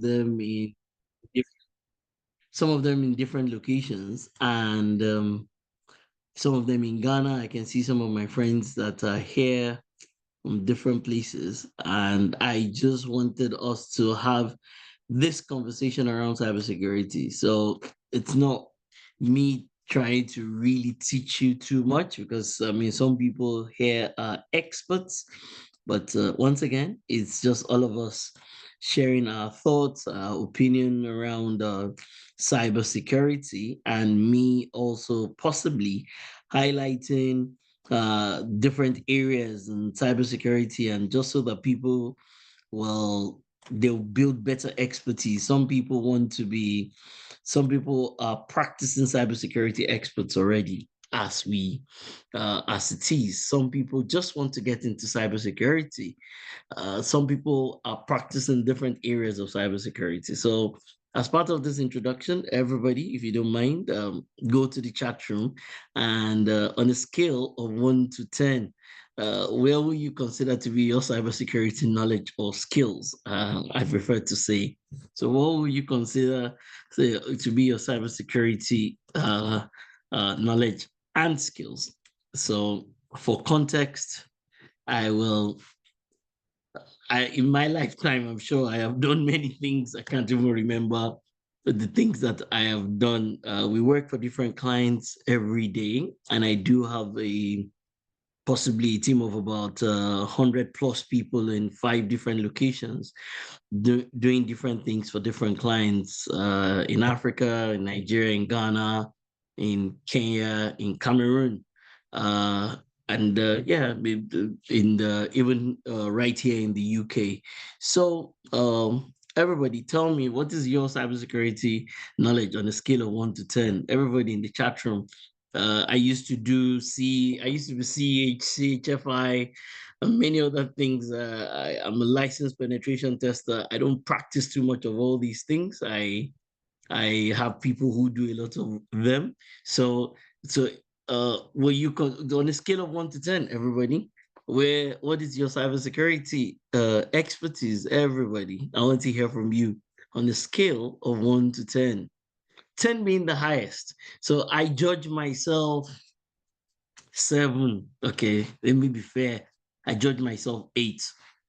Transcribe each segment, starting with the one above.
them in diff- some of them in different locations, and some of them in Ghana. I can see some of my friends that are here from different places, and I just wanted us to have this conversation around cybersecurity. So it's not me trying to really teach you too much, because I mean some people here are experts, but once again, it's just all of us sharing our thoughts, our opinion around cybersecurity, and me also possibly highlighting different areas in cybersecurity, and just so that people, well, they'll build better expertise. Some people are practicing cybersecurity experts already, as it is. Some people just want to get into cybersecurity. Some people are practicing different areas of cybersecurity. So, as part of this introduction, everybody, if you don't mind, go to the chat room, and on a scale of 1 to 10, where will you consider to be your cybersecurity knowledge or skills? I prefer to say. So, what will you consider, say, to be your cybersecurity knowledge and skills? So, for context, I will in my lifetime, I'm sure I have done many things. I can't even remember the things that I have done. We work for different clients every day, and I do have possibly a team of about 100 plus people in 5 different locations, doing different things for different clients in Africa, in Nigeria, in Ghana, in Kenya, in Cameroon. Uh, and yeah, in the even right here in the UK. So everybody, tell me, what is your cybersecurity knowledge on a scale of 1 to 10? Everybody in the chat room. I used to do C. I used to be CHFI, and many other things. I'm a licensed penetration tester. I don't practice too much of all these things. I have people who do a lot of them. So will you on a scale of 1 to 10, everybody? What is your cybersecurity expertise? Everybody, I want to hear from you on a scale of 1 to 10. 10 being the highest. So I judge myself 7. Okay, let me be fair. I judge myself 8,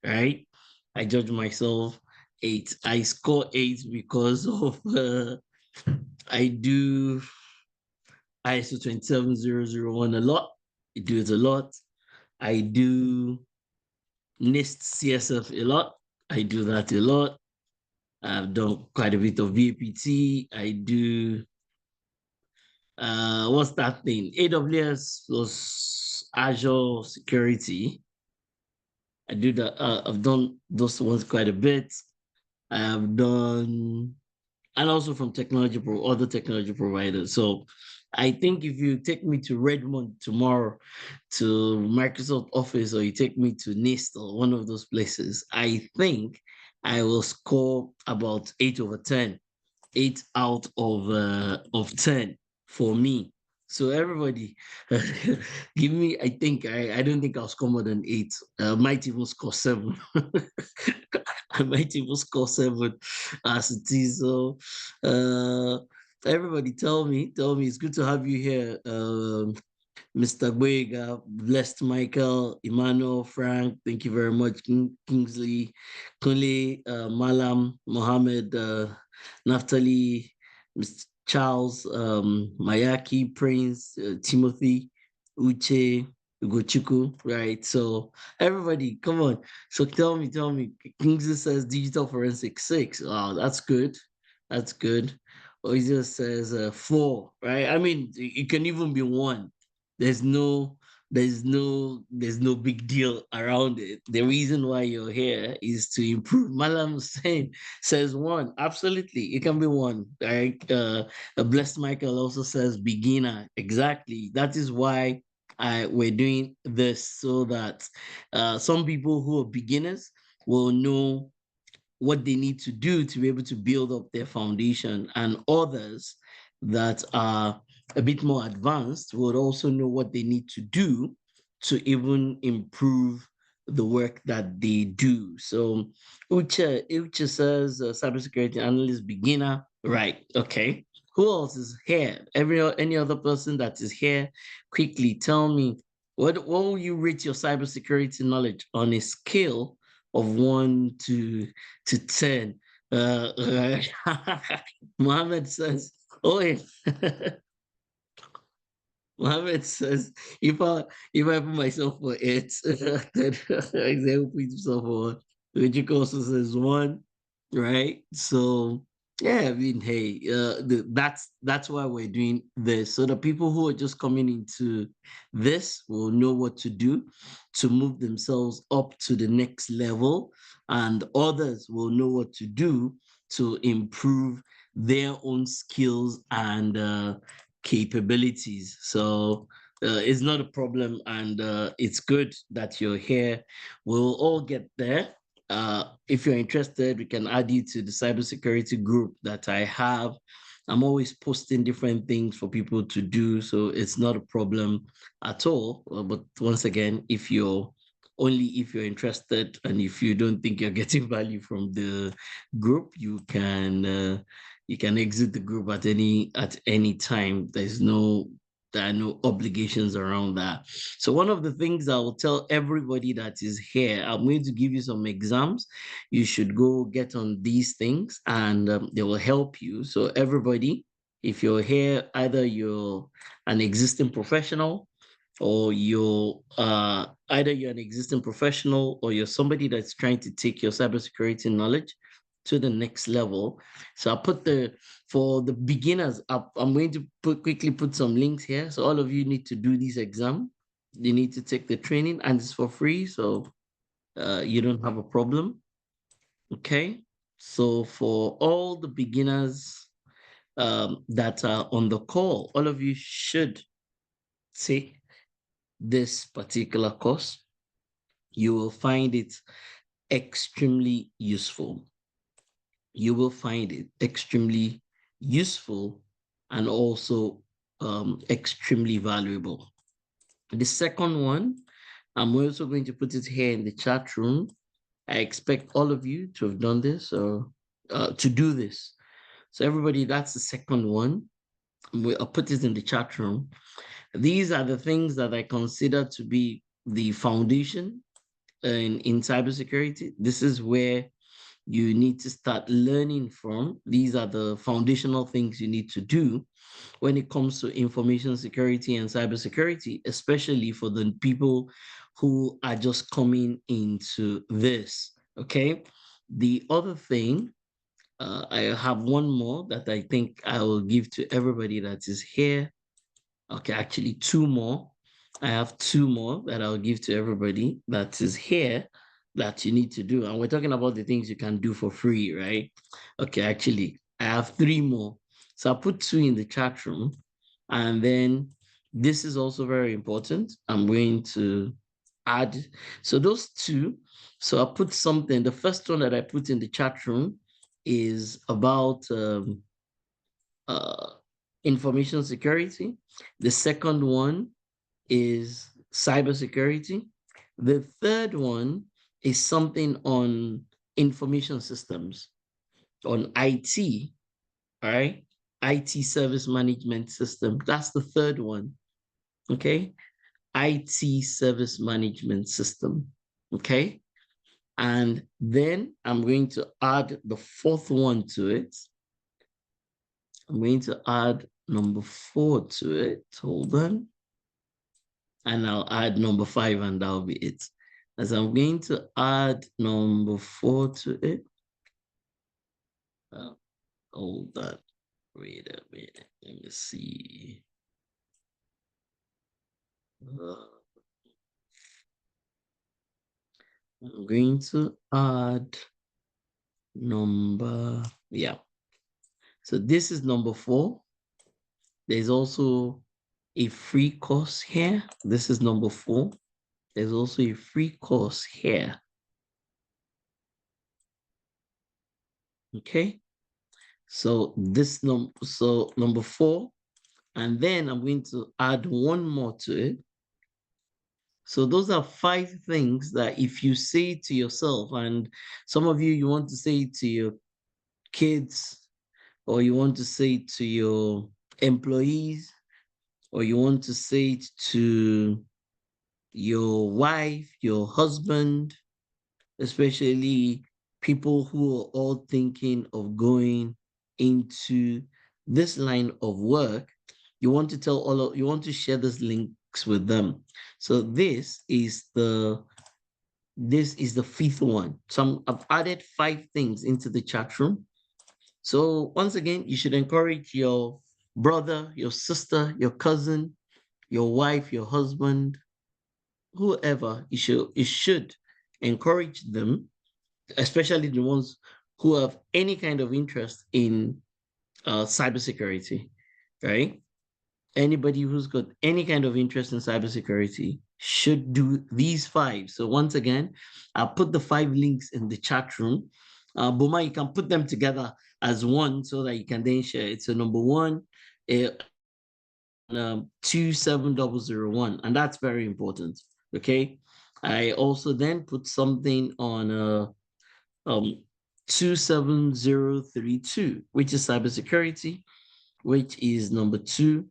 right? I judge myself 8. I score 8 because of I do ISO 27001 a lot. I do it a lot. I do NIST CSF a lot. I do that a lot. I've done quite a bit of VAPT. I do what's that thing? AWS plus Azure security. I do that. I've done those ones quite a bit. I have done, and also from other technology providers. So I think if you take me to Redmond tomorrow, to Microsoft Office, or you take me to NIST or one of those places, I think I will score about 8/10, 8 out of 10 for me. So everybody, give me. I don't think I'll score more than 8. I might even score 7. I might even score 7 as it is. So, everybody, tell me. It's good to have you here, Mr. Boyega, Blessed Michael, Emmanuel, Frank. Thank you very much, Kingsley, Kunle, Malam, Mohammed, Naftali, Mr. Charles, Mayaki, Prince, Timothy, Uche, Ugochukwu, right? So everybody, come on. So tell me. Kingsley says digital forensic 6. Wow, that's good. That's good. Oizio says 4, right? I mean, it can even be 1. There's no there's no big deal around it. The reason why you're here is to improve. Malam Hussein says 1. Absolutely, it can be 1. Right? Blessed Michael also says beginner. Exactly. That is why we're doing this, so that some people who are beginners will know what they need to do to be able to build up their foundation, and others that are a bit more advanced would also know what they need to do to even improve the work that they do. So Uche says cybersecurity analyst beginner. Right. Okay. Who else is here? Any other person that is here, quickly tell me what will you rate your cybersecurity knowledge on a scale of 1 to 10? Mohammed says, oh yeah. Mohammed says, if I put myself for it, then example put himself for one. Which also says one, right? So yeah, I mean, hey, that's why we're doing this. So the people who are just coming into this will know what to do to move themselves up to the next level, and others will know what to do to improve their own skills and capabilities. So it's not a problem, and it's good that you're here. We'll all get there. If you're interested, we can add you to the cybersecurity group that I have. I'm always posting different things for people to do, so it's not a problem at all. But once again, if you're interested and if you don't think you're getting value from the group, you can exit the group at any time. There are no obligations around that. So one of the things I will tell everybody that is here, I'm going to give you some exams. You should go get on these things, and they will help you. So everybody, if you're here, either you're an existing professional, or you're an existing professional, or you're somebody that's trying to take your cybersecurity knowledge to the next level. So for the beginners, I'm going to quickly put some links here. So all of you need to do this exam. You need to take the training, and it's for free. So you don't have a problem. Okay. So for all the beginners that are on the call, all of you should take this particular course. You will find it extremely useful. You will find it extremely useful and also extremely valuable. The second one, I'm also going to put it here in the chat room. I expect all of you to have done this or to do this. So everybody, that's the second one. I'll put it in the chat room. These are the things that I consider to be the foundation in cybersecurity. This is where you need to start learning from. These are the foundational things you need to do when it comes to information security and cybersecurity, especially for the people who are just coming into this. Okay. The other thing, I have one more that I think I will give to everybody that is here. Okay, actually, two more. I have two more that I'll give to everybody that is here that you need to do. And we're talking about the things you can do for free, right? Okay, actually, I have three more. So I'll put two in the chat room. And then this is also very important. I'm going to add. So those two. So I'll put something. The first one that I put in the chat room is about uh, information security. The second one is cybersecurity. The third one is something on information systems, on IT, all right? IT service management system. That's the third one, okay? IT service management system, okay? And then I'm going to add the fourth one to it. I'm going to add number 4 to it. Hold on. And I'll add number 5, and that'll be it. As I'm going to add number 4 to it. Hold on. Wait a minute. Let me see. I'm going to add yeah. So this is number 4. There's also a free course here. This is number 4. There's also a free course here. Okay. So number 4, and then I'm going to add one more to it. So those are 5 things that if you say to yourself, and some of you want to say to your kids, or you want to say to your employees, or you want to say it to your wife, your husband, especially people who are all thinking of going into this line of work. You want to you want to share these links with them. So this is the 5th one. So I've added 5 things into the chat room. So once again, you should encourage your brother, your sister, your cousin, your wife, your husband, whoever. You should encourage them, especially the ones who have any kind of interest in cybersecurity, right? Anybody who's got any kind of interest in cybersecurity should do these 5. So once again, I'll put the 5 links in the chat room. Boma, you can put them together as one so that you can then share it. So number 1, 27001, and that's very important. Okay. I also then put something on 27032, which is cybersecurity, which is number 2.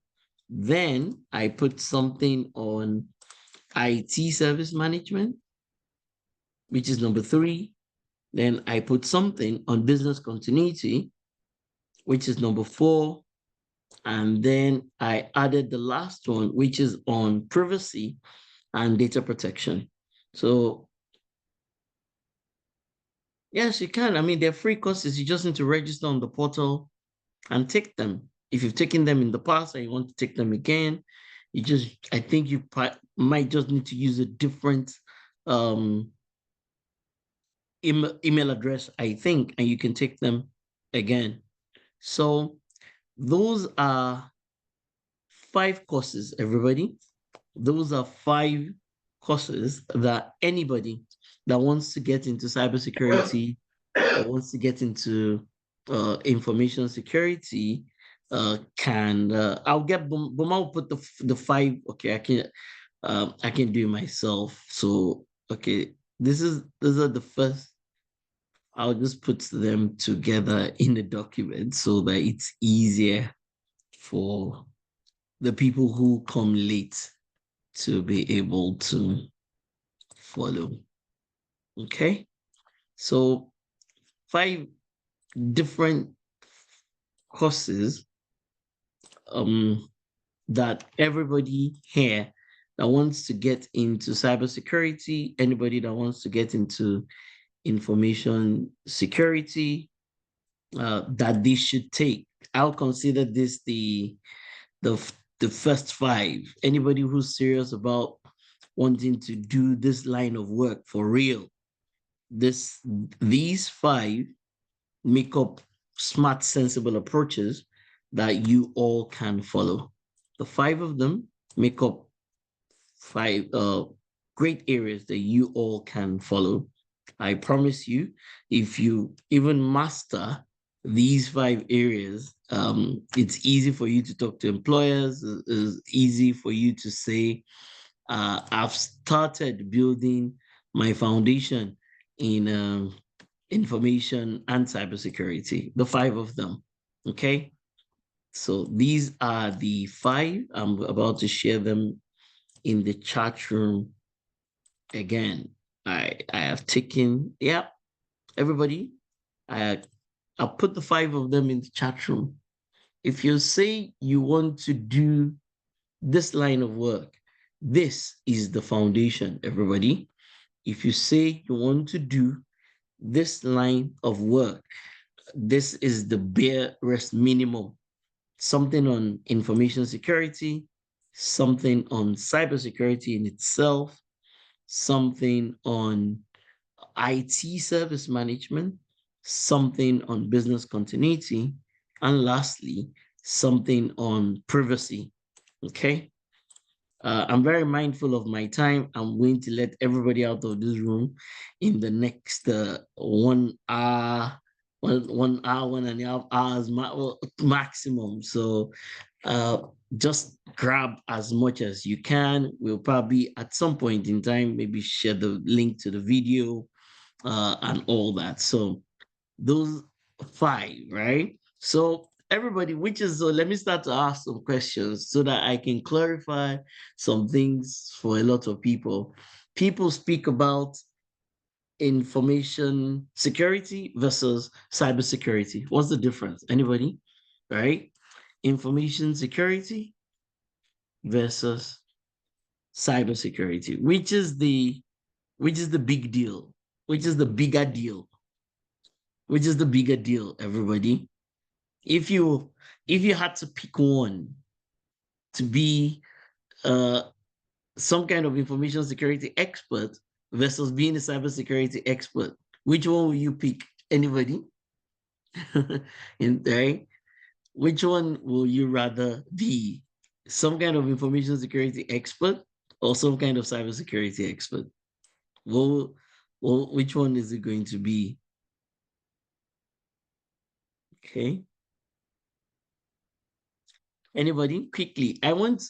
Then I put something on IT service management, which is number 3. Then I put something on business continuity, which is number 4. And then I added the last one, which is on privacy and data protection. So yes, you can. I mean, they're free courses. You just need to register on the portal and take them. If you've taken them in the past and you want to take them again, I think you might just need to use a different email address, I think, and you can take them again. So those are 5 courses, everybody. Those are 5 courses that anybody that wants to get into cybersecurity or wants to get into information security can. I'll get Boma will put the 5. Okay, I can do it myself. So okay, these are the first. I'll just put them together in the document so that it's easier for the people who come late to be able to follow. Okay, so 5 different courses that everybody here that wants to get into cybersecurity, anybody that wants to get into information security, that they should take. I'll consider this the the first 5. Anybody who's serious about wanting to do this line of work for real, these 5 make up smart, sensible approaches that you all can follow. The 5 of them make up 5 great areas that you all can follow. I promise you, if you even master these 5 areas, it's easy for you to talk to employers. It's easy for you to say, I've started building my foundation in information and cybersecurity, the 5 of them. Okay. So these are the 5. I'm about to share them in the chat room again. I have taken, yeah, everybody, I'll put the 5 of them in the chat room. If you say you want to do this line of work, this is the foundation, everybody. If you say you want to do this line of work, this is the bare rest minimum. Something on information security, something on cybersecurity in itself, something on IT service management, something on business continuity, and lastly, something on privacy. Okay. I'm very mindful of my time. I'm going to let everybody out of this room in the next 1 hour, 1 hour, 1.5 hours maximum. So just grab as much as you can. We'll probably at some point in time maybe share the link to the video and all that. So those 5, right? So everybody, which is, so let me start to ask some questions so that I can clarify some things for a lot of people. People speak about information security versus cybersecurity. What's the difference? Anybody? Right? Information security versus cybersecurity. Which is the big deal? Which is the bigger deal? Which is the bigger deal, everybody? If you had to pick one to be uh some kind of information security expert versus being a cybersecurity expert, which one will you pick? Anybody? Right? Which one will you rather be? Some kind of information security expert or some kind of cybersecurity expert? Well, which one is it going to be? Okay. Anybody? Quickly. I want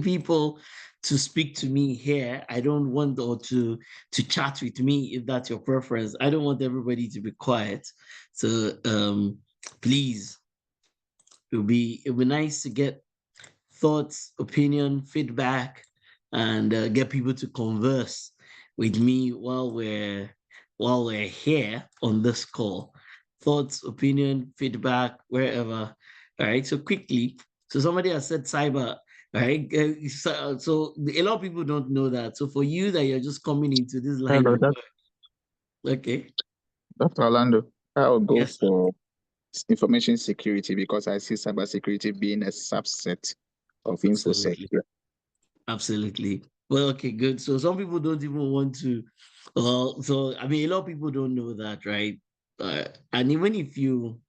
people to speak to me here. I don't want or to chat with me if that's your preference. I don't want everybody to be quiet. So please, it'll be nice to get thoughts, opinion, feedback, and get people to converse with me while we're here on this call. Thoughts, opinion, feedback, wherever. All right. So quickly, so somebody has said cyber. Right. So a lot of people don't know that. So for you that you're just coming into this line Hello, of work, okay. Dr. Orlando. I'll go Yes, sir. for information security because I see cybersecurity being a subset of InfoSec. Absolutely. Absolutely. Well, okay, good. So some people don't even want to. So I mean, a lot of people don't know that, right? And even if you,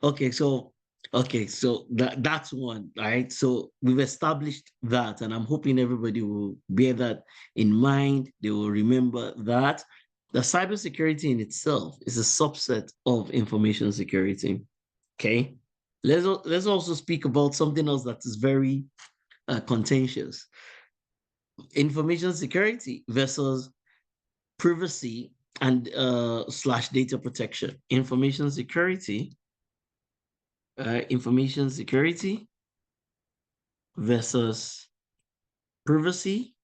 okay, so that's one, right? So we've established that, and I'm hoping everybody will bear that in mind. They will remember that the cybersecurity in itself is a subset of information security. Okay. Let's also speak about something else that is very contentious: information security versus privacy and slash data protection. Information security versus privacy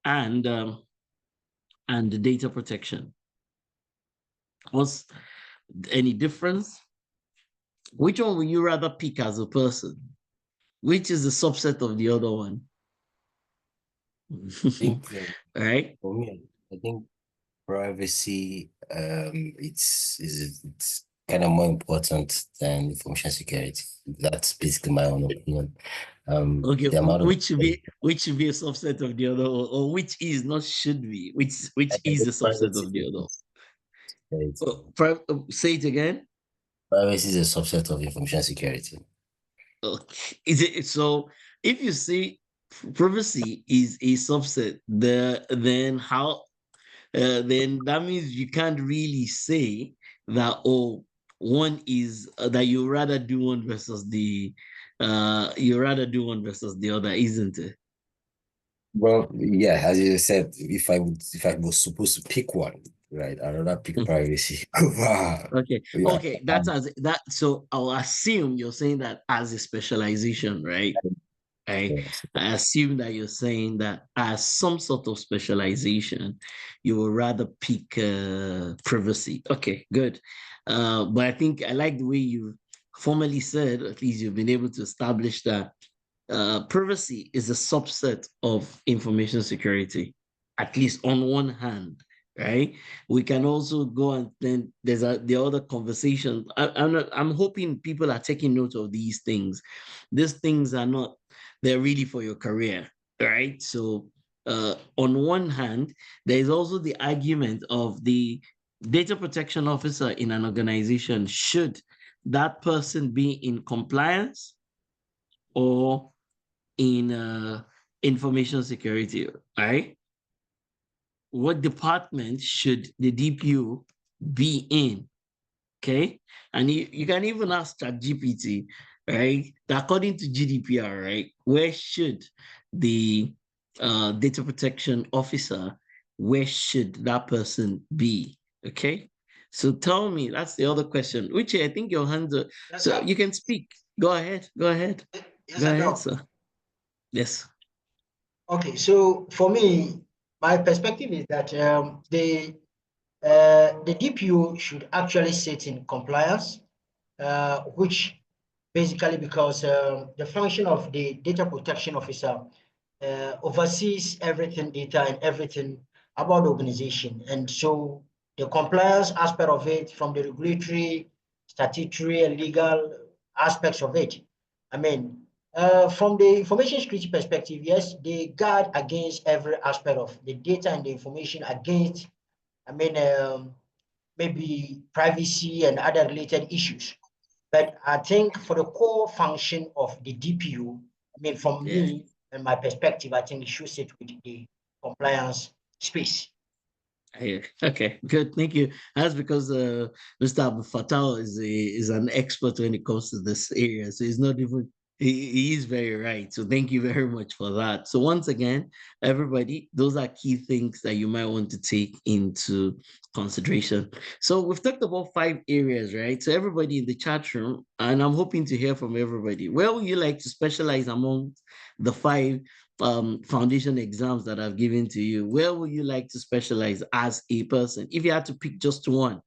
and the data protection. What's any difference? Which one would you rather pick as a person? Which is a subset of the other one? I think Right? for me, I think privacy it's kind of more important than information security. That's basically my own opinion. Okay, The amount of which should be a subset of the other, or which is not should be, which I is a think subset of the other. Say it again. privacy is a subset of information security. Okay. Is it so? If you say privacy is a subset, then how? Then that means you can't really say that, oh, one is that you rather do one versus the other, isn't it? Well, yeah, as you said, if I was supposed to pick one, right, I'd rather pick privacy. Wow. Okay. Yeah. Okay. That's as that. So I'll assume you're saying that as a specialization, right? Yes. I assume that you're saying that as some sort of specialization, you would rather pick privacy. Okay, good. But I think I like the way you formally said, at least you've been able to establish that privacy is a subset of information security, at least on one hand, right? We can also go and then there's the other conversation. I'm hoping people are taking note of these things. These things are not, they're really for your career, right? So on one hand, there is also the argument of the data protection officer in an organization. Should that person be in compliance or in information security, right? What department should the DPO be in? Okay. And you can even ask ChatGPT, right? According to GDPR, right, where should the data protection officer, where should that person be? Okay. So tell me, that's the other question, which I think your hands are, Yes, so sir. you can speak. Go ahead. Go ahead. Yes, Go sir, ahead, Doc. sir. Yes. Okay, so for me, my perspective is that the DPO should actually sit in compliance, which basically because the function of the data protection officer oversees everything data and everything about the organization. And so the compliance aspect of it, from the regulatory, statutory, and legal aspects of it. I mean, from the information security perspective, yes, they guard against every aspect of the data and the information against, I mean, maybe privacy and other related issues. But I think for the core function of the DPU, I mean, from Yeah. me and my perspective, I think it should sit with the compliance space. Yeah. Okay, good. Thank you. That's because Mr. Abu Fatal is an expert when it comes to this area. So he's not even he is very right. So thank you very much for that. So once again, everybody, those are key things that you might want to take into consideration. So we've talked about 5 areas, right? So everybody in the chat room, and I'm hoping to hear from everybody. Where would you like to specialize among the 5 foundation exams that I've given to you? Where would you like to specialize as a person? If you had to pick just one,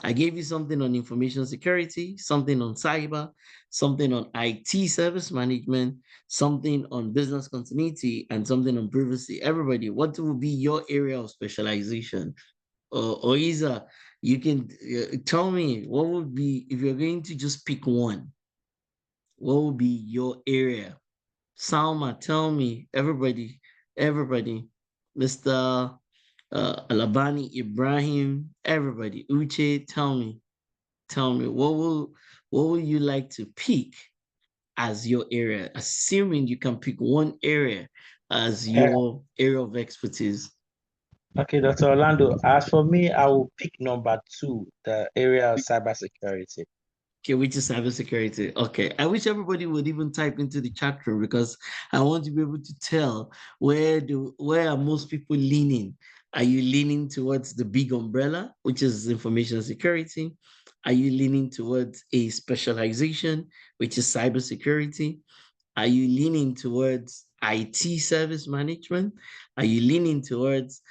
I gave you something on information security, something on cyber, something on IT service management, something on business continuity, and something on privacy. Everybody, what would be your area of specialization? Or Isa, you can tell me what would be, if you're going to just pick one, what would be your area? Salma, tell me, everybody, Mr. Alabani, Ibrahim, everybody, Uche, tell me, what will you like to pick as your area? Assuming you can pick one area as Yeah. your area of expertise. Okay, Dr. Orlando, as for me, I will pick number 2, the area of cybersecurity. Okay, which is cybersecurity. Okay, I wish everybody would even type into the chat room because I want to be able to tell where are most people leaning. Are you leaning towards the big umbrella, which is information security? Are you leaning towards a specialization, which is cybersecurity? Are you leaning towards IT service management? Are you leaning towards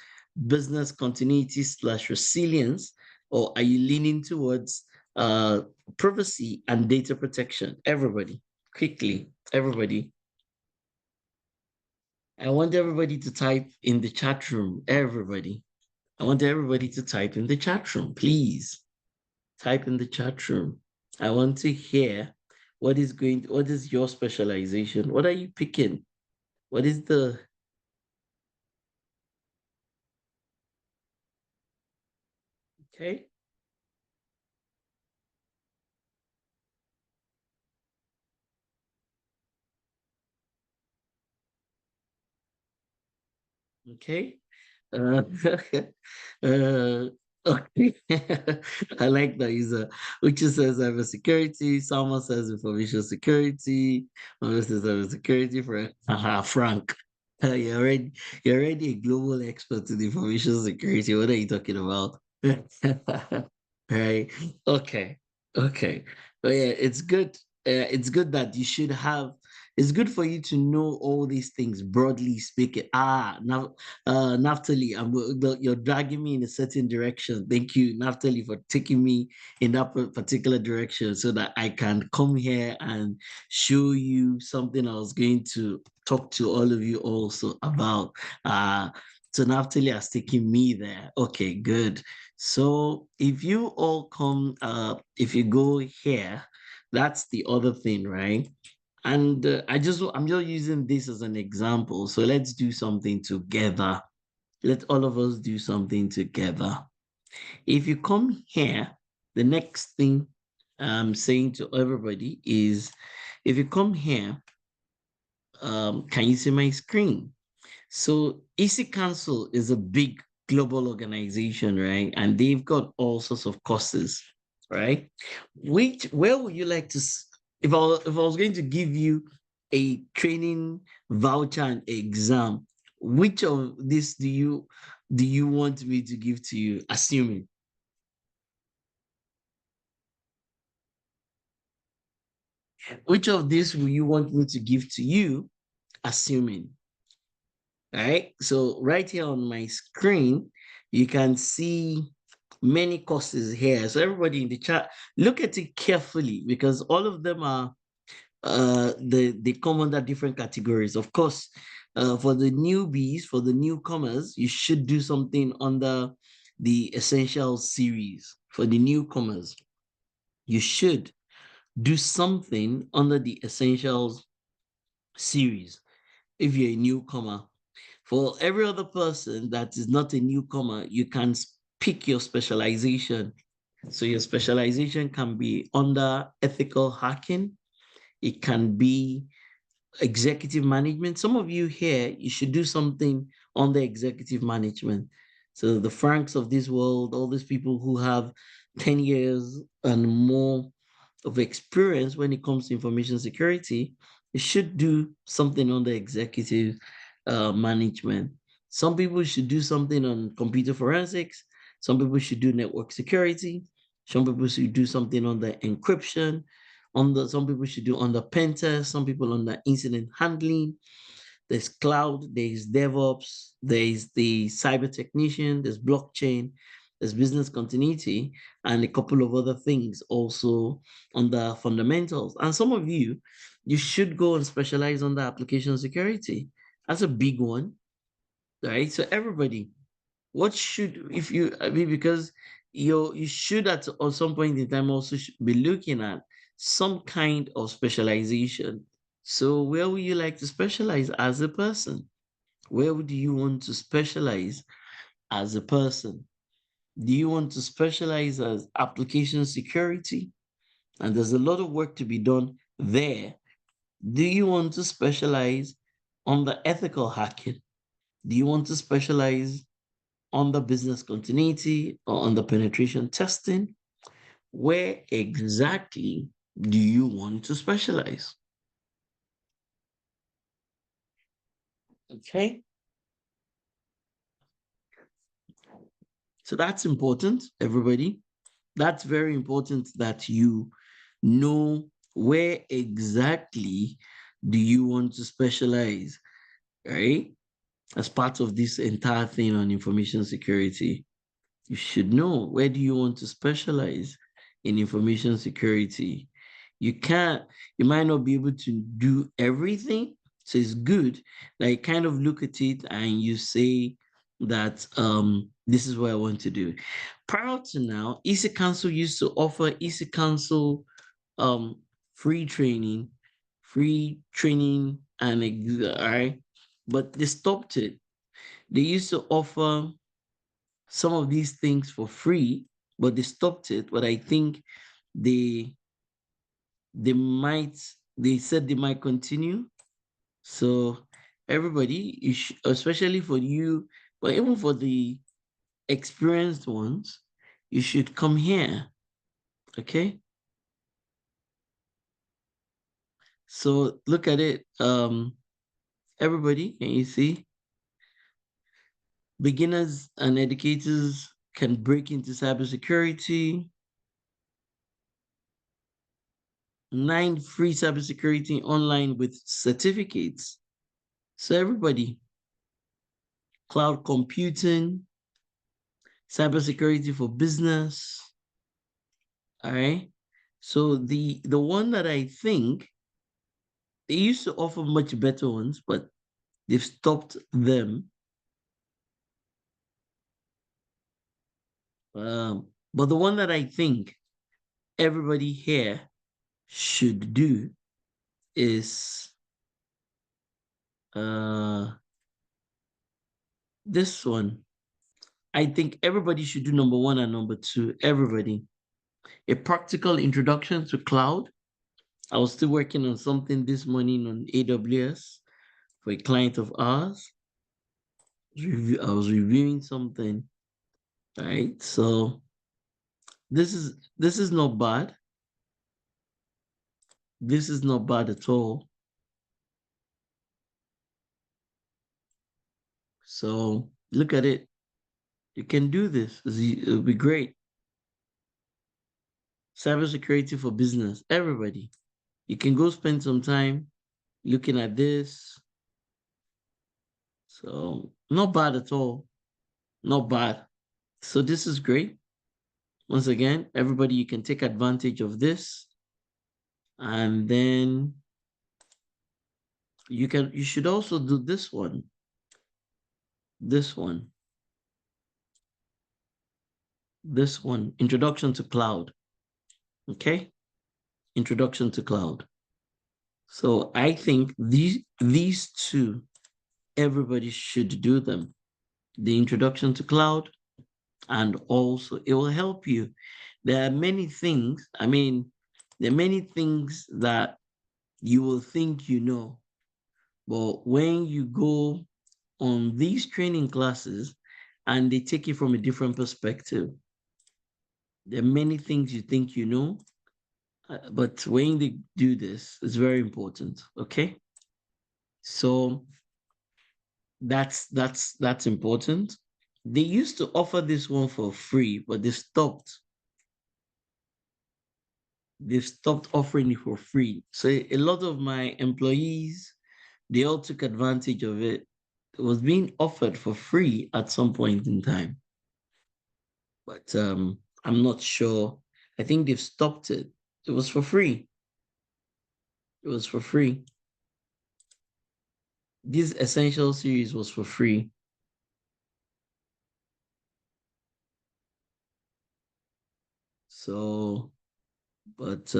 business continuity slash resilience? Or are you leaning towards uh, privacy and data protection? Everybody, quickly, everybody. I want everybody to type in the chat room. Everybody. I want everybody to type in the chat room, please. Type in the chat room. I want to hear what is your specialization? What are you picking? What is the okay? Okay. Uh, okay. I like that user. Uche says cybersecurity. Someone says information security. Someone says cybersecurity. Frank. You're already a global expert in information security. What are you talking about? Right. Okay. Okay. But yeah, it's good. It's good that you should have. It's good for you to know all these things broadly speaking. Now, Naftali, you're dragging me in a certain direction. Thank you, Naftali, for taking me in that particular direction so that I can come here and show you something I was going to talk to all of you also about. So Naftali has taken me there. Okay, good. So if you all come, if you go here, that's the other thing, right? And I'm just using this as an example. So let's do something together. Let all of us do something together. If you come here, the next thing I'm saying to everybody is, if you come here, can you see my screen? So EC Council is a big global organization, right? And they've got all sorts of courses, right? Where would you like to if I was going to give you a training voucher and exam, which of this do you want me to give to you? Assuming. Which of these will you want me to give to you? Assuming. All right. So right here on my screen, you can see many courses here. So everybody in the chat, look at it carefully because all of them are they come under different categories. Of course, for the newbies, for the newcomers, you should do something under the Essentials series. For the newcomers, you should do something under the Essentials series if you're a newcomer. For every other person that is not a newcomer, you can pick your specialization. So your specialization can be under ethical hacking. It can be executive management. Some of you here, you should do something on the executive management. So the Franks of this world, all these people who have 10 years and more of experience when it comes to information security, you should do something on the executive management. Some people should do something on computer forensics. Some people should do network security. Some people should do something on the encryption. Some people should do on the pen test. Some people on the incident handling. There's cloud. There's DevOps. There's the cyber technician. There's blockchain. There's business continuity, and a couple of other things also on the fundamentals. And some of you, you should go and specialize on the application security. That's a big one, right? So everybody, what should, if you, I mean, because you should at some point in time also be looking at some kind of specialization. So where would you like to specialize as a person? Where would you want to specialize as a person? Do you want to specialize as application security? And there's a lot of work to be done there. Do you want to specialize on the ethical hacking? Do you want to specialize on the business continuity or on the penetration testing? Where exactly do you want to specialize? Okay. So that's important, everybody. That's very important that you know where exactly do you want to specialize, right? As part of this entire thing on information security, you should know where do you want to specialize in information security. You might not be able to do everything. So it's good that you kind of look at it and you say that this is what I want to do. Prior to now, EC Council used to offer EC Council free training and all right, but they stopped it. They used to offer some of these things for free, but they stopped it. But I think they they said they might continue. So everybody, especially for you, but even for the experienced ones, you should come here. Okay. So look at it. Everybody, can you see? Beginners and educators can break into cybersecurity. 9 free cybersecurity online with certificates. So everybody, cloud computing, cybersecurity for business. All right. So the one that I think they used to offer much better ones, but they've stopped them. But the one that I think everybody here should do is this one. I think everybody should do number 1 and number 2. Everybody. A practical introduction to cloud. I was still working on something this morning on AWS for a client of ours. I was reviewing something, right? So this is not bad. This is not bad at all. So look at it. You can do this. It'll be great. Cybersecurity for business. Everybody. You can go spend some time looking at this. So not bad at all. Not bad. So this is great. Once again, everybody, you can take advantage of this. And then you should also do this one. This one. This one, Introduction to Cloud. Okay? Introduction to Cloud. So I think these two, everybody should do them. The Introduction to Cloud, and also it will help you. There are many things, there are many things that you will think you know, but when you go on these training classes and they take it from a different perspective, there are many things you think you know, but when they do this, it's very important. Okay, so that's important. They used to offer this one for free, but they stopped. They've stopped offering it for free. So a lot of my employees, they all took advantage of it. It was being offered for free at some point in time, but I'm not sure. I think they've stopped it. It was for free. It was for free. This essential series was for free. So, but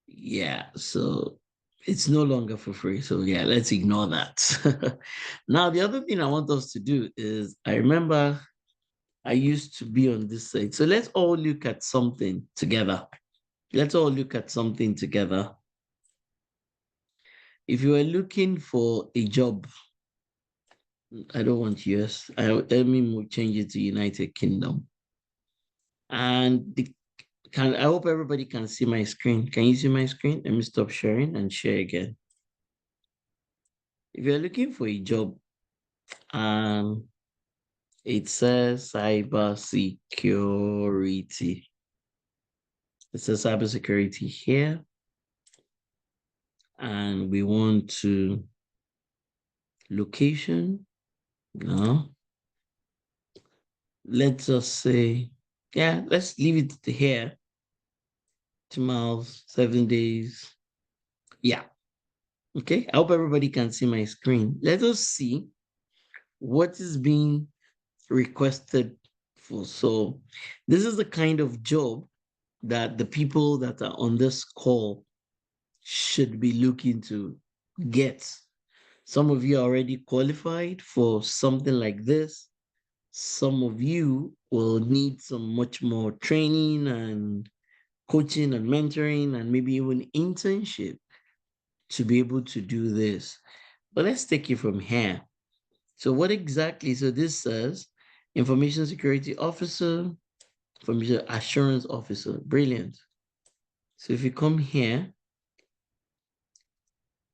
yeah, so it's no longer for free. So yeah, let's ignore that. Now, the other thing I want us to do is, I remember I used to be on this side. So let's all look at something together. Let's all look at something together. If you are looking for a job, I don't want US. Let me change it to United Kingdom. And I hope everybody can see my screen. Can you see my screen? Let me stop sharing and share again. If you're looking for a job, it says cybersecurity. It says cybersecurity here. And we want to location. No. Let's just say, yeah, let's leave it here. 2 miles, 7 days. Yeah. Okay. I hope everybody can see my screen. Let us see what is being requested for. So this is the kind of job that the people that are on this call should be looking to get. Some of you are already qualified for something like this. Some of you will need some much more training and coaching and mentoring and maybe even internship to be able to do this. But let's take it from here. So what exactly? So this says information security officer, information assurance officer. Brilliant. So if you come here,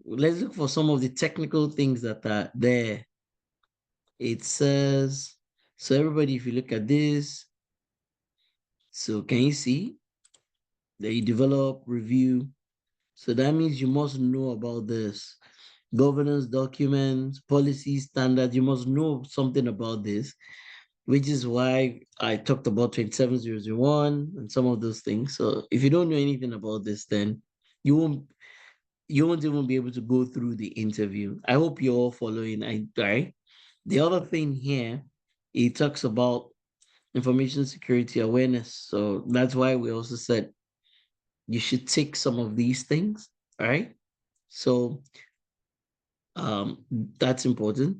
let's look for some of the technical things that are there. It says, so everybody, if you look at this, so can you see that you develop, review? So that means you must know about this. Governance documents, policies, standards, you must know something about this, which is why I talked about 27001 and some of those things. So if you don't know anything about this, then you won't even be able to go through the interview. I hope you're all following, right? The other thing here, it talks about information security awareness. So that's why we also said you should take some of these things, all right? So that's important.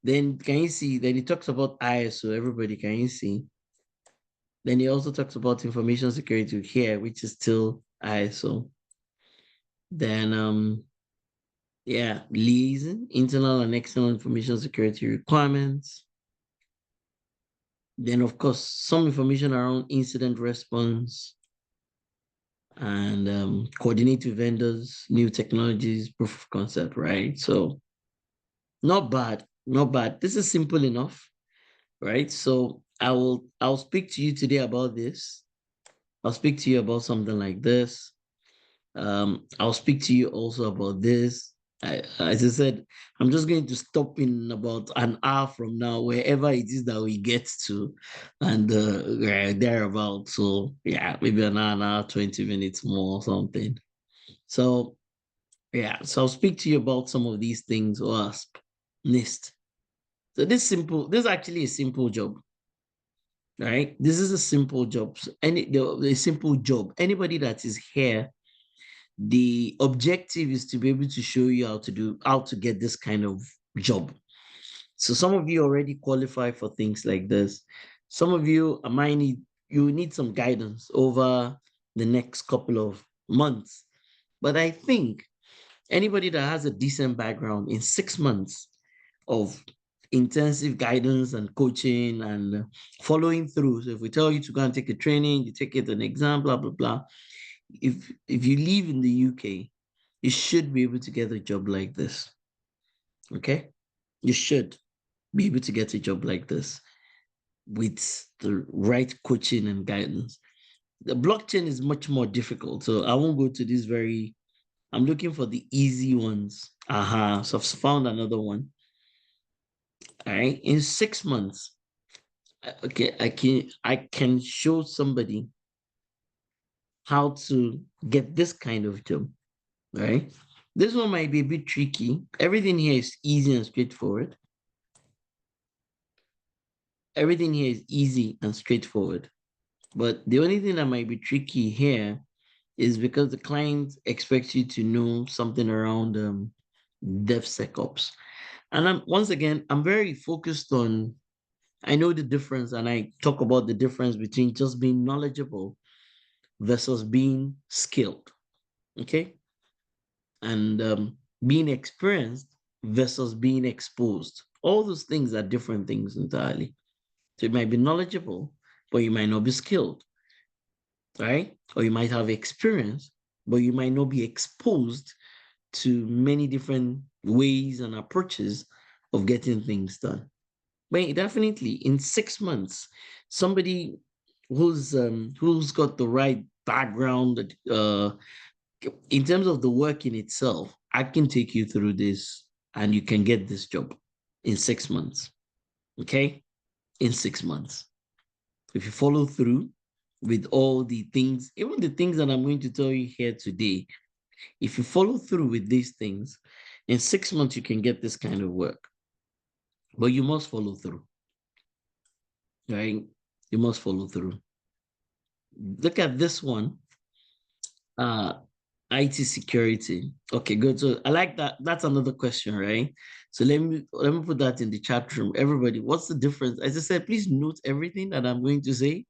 Then can you see, then he talks about ISO, everybody, can you see? Then he also talks about information security here, which is still ISO. Then yeah, liaison, internal and external information security requirements. Then of course, some information around incident response and coordinate with vendors, new technologies, proof of concept, right? So not bad, not bad. This is simple enough, right? So I'll speak to you today about this. I'll speak to you about something like this. I'll speak to you also about this. As I said, I'm just going to stop in about an hour from now, wherever it is that we get to, and thereabout. So yeah, maybe an hour, 20 minutes more or something. So yeah, so I'll speak to you about some of these things. WASP, NIST. So this is actually a simple job, right? This is a simple job. So a simple job. Anybody that is here, the objective is to be able to show you how to get this kind of job. So some of you already qualify for things like this. Some of you might need some guidance over the next couple of months. But I think anybody that has a decent background in 6 months of intensive guidance and coaching and following through. So if we tell you to go and take a training, you take it an exam, blah, blah, blah. If you live in the UK, you should be able to get a job like this. Okay? You should be able to get a job like this with the right coaching and guidance. The blockchain is much more difficult. So I won't go to this I'm looking for the easy ones. So I've found another one. All right. In 6 months, okay, I can show somebody how to get this kind of job. Right. This one might be a bit tricky. Everything here is easy and straightforward. Everything here is easy and straightforward. But the only thing that might be tricky here is because the client expects you to know something around DevSecOps. And once again, I'm very focused on, I know the difference, and I talk about the difference between just being knowledgeable versus being skilled, okay? And being experienced versus being exposed. All those things are different things entirely. So you might be knowledgeable, but you might not be skilled, right? Or you might have experience, but you might not be exposed to many different ways and approaches of getting things done. But definitely in 6 months, somebody who's got the right background in terms of the work in itself, I can take you through this and you can get this job in 6 months. Okay? In 6 months. If you follow through with all the things, even the things that I'm going to tell you here today, if you follow through with these things, in 6 months, you can get this kind of work. But you must follow through, right? You must follow through. Look at this one, IT security. Okay, good. So I like that. That's another question, right? So let me put that in the chat room. Everybody, what's the difference? As I said, please note everything that I'm going to say.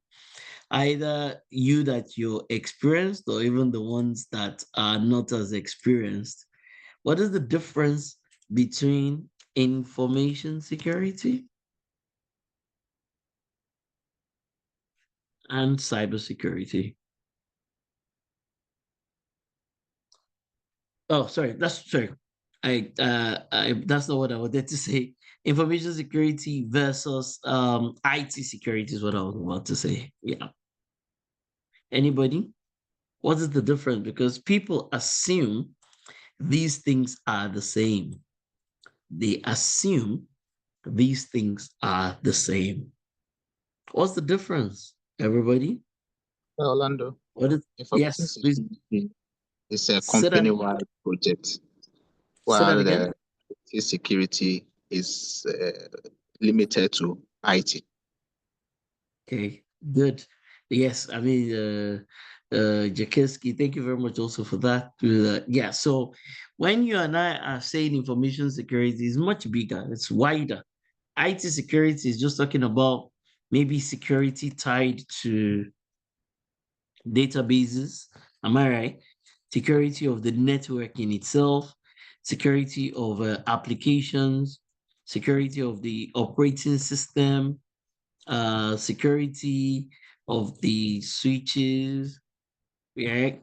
Either you that you're experienced or even the ones that are not as experienced. What is the difference between information security and cybersecurity? Oh, sorry, that's not what I wanted to say. Information security versus IT security is what I was about to say. Yeah. Anybody? What is the difference? Because people assume these things are the same. They assume these things are the same. What's the difference, everybody? Orlando, What is information yes, please security is a say that company-wide project, say that while again. the security is limited to IT. Okay, good. Yes, I mean Jakiski, thank you very much also for that. Yeah, so when you and I are saying information security is much bigger, it's wider. IT security is just talking about maybe security tied to databases. Am I right? Security of the network in itself, security of applications, security of the operating system, security of the switches, right?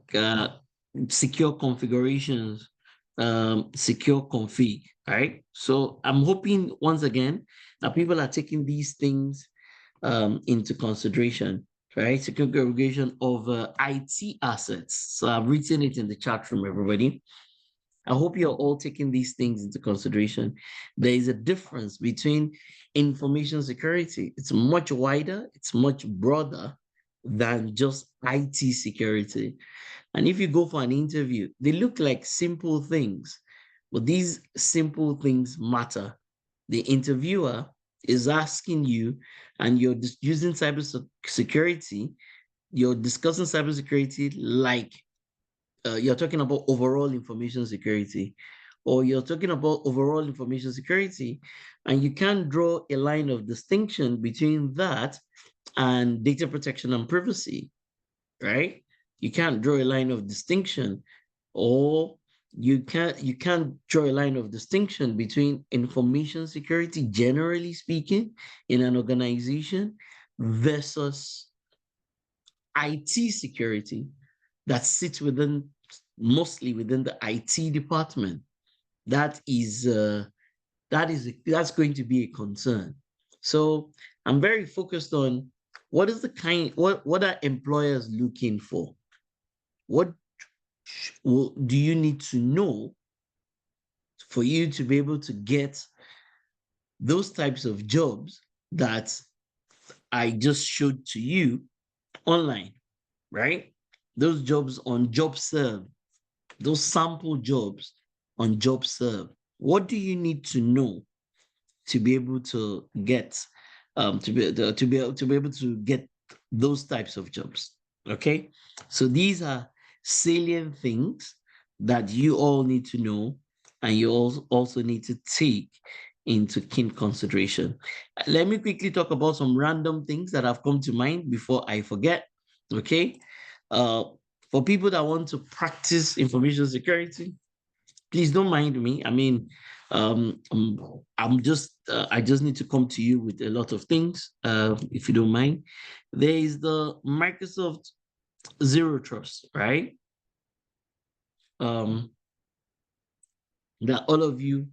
Secure configurations, secure config, right? So I'm hoping once again that people are taking these things into consideration, right? Secure configuration of IT assets. So I've written it in the chat room, everybody. I hope you're all taking these things into consideration. There is a difference between information security. It's much wider, it's much broader than just IT security. And if you go for an interview, they look like simple things, but these simple things matter. The interviewer is asking you, and you're using cybersecurity, you're discussing cybersecurity like you're talking about overall information security, or you're talking about overall information security, and you can't draw a line of distinction between that and data protection and privacy, right? You can't draw a line of distinction, or you can't draw a line of distinction between information security, generally speaking, in an organization versus IT security that sits mostly within the IT department. That's going to be a concern. So I'm very focused on what are employers looking for? What do you need to know for you to be able to get those types of jobs that I just showed to you online, right? Those jobs on JobServe, those sample jobs on JobServe. What do you need to know to be able to get to be able to get those types of jobs? Okay, so these are salient things that you all need to know, and you also need to take into keen consideration. Let me quickly talk about some random things that have come to mind before I forget. Okay, uh, for people that want to practice information security, please don't mind me. I mean, I just need to come to you with a lot of things, if you don't mind. There is the Microsoft Zero Trust, right? That all of you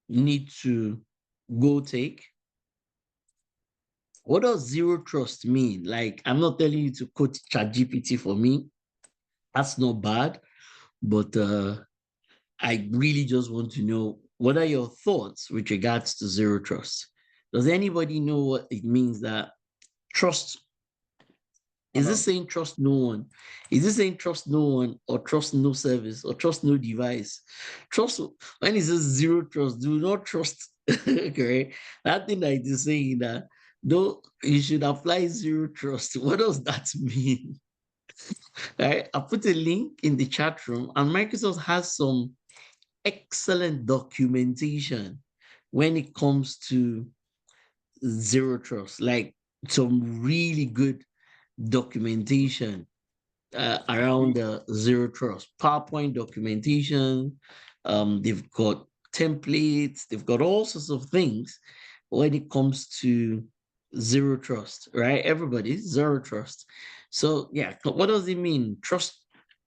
need to go take. What does zero trust mean? Like, I'm not telling you to quote ChatGPT for me. That's not bad, but I really just want to know, what are your thoughts with regards to zero trust? Does anybody know what it means that trust? Is this saying trust no one? Is this saying trust no one, or trust no service, or trust no device? Trust, when it says zero trust, do not trust. Okay. That thing that it is saying that though you should apply zero trust. What does that mean? Right? I put a link in the chat room, and Microsoft has some excellent documentation when it comes to zero trust, like some really good documentation around zero trust, PowerPoint documentation. They've got templates, they've got all sorts of things when it comes to zero trust, right? Everybody, zero trust. So yeah, what does it mean? Trust,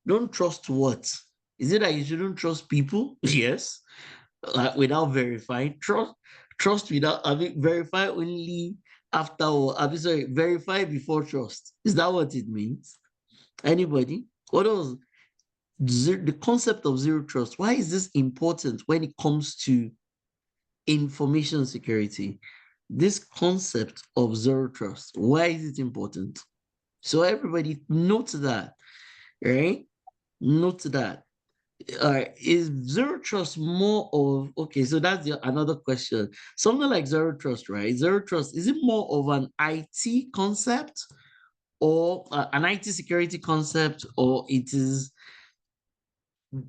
don't trust what? Is it that you shouldn't trust people? Yes. Without verifying. Trust without, I mean, verify only after, or I mean, sorry, verify before trust. Is that what it means? Anybody? What else? The concept of zero trust. Why is this important when it comes to information security? This concept of zero trust. Why is it important? So everybody note that, right? Note that. Is zero trust more of, okay, so that's another question. Something like zero trust, right? Zero trust, is it more of an IT concept, or an IT security concept, or it is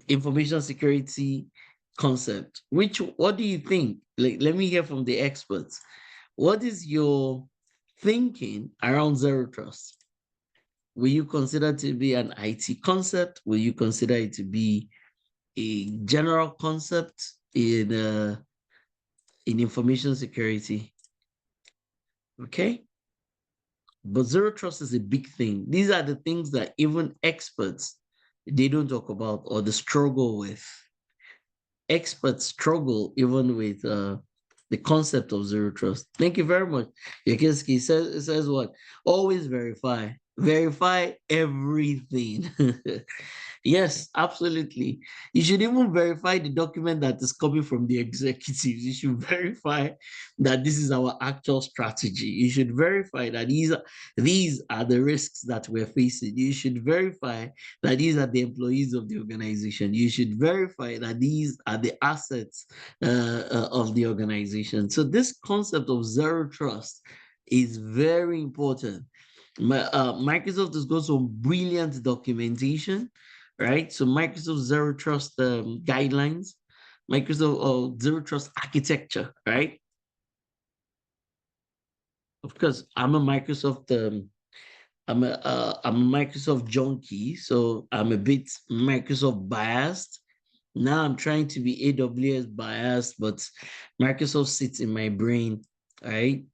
information security concept? What do you think? Like, let me hear from the experts. What is your thinking around zero trust? Will you consider it to be an IT concept? Will you consider it to be a general concept in information security? Okay. But zero trust is a big thing. These are the things that even experts, they don't talk about or they struggle with. Experts struggle even with the concept of zero trust. Thank you very much. Yakinski says what? Always verify. Verify everything. Yes, absolutely. You should even verify the document that is coming from the executives. You should verify that this is our actual strategy. You should verify that these are the risks that we're facing. You should verify that these are the employees of the organization. You should verify that these are the assets of the organization. So this concept of zero trust is very important. Microsoft has got some brilliant documentation, right? So Microsoft Zero Trust guidelines, Microsoft Zero Trust architecture, right? Of course, I'm a Microsoft I'm a Microsoft junkie, so I'm a bit Microsoft biased. Now I'm trying to be AWS biased, but Microsoft sits in my brain, right?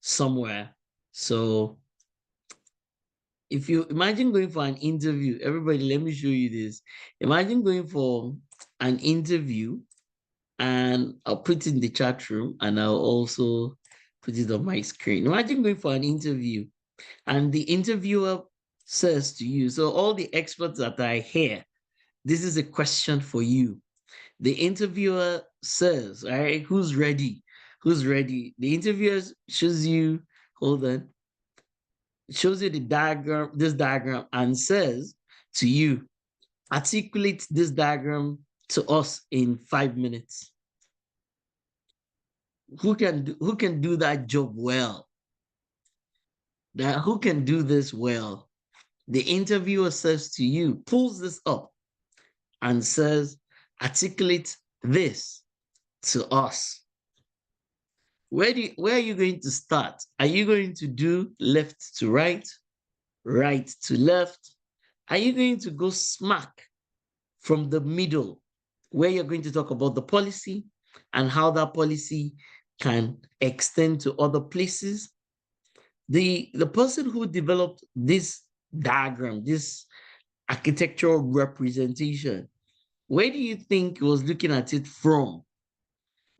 Somewhere. So if you imagine going for an interview, everybody, let me show you this. Imagine going for an interview, and I'll put it in the chat room and I'll also put it on my screen. Imagine going for an interview and the interviewer says to you, so all the experts that are here, this is a question for you. The interviewer says, all right, who's ready? Who's ready? The interviewer shows you, hold on, shows you the diagram, this diagram, and says to you, articulate this diagram to us in 5 minutes. Who can do that job well? Who can do this well? The interviewer says to you, pulls this up and says, articulate this to us. Where are you going to start? Are you going to do left to right, right to left? Are you going to go smack from the middle, where you're going to talk about the policy and how that policy can extend to other places? The person who developed this diagram, this architectural representation, where do you think he was looking at it from?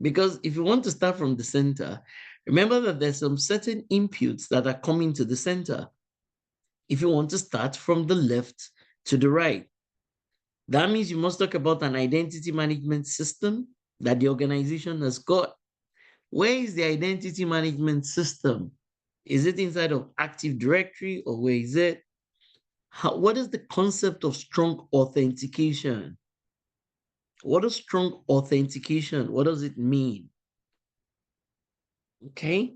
Because if you want to start from the center, remember that there's some certain inputs that are coming to the center. If you want to start from the left to the right, that means you must talk about an identity management system that the organization has got. Where is the identity management system? Is it inside of Active Directory or where is it? What is the concept of strong authentication? What is strong authentication? What does it mean? Okay.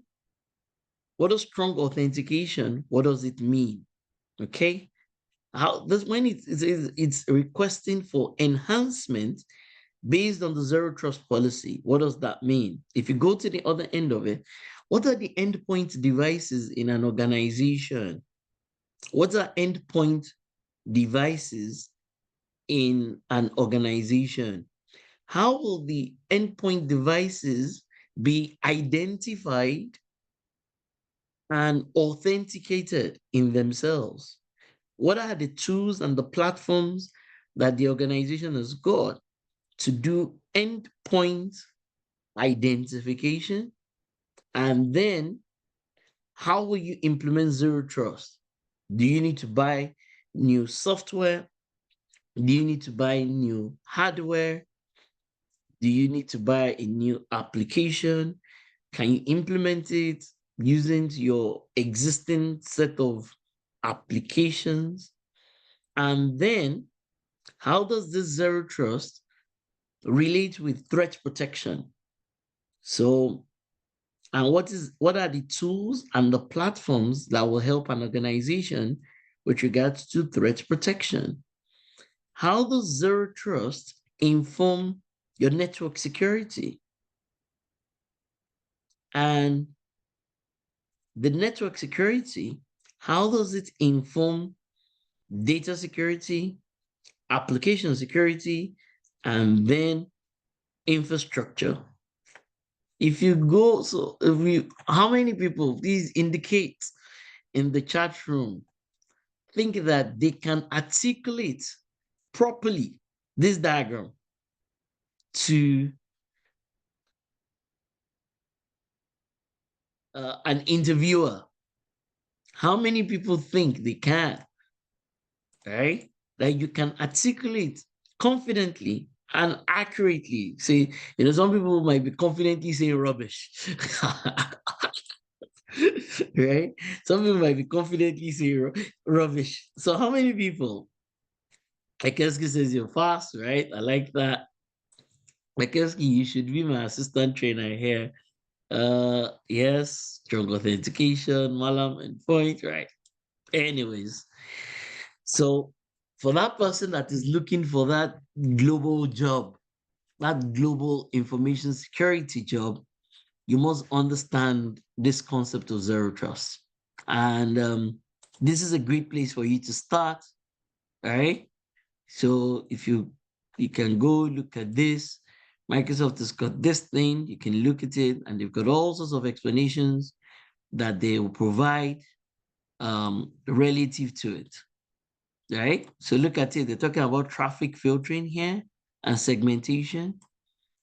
What is strong authentication? What does it mean? Okay. How this when it's requesting for enhancement based on the zero trust policy. What does that mean? If you go to the other end of it, what are the endpoint devices in an organization? What are endpoint devices in an organization? How will the endpoint devices be identified and authenticated in themselves? What are the tools and the platforms that the organization has got to do endpoint identification? And then how will you implement zero trust? Do you need to buy new software? Do you need to buy new hardware? Do you need to buy a new application? Can you implement it using your existing set of applications? And then how does this zero trust relate with threat protection? So, and what are the tools and the platforms that will help an organization with regards to threat protection? How does zero trust inform your network security? And the network security, how does it inform data security, application security, and then infrastructure? If you go, so if you, how many people, please indicate in the chat room think that they can articulate properly this diagram to an interviewer? How many people think they can? Right? That you can articulate confidently and accurately. Say, some people might be confidently saying rubbish. Right? Some people might be confidently saying rubbish. So how many people? Akeski says you're fast, right? I like that. Akeski, you should be my assistant trainer here. Yes, strong authentication, Malam and point, right? Anyways, so for that person that is looking for that global job, that global information security job, you must understand this concept of zero trust. And this is a great place for you to start, right? So if you can go look at this. Microsoft has got this thing, you can look at it, and they've got all sorts of explanations that they will provide relative to it, right? So look at it, they're talking about traffic filtering here and segmentation,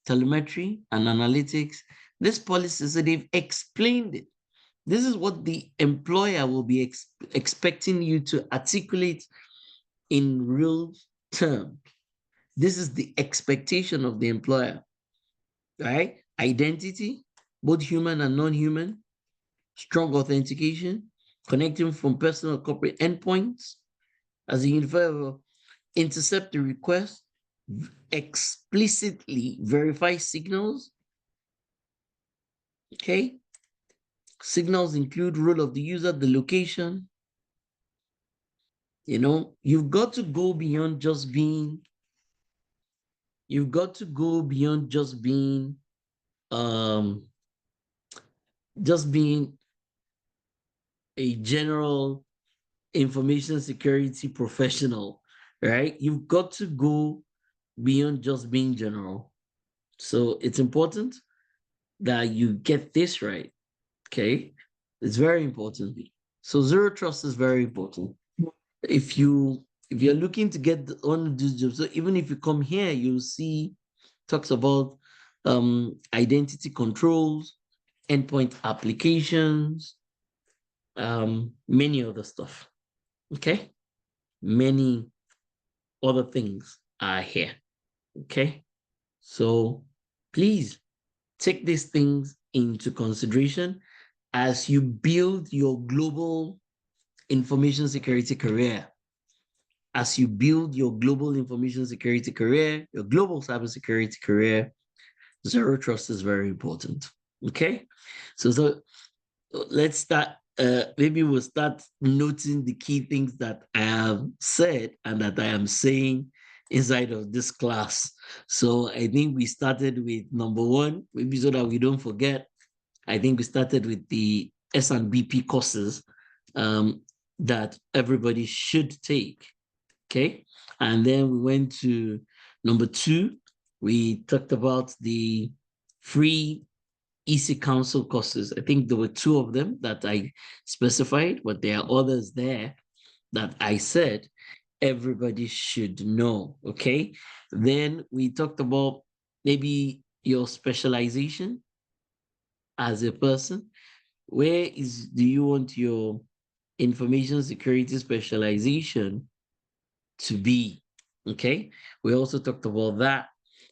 telemetry and analytics. This policy, so they've explained it. This is what the employer will be expecting you to articulate in real terms. This is the expectation of the employer, right? Identity, both human and non-human, strong authentication, connecting from personal corporate endpoints. As a unifier will intercept the request, explicitly verify signals. Okay. Signals include role of the user, the location. You've got to go beyond just being, um, just being a general information security professional, right? You've got to go beyond just being general. So it's important that you get this right, okay? It's very important. So zero trust is very important. If you're looking to get one of these jobs, so even if you come here, you'll see talks about identity controls, endpoint applications, many other stuff. Okay, many other things are here. Okay, so please take these things into consideration as you build your global information security career. As you build your global information security career, your global cybersecurity career, zero trust is very important. Okay, so let's start. Maybe we'll start noting the key things that I have said and that I am saying inside of this class. So I think we started with number one, maybe so that we don't forget. I think we started with the S&BP courses that everybody should take. Okay, and then we went to number two. We talked about the free EC Council courses. I think there were two of them that I specified, but there are others there that I said everybody should know. Okay, then we talked about maybe your specialization as a person. Where do you want your information security specialization to be? Okay, we also talked about that.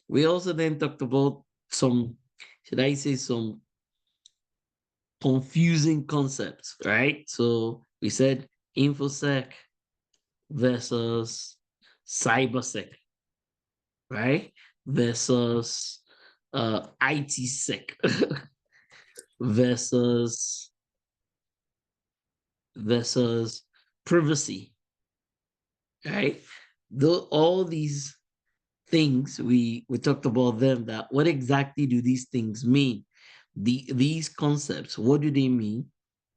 We also then talked about some, should I say, some confusing concepts, right? So we said InfoSec versus Cybersec, right? Versus ITSec versus privacy, right? Though all these things we talked about them, that what exactly do these things mean? These concepts, what do they mean?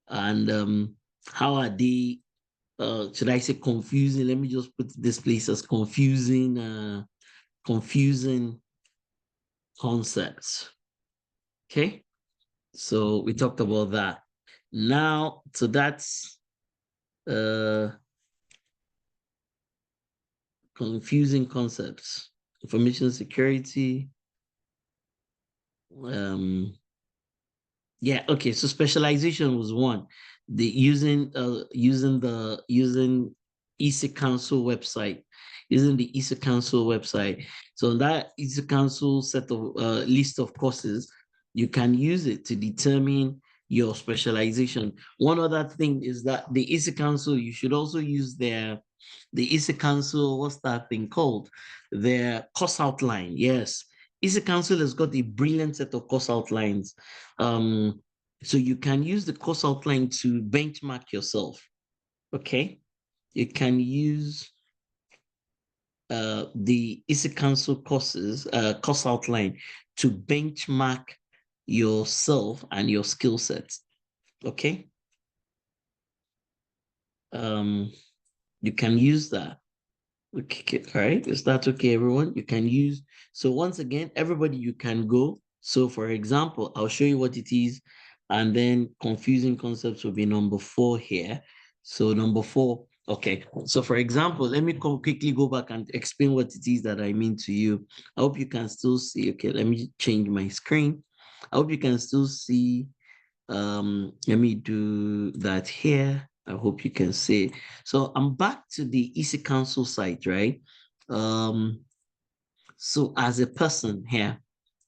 And how are they, should I say, confusing? Let me just put this place as confusing concepts. Okay, so we talked about that. Now, so that's confusing concepts, information security. Yeah, okay. So specialization was one. The using ESEC Council website, using the ESEC Council website. So that ESEC Council set of list of courses, you can use it to determine your specialization. One other thing is that the ESEC Council, you should also use the ESEC Council, what's that thing called? Their course outline. Yes. ESEC Council has got a brilliant set of course outlines. So you can use the course outline to benchmark yourself. Okay. You can use the ESEC Council courses, course outline to benchmark yourself and your skill sets. Okay. You can use that. Okay, all right. Is that okay, everyone? You can use, so once again, everybody, you can go. So for example, I'll show you what it is, and then confusing concepts will be number 4 here. So number 4, okay. So for example, let me quickly go back and explain what it is that I mean to you. I hope you can still see. Okay, let me change my screen. I hope you can still see. Let me do that here. I hope you can see. So I'm back to the EC Council site, right? So as a person here,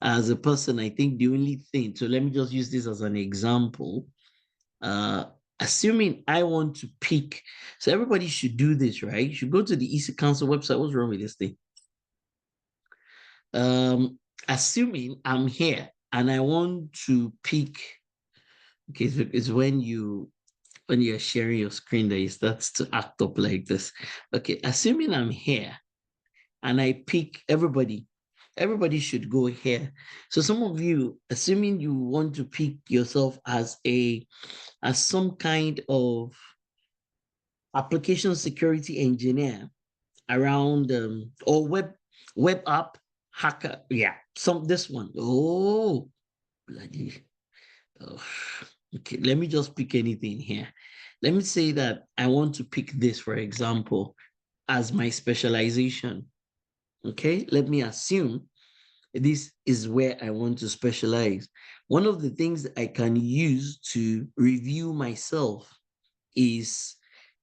I think the only thing, so let me just use this as an example. Assuming I want to pick, so everybody should do this, right? You should go to the EC Council website. What's wrong with this thing? Assuming I'm here and I want to pick, okay, so it's when you're sharing your screen that it starts to act up like this. Okay, assuming I'm here and I pick everybody should go here. So some of you, assuming you want to pick yourself as some kind of application security engineer around or web app hacker. Yeah, this one. Oh, bloody. Oh. Okay, let me just pick anything here. Let me say that I want to pick this, for example, as my specialization. Okay, let me assume this is where I want to specialize. One of the things I can use to review myself is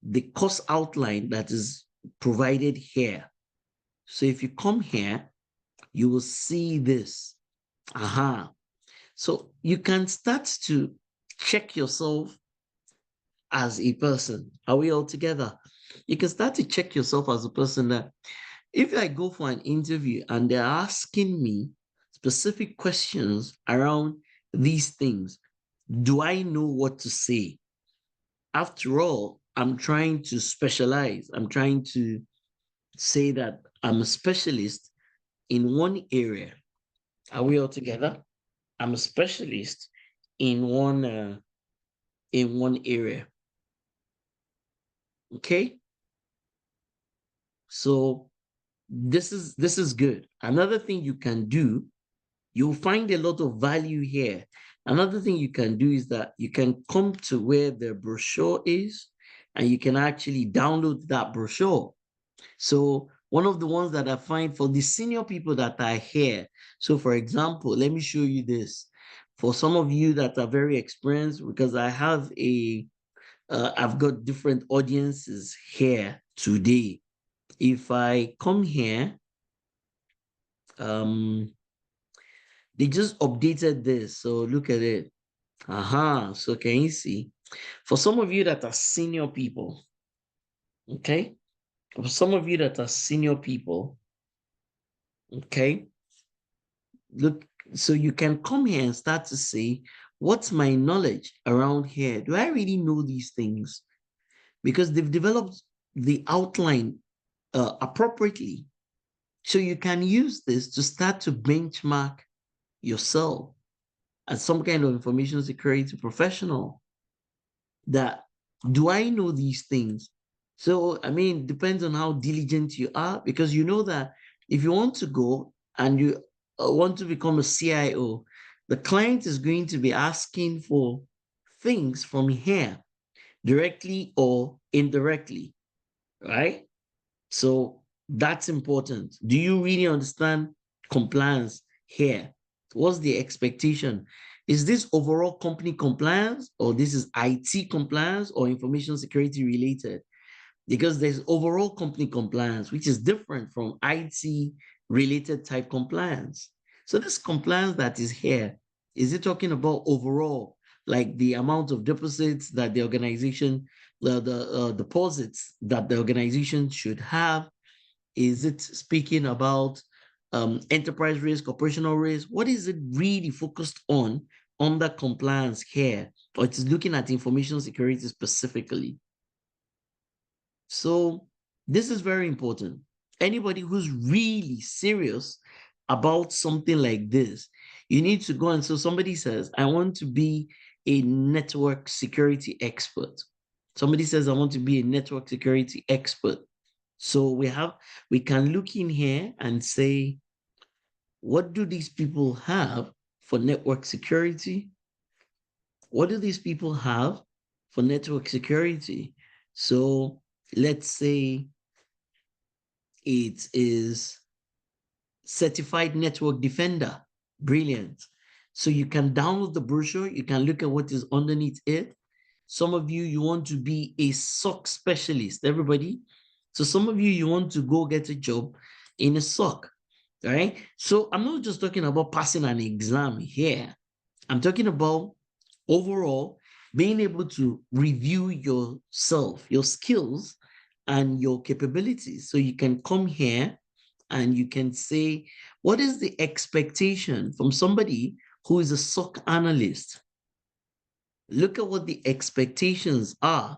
the course outline that is provided here. So if you come here, you will see this. Aha. So you can start to check yourself as a person. Are we all together? You can start to check yourself as a person that if I go for an interview and they're asking me specific questions around these things, do I know what to say? After all, I'm trying to specialize. I'm trying to say that I'm a specialist in one area. Are we all together? I'm a specialist in one area. Okay. So this is good. Another thing you can do, you'll find a lot of value here. Another thing you can do is that you can come to where the brochure is and you can actually download that brochure. So one of the ones that I find for the senior people that are here. So for example, let me show you this. For some of you that are very experienced, because I have I've got different audiences here today. If I come here, they just updated this. So look at it. Aha. So can you see? For some of you that are senior people, okay? For some of you that are senior people, okay? Look, so you can come here and start to say, what's my knowledge around here? Do I really know these things? Because they've developed the outline appropriately. So you can use this to start to benchmark yourself as some kind of information security professional. That, do I know these things? So, I mean, depends on how diligent you are, because you know that if you want to go and you want to become a CIO, the client is going to be asking for things from here. directly or indirectly, right? So that's important. Do you really understand compliance here? What's the expectation? Is this overall company compliance, or this is IT compliance or information security related? Because there's overall company compliance, which is different from IT related type compliance. So this compliance that is here, is it talking about overall, like the amount of deposits that the organization, the deposits that the organization should have? Is it speaking about enterprise risk, operational risk? What is it really focused on under compliance here? Or it's looking at information security specifically? So this is very important. Anybody who's really serious about something like this, you need to go. And so somebody says, I want to be a network security expert. Somebody says, I want to be a network security expert. So we can look in here and say, what do these people have for network security? What do these people have for network security? So let's say it is certified network defender. Brilliant. So you can download the brochure, you can look at what is underneath it. Some of you want to be a SOC specialist, everybody. So some of you want to go get a job in a SOC, right? So I'm not just talking about passing an exam here. I'm talking about overall being able to review yourself, your skills, and your capabilities. So you can come here and you can say, what is the expectation from somebody who is a SOC analyst? Look at what the expectations are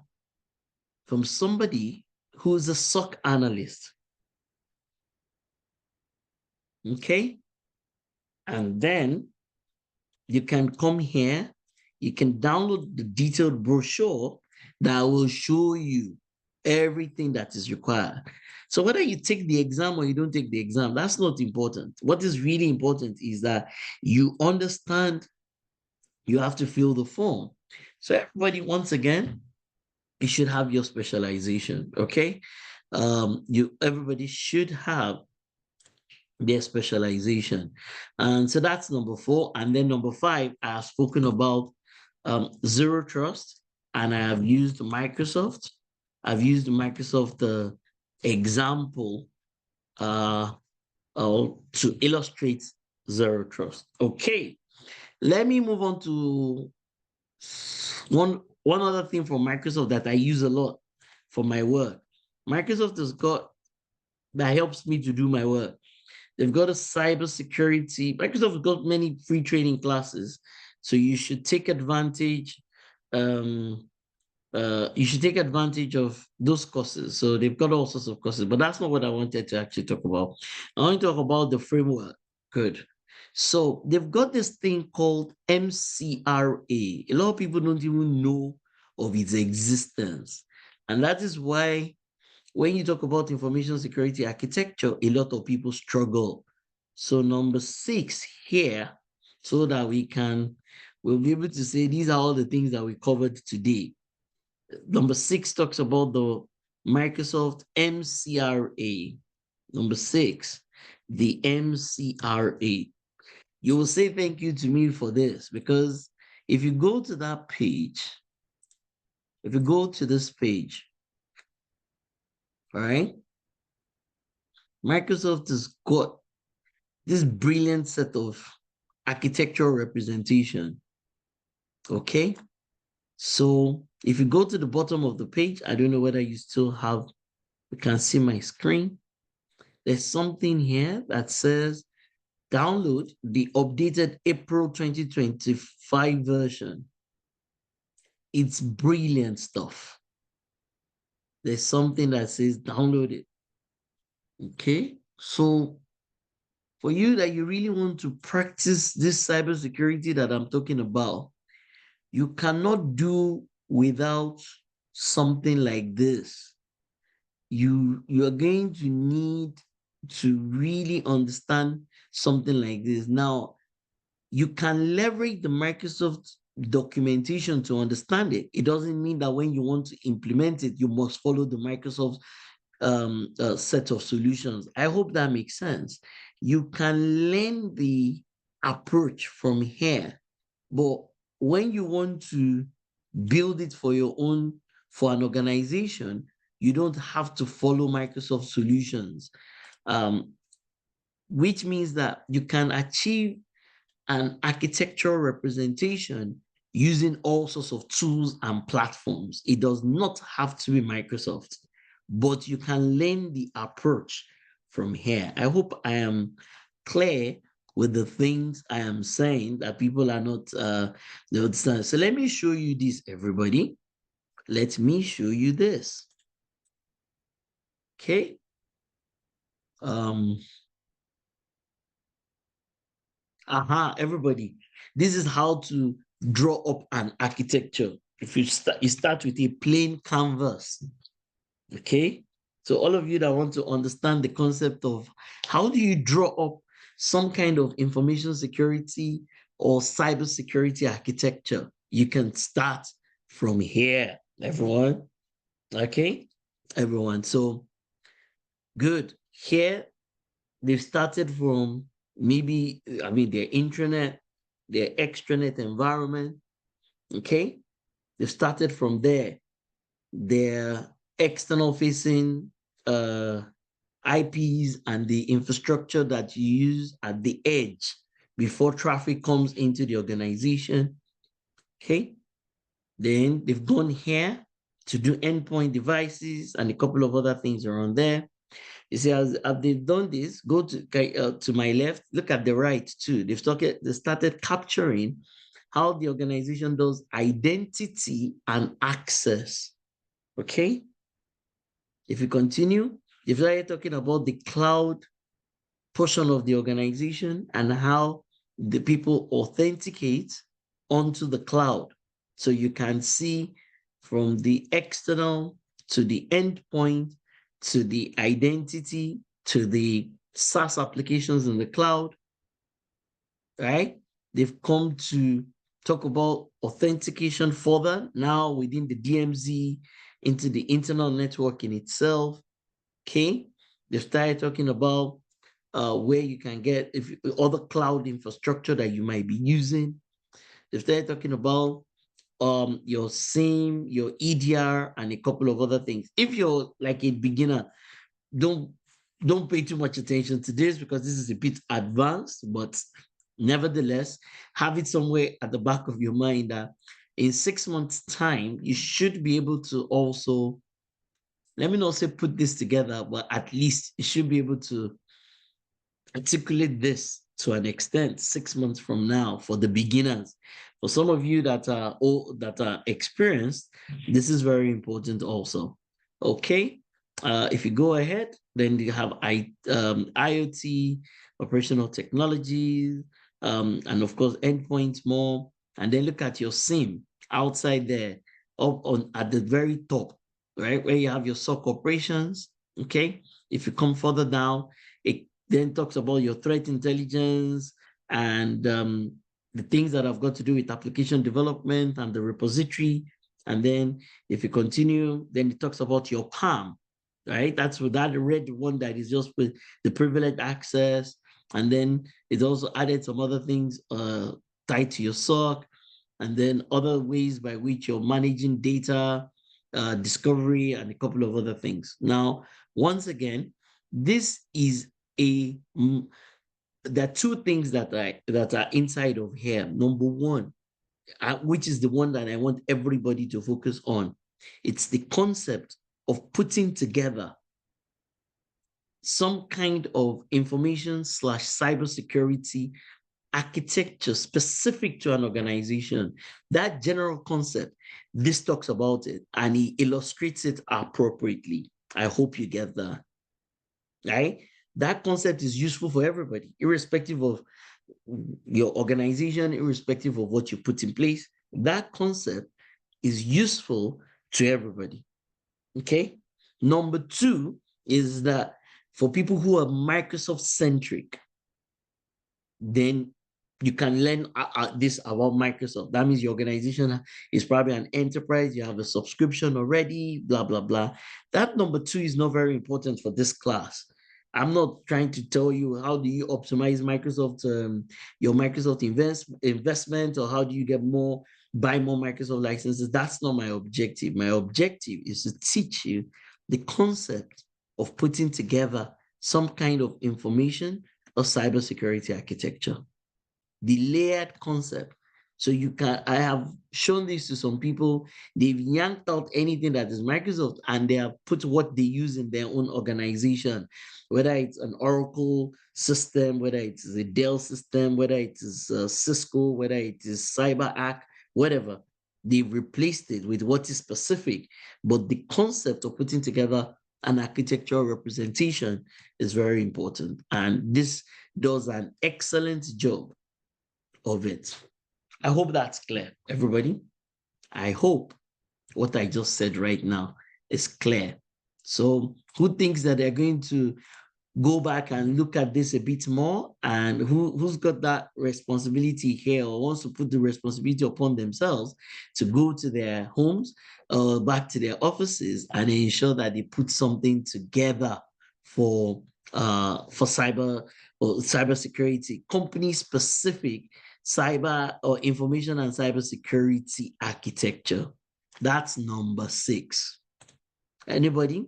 from somebody who is a SOC analyst. Okay? And then you can come here, you can download the detailed brochure that will show you everything that is required. So whether you take the exam or you don't take the exam, that's not important. What is really important is that you understand you have to fill the form. So everybody, once again, you should have your specialization, okay? Everybody should have their specialization. And so that's number 4. And then number 5, I have spoken about zero trust, and I have used Microsoft. I've used Microsoft example to illustrate zero trust. Okay, let me move on to one other thing from Microsoft that I use a lot for my work. Microsoft has got that helps me to do my work. They've got a cybersecurity. Microsoft has got many free training classes, so you should take advantage. You should take advantage of those courses. So they've got all sorts of courses, but that's not what I wanted to actually talk about. I want to talk about the framework. Good. So they've got this thing called MCRA. A lot of people don't even know of its existence. And that is why when you talk about information security architecture, a lot of people struggle. So number 6 here, so that we'll be able to say these are all the things that we covered today. Number 6 talks about the Microsoft MCRA. Number 6, the MCRA. You will say thank you to me for this, because if you go to that page, if you go to this page, all right, Microsoft has got this brilliant set of architectural representation. Okay, so if you go to the bottom of the page, I don't know whether you can see my screen. There's something here that says download the updated April 2025 version. It's brilliant stuff. There's something that says download it. Okay, so for you that you really want to practice this cybersecurity that I'm talking about, you cannot do without something like this. You are going to need to really understand something like this. Now, you can leverage the Microsoft documentation to understand it. It doesn't mean that when you want to implement it, you must follow the Microsoft set of solutions. I hope that makes sense. You can learn the approach from here, but when you want to build it for your own, for an organization, you don't have to follow Microsoft solutions, which means that you can achieve an architectural representation using all sorts of tools and platforms. It does not have to be Microsoft, but you can learn the approach from here. I hope I am clear with the things I am saying, that people are not they understand. So let me show you this, everybody. Let me show you this. Okay. Everybody. This is how to draw up an architecture. If you start with a plain canvas. Okay. So all of you that want to understand the concept of how do you draw up some kind of information security or cybersecurity architecture, you can start from here, everyone. Okay, everyone. So good. Here, they've started from maybe, their intranet, their extranet environment. Okay, they've started from there. Their external facing IPs and the infrastructure that you use at the edge before traffic comes into the organization. Okay. Then they've gone here to do endpoint devices and a couple of other things around there. You see, as they've done this, go to my left, look at the right too. They started capturing how the organization does identity and access. Okay. If you continue, they've started talking about the cloud portion of the organization and how the people authenticate onto the cloud. So you can see from the external to the endpoint to the identity to the SaaS applications in the cloud, right? They've come to talk about authentication further now within the DMZ into the internal network in itself. Okay, they started talking about where you can get other cloud infrastructure that you might be using. They started talking about your SIEM, your EDR, and a couple of other things. If you're like a beginner, don't pay too much attention to this because this is a bit advanced, but nevertheless, have it somewhere at the back of your mind that in 6 months' time, you should be able to also, let me not say put this together, but at least you should be able to articulate this to an extent 6 months from now for the beginners. For some of you that are experienced, this is very important also. Okay, if you go ahead, then you have IoT, operational technologies, and of course endpoints more, and then look at your SIEM outside there, up on at the very top, right where you have your SOC operations. Okay, if you come further down, it then talks about your threat intelligence and the things that have got to do with application development and the repository. And then if you continue, then it talks about your PAM, right? That's with that red one that is just with the privileged access. And then it's also added some other things tied to your SOC, and then other ways by which you're managing data, discovery, and a couple of other things. Now, once again, this is there are two things that are inside of here. Number one, which is the one that I want everybody to focus on, it's the concept of putting together some kind of information/cybersecurity architecture specific to an organization. That general concept, this talks about it and he illustrates it appropriately. I hope you get that, right? That concept is useful for everybody, irrespective of your organization, irrespective of what you put in place. That concept is useful to everybody. Okay. Number two is that for people who are Microsoft centric, then you can learn this about Microsoft. That means your organization is probably an enterprise, you have a subscription already, blah, blah, blah. That number 2 is not very important for this class. I'm not trying to tell you how do you optimize Microsoft, your Microsoft investment, or how do you buy more Microsoft licenses. That's not my objective. My objective is to teach you the concept of putting together some kind of information or cybersecurity architecture, the layered concept. So I have shown this to some people, they've yanked out anything that is Microsoft and they have put what they use in their own organization, whether it's an Oracle system, whether it is a Dell system, whether it is Cisco, whether it is CyberArk, whatever. They've replaced it with what is specific, but the concept of putting together an architectural representation is very important. And this does an excellent job of it. I hope that's clear, everybody. I hope what I just said right now is clear. So who thinks that they're going to go back and look at this a bit more? And who's got that responsibility here, or wants to put the responsibility upon themselves to go to their homes or back to their offices and ensure that they put something together for cybersecurity, company specific cyber or information and cybersecurity architecture. That's number 6. Anybody?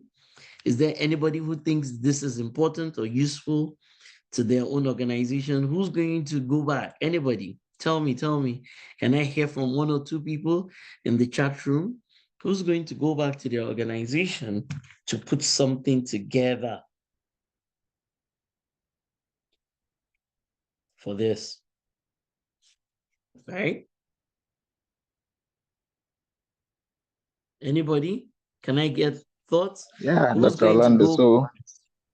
Is there anybody who thinks this is important or useful to their own organization? Who's going to go back? Anybody? Tell me. Can I hear from 1 or 2 people in the chat room? Who's going to go back to their organization to put something together for this? Right? Anybody? Can I get thoughts? Yeah, Who's Dr. going to Orlando. go?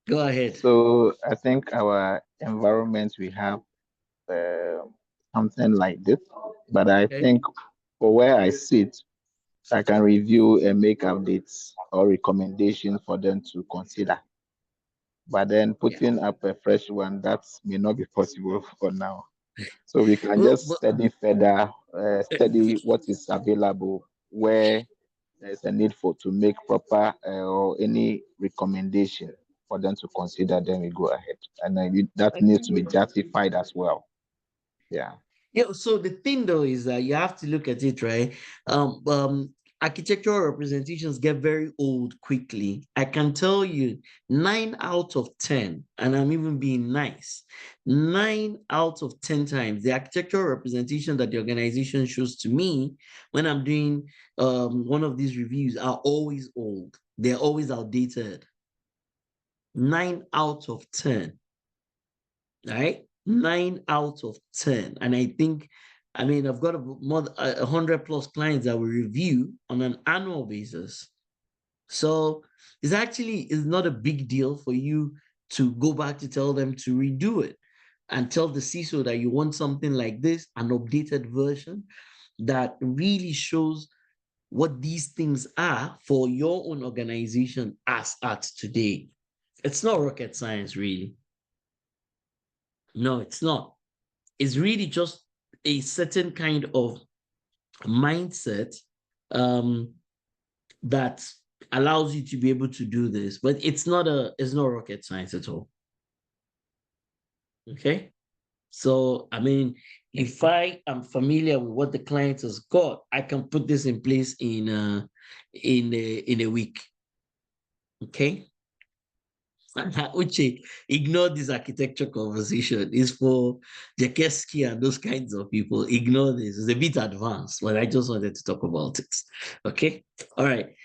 Go ahead. So I think our environment, we have something like this, but I think for where I sit, I can review and make updates or recommendations for them to consider. But then putting up a fresh one, that may not be possible for now. So we can just study further, study what is available, where there's a need to make proper or any recommendation for them to consider, then we go ahead. And that needs to be justified as well. Yeah. Yeah, so the thing though is that you have to look at it, right? Architectural representations get very old quickly. I can tell you 9 out of 10, and I'm even being nice, 9 out of 10 times, the architectural representation that the organization shows to me when I'm doing one of these reviews are always old. They're always outdated. 9 out of 10, right? 9 out of 10. And I think, I've got more than 100 plus clients that we review on an annual basis. So it's not a big deal for you to go back to tell them to redo it and tell the CISO that you want something like this, an updated version that really shows what these things are for your own organization as at today. It's not rocket science, really. No, it's not. It's really just a certain kind of mindset that allows you to be able to do this, but it's not rocket science at all. Okay. So, if I am familiar with what the client has got, I can put this in place in a week. Okay. Uche, ignore this architecture conversation. It's for Jakeski and those kinds of people. Ignore this. It's a bit advanced, but I just wanted to talk about it. Okay. All right.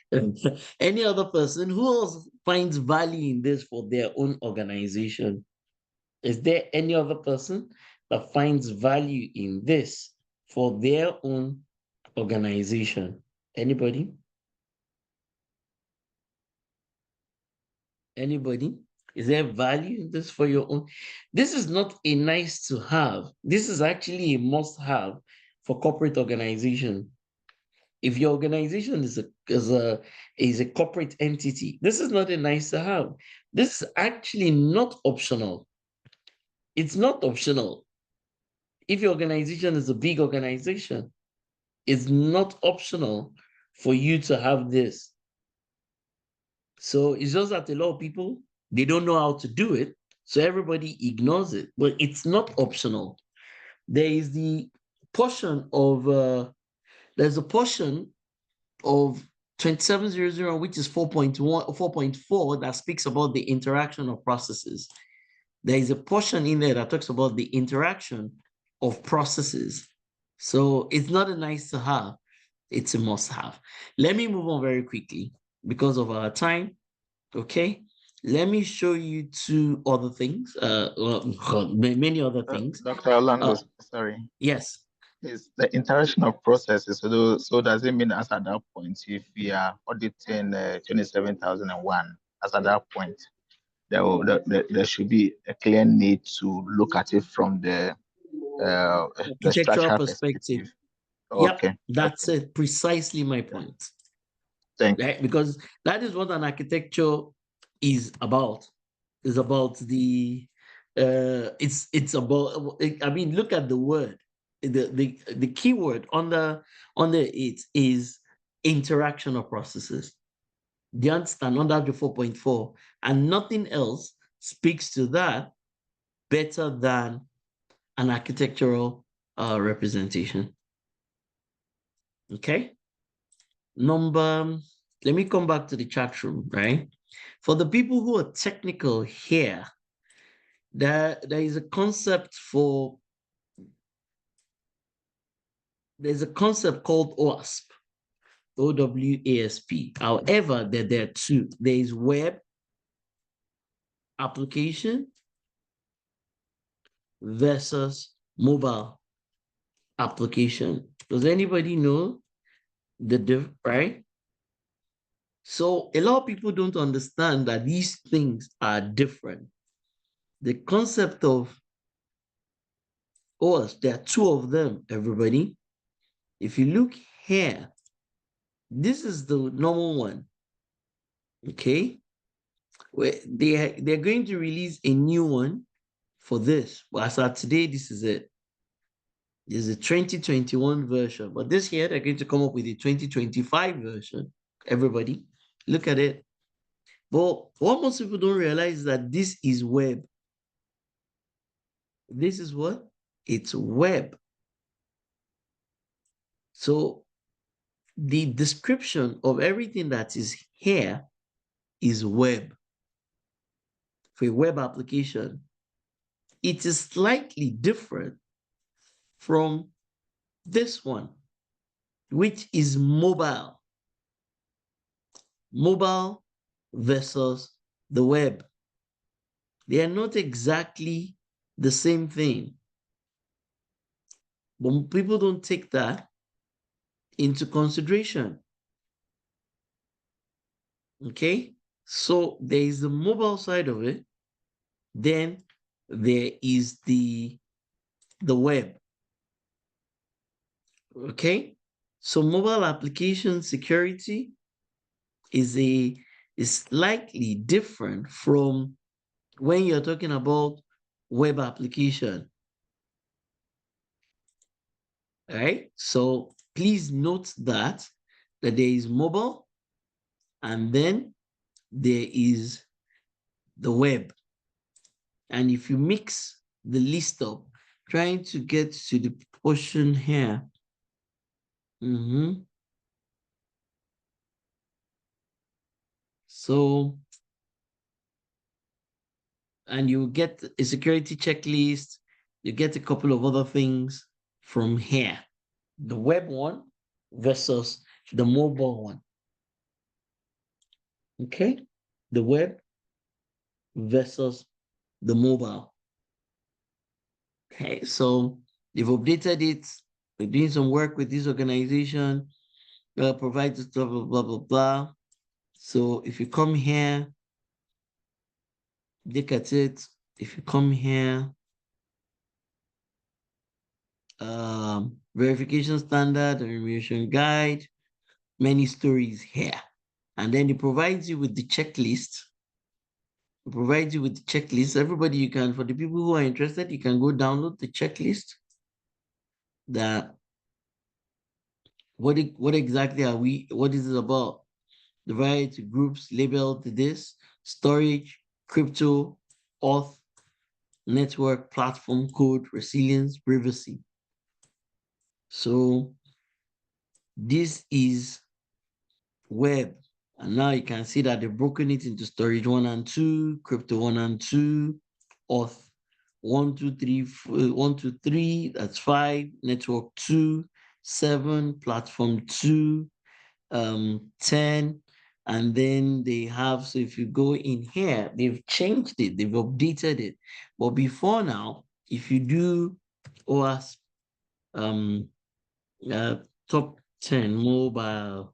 Any other person who else finds value in this for their own organization? Is there any other person that finds value in this for their own organization? Anybody? Anybody? Is there value in this for your own? This is not a nice to have. This is actually a must have for corporate organization. If your organization is a corporate entity, this is not a nice to have. This is actually not optional. It's not optional. if your organization is a big organization, it's not optional for you to have this. So it's just that a lot of people, they don't know how to do it. So everybody ignores it, but it's not optional. There is the portion of, there's a portion of 2700, which is 4.4 that speaks about the interaction of processes. There is a portion in there that talks about the interaction of processes. So it's not a nice to have, it's a must have. Let me move on very quickly because of our time. Okay. Let me show you two other things, many other things. Dr. Orlando, sorry. Yes. Is the interaction of processes. So does it mean as at that point, if we are auditing 27,001, as at that point, there should be a clear need to look at it from the Architectural perspective. Okay. Yep, that's it. Precisely my point. Thank you. Right? Because that is what an architecture is about. It's about the it's about, I mean, look at the word. The key word under it is interaction of processes. Do you understand? Under the 4.4, and nothing else speaks to that better than an architectural representation. Okay. Let me come back to the chat room, right? For the people who are technical here, there is a concept there's a concept called OWASP, OWASP. However, there are two. There is web application versus mobile application. Does anybody know the difference, right? So a lot of people don't understand that these things are different. The concept of OWASP, there are two of them, everybody. If you look here, this is the normal one, okay? Where they're going to release a new one for this. But as of today, this is it. This is a 2021 version, but this year they're going to come up with a 2025 version. Everybody, look at it. But what most people don't realize is that this is web. This is what? It's web. So the description of everything that is here is web. For a web application, it is slightly different from this one, which is mobile. Mobile versus the web. They are not exactly the same thing. But people don't take that into consideration. Okay? So there is the mobile side of it. Then there is the web. Okay? So mobile application security is slightly different from when you're talking about web application. All right? So please note that there is mobile and then there is the web. And if you mix the list up, trying to get to the portion here. So, and you get a security checklist, you get a couple of other things from here. The web one versus the mobile one. Okay? The web versus the mobile. Okay, so they've updated it. We're doing some work with this organization, provide the stuff, blah, blah, blah. So if you come here, look at it. If you come here, verification standard and remediation guide, many stories here. And then it provides you with the checklist. It provides you with the checklist. Everybody, you can, for the people who are interested, you can go download the checklist. that what exactly what is it about? Divided to groups labeled this: storage, crypto, auth, network, platform, code, resilience, privacy. So this is web. And now you can see that they've broken it into storage 1 and 2, crypto 1 and 2, auth 1, 2, 3, 1, 2, 3, that's 5, network 2, 7, platform 2, 10, and then they have, so if you go in here, they've changed it, they've updated it. But before now, if you do OWASP top 10 mobile,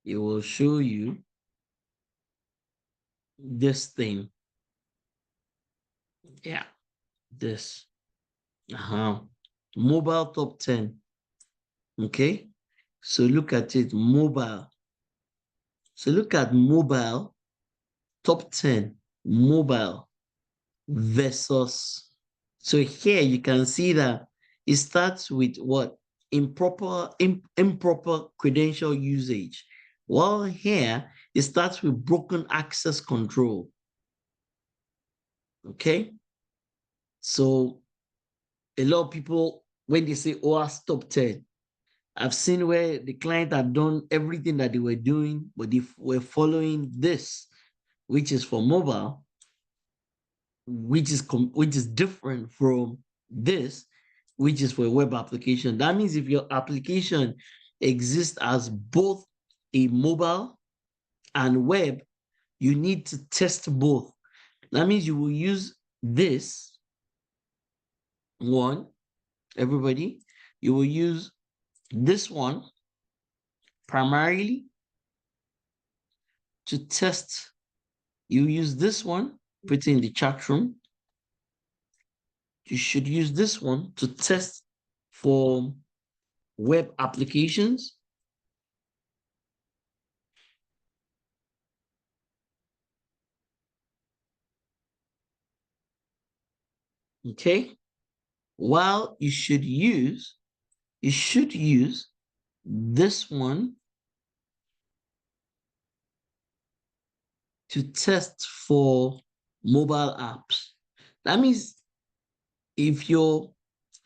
it will show you this thing. Yeah, this. Mobile top 10. Okay, so look at it, mobile. So look at mobile top 10, mobile versus. So here you can see that it starts with what? Improper credential usage. While here, it starts with broken access control. Okay, so a lot of people, when they say OWASP top 10, I've seen where the client had done everything that they were doing, but they were following this, which is for mobile, which is different from this, which is for a web application. That means if your application exists as both a mobile and web, you need to test both. That means you will use this one, everybody, you will use this one primarily to test. You use this one, put it in the chat room. You should use this one to test for web applications. Okay. While you should use this one to test for mobile apps. That means if you're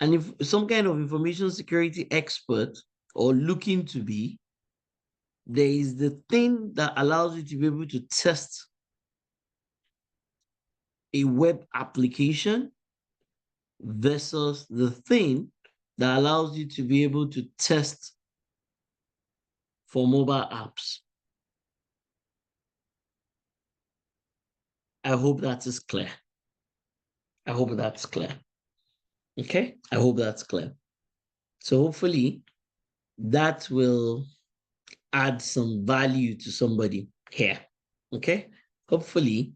if some kind of information security expert or looking to be, there is the thing that allows you to be able to test a web application versus the thing that allows you to be able to test for mobile apps. I hope that is clear. I hope that's clear. Okay, I hope that's clear. So hopefully that will add some value to somebody here. Okay, hopefully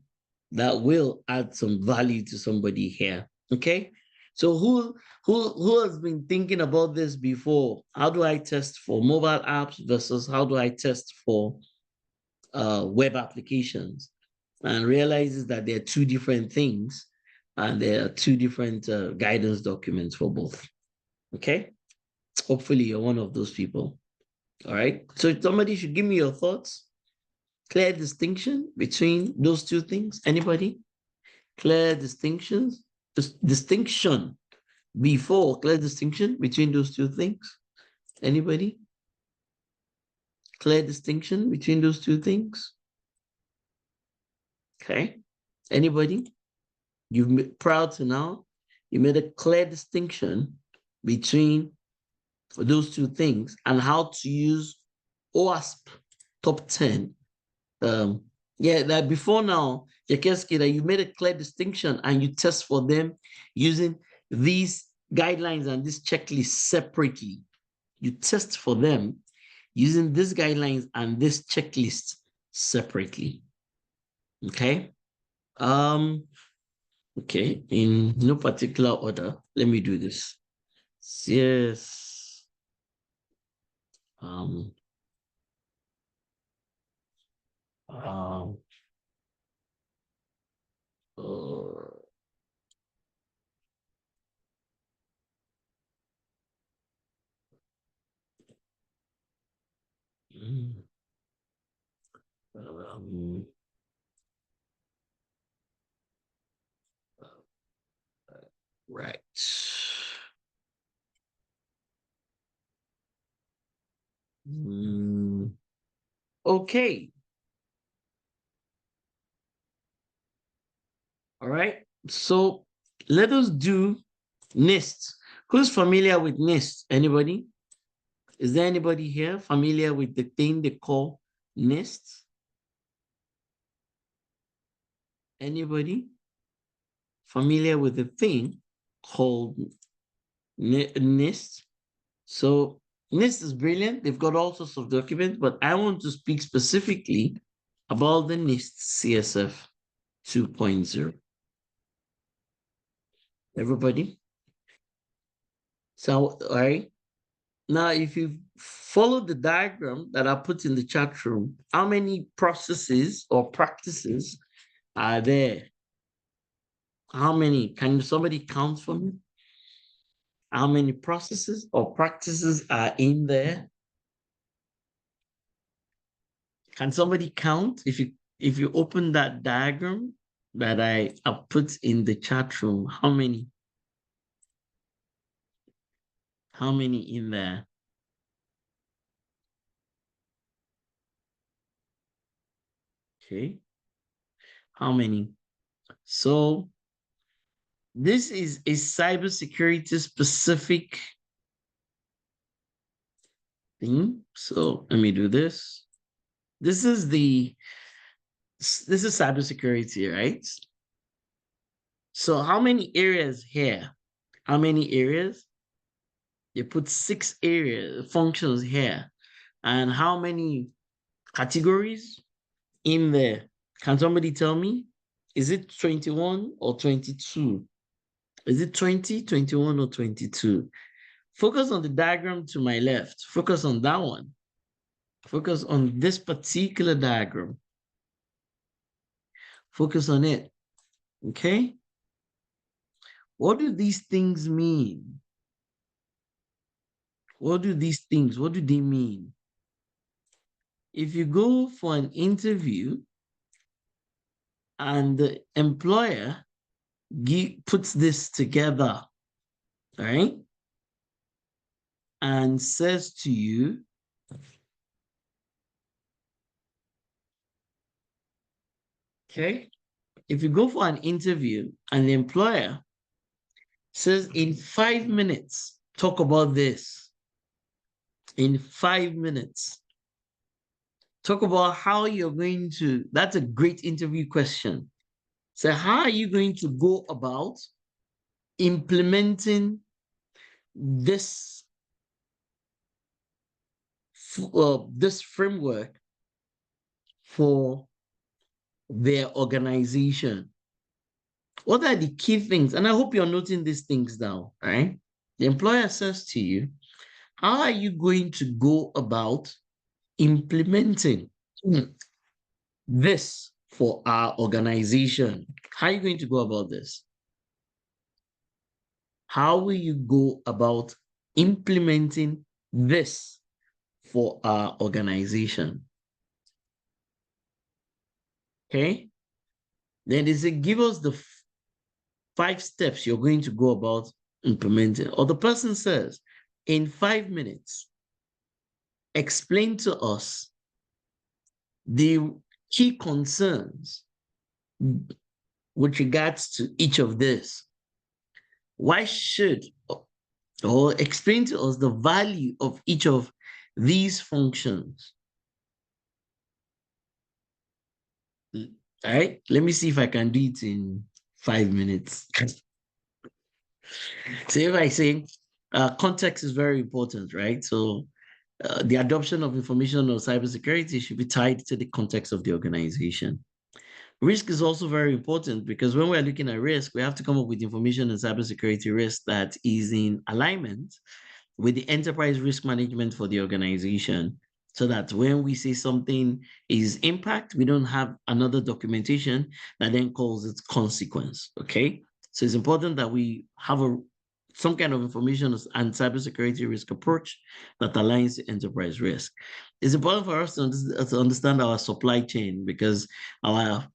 that will add some value to somebody here. Okay, so who has been thinking about this before? How do I test for mobile apps versus how do I test for web applications? And realizes that there are two different things and there are two different guidance documents for both. Okay, hopefully you're one of those people. All right, so somebody should give me your thoughts. Clear distinction between those two things. Anybody? Clear distinctions? Distinction before clear distinction between those two things. Anybody? Clear distinction between those two things. Okay. Anybody? You've proud to now you made a clear distinction between those two things and how to use OWASP top 10. Yeah, that before now, Jakeski, that you made a clear distinction and you test for them using these guidelines and this checklist separately. You test for them using these guidelines and this checklist separately. Okay. Okay, in no particular order, let me do this. Yes. Um, um, uh, Right. Okay. All right. So let us do NIST. Who's familiar with NIST? Anybody? Is there anybody here familiar with the thing they call NIST? Anybody familiar with the thing called NIST? So NIST is brilliant. They've got all sorts of documents, but I want to speak specifically about the NIST CSF 2.0. Everybody? So, all right. Now, if you follow the diagram that I put in the chat room, how many processes or practices are there? How many? Can somebody count for me? How many processes or practices are in there? Can somebody count? If you open that diagram that I put in the chat room, how many? How many in there? Okay. How many? So this is a cybersecurity specific thing. So let me do this. This is cybersecurity, right? So how many areas here? How many areas? You put 6 areas, functions here. And how many categories in there? Can somebody tell me? Is it 21 or 22? Is it 20, 21, or 22? Focus on the diagram to my left. Focus on that one. Focus on this particular diagram. Focus on it. Okay? What do these things mean? What do these things, what do they mean? If you go for an interview and the employer puts this together, right? And says to you, okay, if you go for an interview and the employer says in 5 minutes, talk about this. In 5 minutes, talk about how you're going to, that's a great interview question. So how are you going to go about implementing this framework for their organization? What are the key things? And I hope you're noting these things down, right? The employer says to you, how are you going to go about implementing this for our organization? How are you going to go about this? How will you go about implementing this for our organization? Okay. Then they say, give us the 5 steps you're going to go about implementing. Or the person says, in 5 minutes, explain to us the key concerns with regards to each of this. Why should, or explain to us the value of each of these functions. All right, let me see if I can do it in 5 minutes. So if I say context is very important, right? So the adoption of information or cybersecurity should be tied to the context of the organization. Risk is also very important because when we're looking at risk, we have to come up with information and cybersecurity risk that is in alignment with the enterprise risk management for the organization, so that when we say something is impact, we don't have another documentation that then calls it consequence, okay? So it's important that we have a some kind of information and cybersecurity risk approach that aligns to enterprise risk. It's important for us to understand our supply chain, because our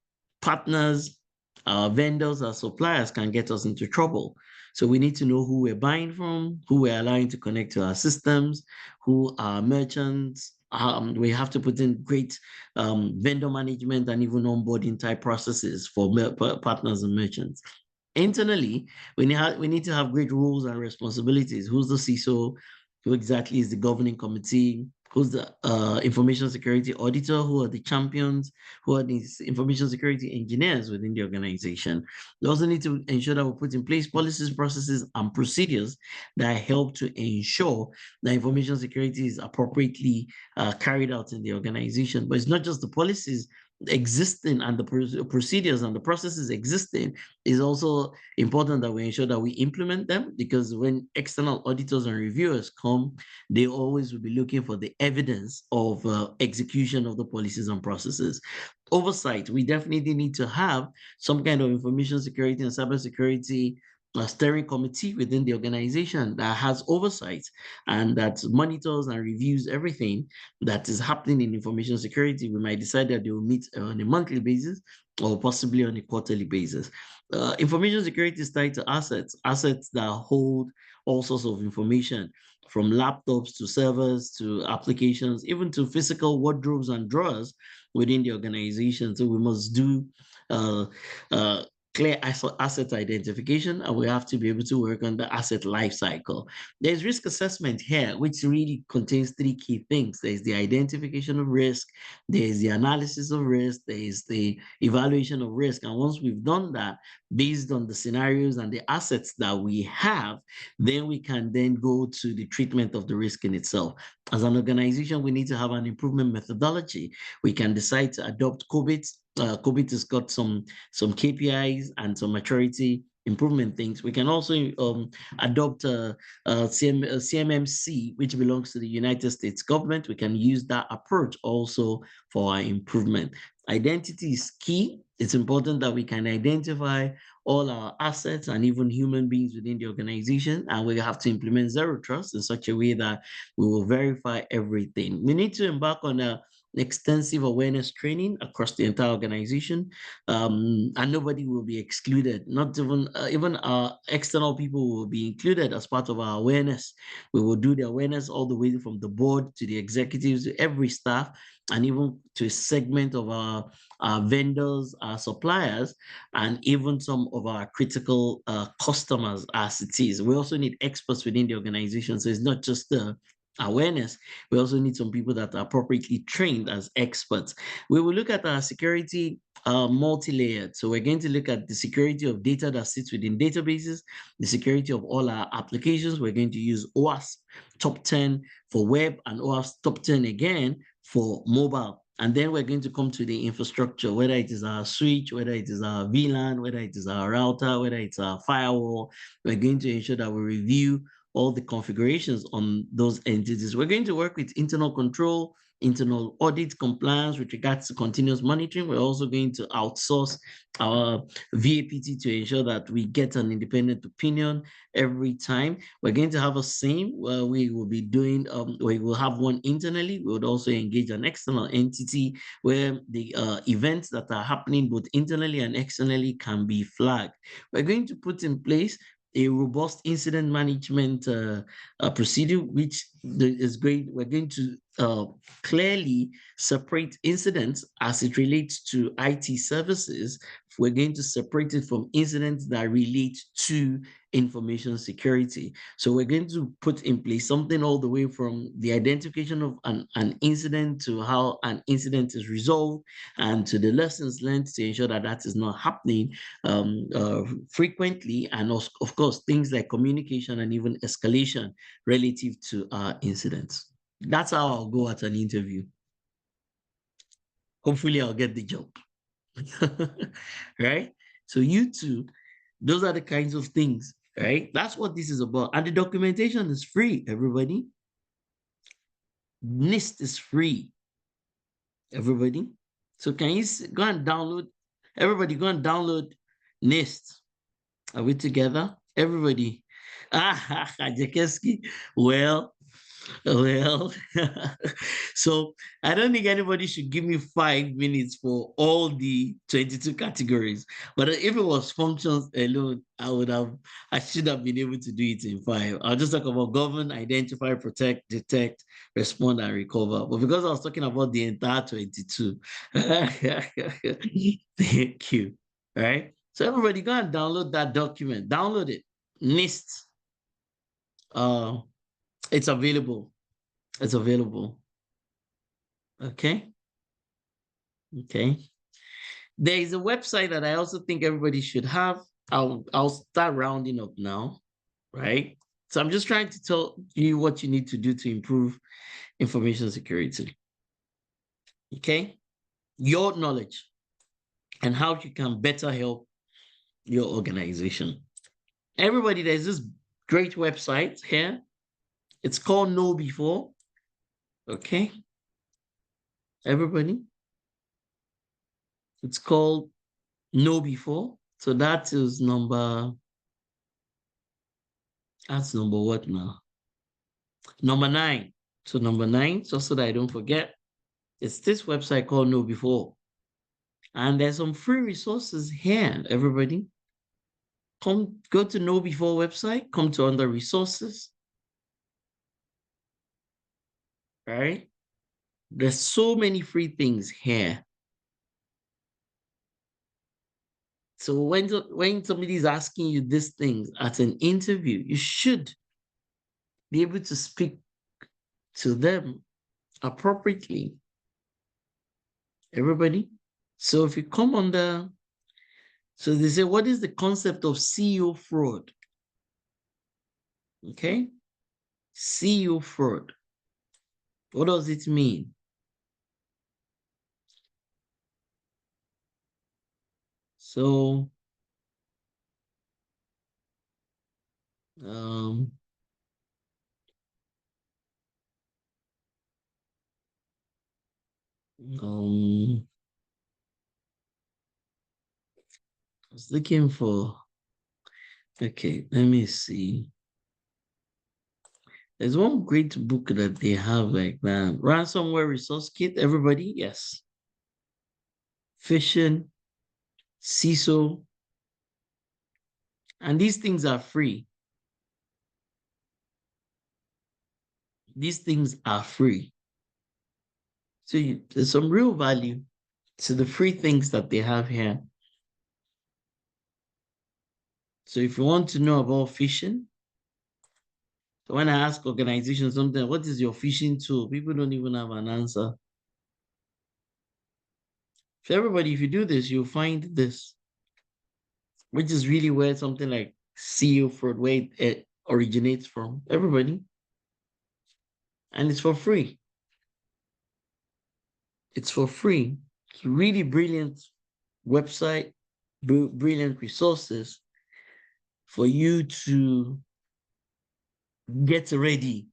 partners, our vendors, our suppliers can get us into trouble. So we need to know who we're buying from, who we're allowing to connect to our systems, who are merchants. We have to put in great vendor management and even onboarding type processes for partners and merchants. Internally, we need to have great roles and responsibilities. Who's the CISO? Who exactly is the governing committee? Who's the information security auditor? Who are the champions? Who are these information security engineers within the organization? We also need to ensure that we put in place policies, processes, and procedures that help to ensure that information security is appropriately carried out in the organization. But it's not just the policies existing and the procedures and the processes existing. Is also important that we ensure that we implement them, because when external auditors and reviewers come, they always will be looking for the evidence of execution of the policies and processes. Oversight, we definitely need to have some kind of information security and cybersecurity steering committee within the organization that has oversight and that monitors and reviews everything that is happening in information security. We might decide that they will meet on a monthly basis or possibly on a quarterly basis. Information security is tied to assets that hold all sorts of information, from laptops to servers to applications, even to physical wardrobes and drawers within the organization. So we must do uh, uh, clear asset identification, and we have to be able to work on the asset life cycle. There's risk assessment here, which really contains three key things. There's the identification of risk, there's the analysis of risk, there's the evaluation of risk. And once we've done that, based on the scenarios and the assets that we have, then we can then go to the treatment of the risk in itself. As an organization, we need to have an improvement methodology. We can decide to adopt COBIT. COBIT has got some KPIs and some maturity improvement things. We can also adopt CMMC, which belongs to the United States government. We can use that approach also for our improvement. Identity is key. It's important that we can identify all our assets and even human beings within the organization, and we have to implement zero trust in such a way that we will verify everything. We need to embark on a extensive awareness training across the entire organization, and nobody will be excluded. Not even our external people will be included as part of our awareness. We will do the awareness all the way from the board to the executives, to every staff, and even to a segment of our vendors, our suppliers, and even some of our critical customers as it is. We also need experts within the organization. So it's not just the awareness, we also need some people that are appropriately trained as experts. We will look at our security multi-layered. So we're going to look at the security of data that sits within databases, the security of all our applications. We're going to use OWASP top 10 for web and OWASP top 10 again for mobile. And then we're going to come to the infrastructure, whether it is our switch, whether it is our VLAN, whether it is our router, whether it's our firewall. We're going to ensure that we review all the configurations on those entities. We're going to work with internal control, internal audit, compliance with regards to continuous monitoring. We're also going to outsource our VAPT to ensure that we get an independent opinion every time. We're going to have a SIEM where we will be doing, we will have one internally. We would also engage an external entity where the events that are happening both internally and externally can be flagged. We're going to put in place a robust incident management procedure, which is great. We're going to clearly separate incidents as it relates to IT services. We're going to separate it from incidents that relate to information security. So we're going to put in place something all the way from the identification of an incident to how an incident is resolved and to the lessons learned to ensure that that is not happening frequently. And of course, things like communication and even escalation relative to incidents. That's how I'll go at an interview. Hopefully I'll get the job. Right? So you two, those are the kinds of things, right? That's what this is about. And the documentation is free, everybody. NIST is free, everybody. So can you go and download, everybody go and download NIST. Are we together? Everybody Jakeski. Well, well. So I don't think anybody should give me 5 minutes for all the 22 categories. But if it was functions alone, I should have been able to do it in 5. I'll just talk about govern, identify, protect, detect, respond, and recover. But because I was talking about the entire 22, thank you. All right. So everybody go and download that document. Download it. NIST. It's available. It's available. Okay. Okay. There is a website that I also think everybody should have. I'll start rounding up now, right? So I'm just trying to tell you what you need to do to improve information security. Okay? Your knowledge and how you can better help your organization. Everybody, there's this great website here. It's called Know Before. Okay? Everybody. It's called Know Before. So that's number what now? Number 9. So number 9, just so that I don't forget, it's this website called Know Before. And there's some free resources here, everybody. Go to Know Before website, come to under resources. Right? There's so many free things here. So when somebody's asking you these things at an interview, you should be able to speak to them appropriately. Everybody. So if you come under, so they say, what is the concept of CEO fraud? Okay. CEO fraud. What does it mean? So, um, I was looking for, okay, let me see. There's one great book that they have like that. Ransomware Resource Kit, everybody, yes. Phishing, CISO, and these things are free. These things are free. So there's some real value to the free things that they have here. So if you want to know about phishing, so when I ask organizations something, what is your phishing tool? People don't even have an answer. So everybody, if you do this, you'll find this, which is really where something like CEO fraud, where it originates from. Everybody. And it's for free. It's for free. It's really brilliant website, brilliant resources for you to get ready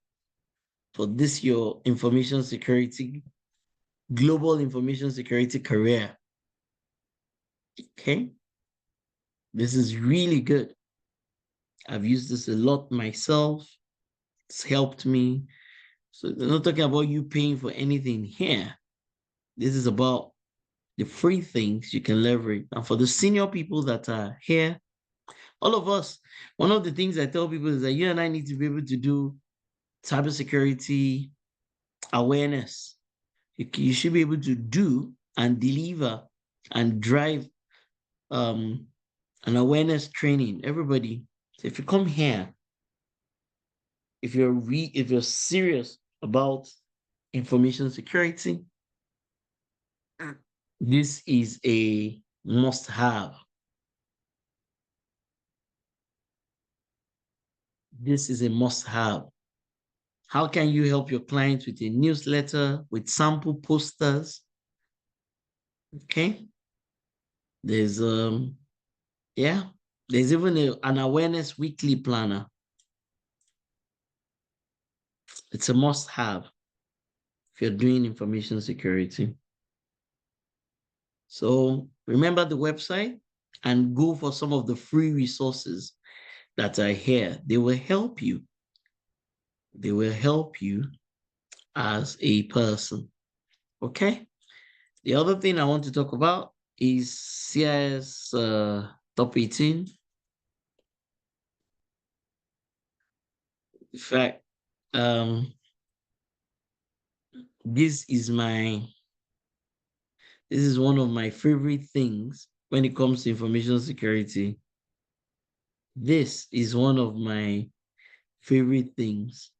for this, your information security, global information security career. Okay. This is really good. I've used this a lot myself. It's helped me. So they're not talking about you paying for anything here. This is about the free things you can leverage. And for the senior people that are here, all of us, one of the things I tell people is that you and I need to be able to do cybersecurity awareness. You should be able to do and deliver and drive an awareness training. Everybody, so if you come here, if you're serious about information security, this is a must-have. This is a must-have. How can you help your clients with a newsletter, with sample posters? Okay. There's there's even an awareness weekly planner. It's a must-have if you're doing information security. So remember the website and go for some of the free resources, that are here, they will help you. They will help you as a person. Okay? The other thing I want to talk about is CIS top 18. In fact, this is one of my favorite things when it comes to information security. This is one of my favorite things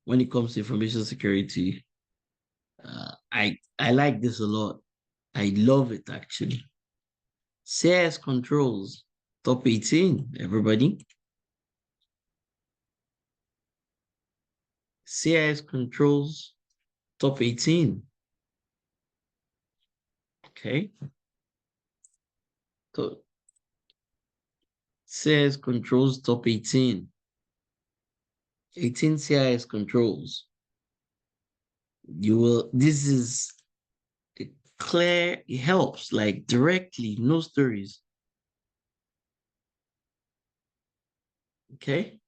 when it comes to information security. I like this a lot. I love it actually. CIS controls top 18, everybody. CIS controls top 18. Okay. So CIS controls top 18. 18 CIS controls. This is clear, it helps, like directly, no stories. Okay.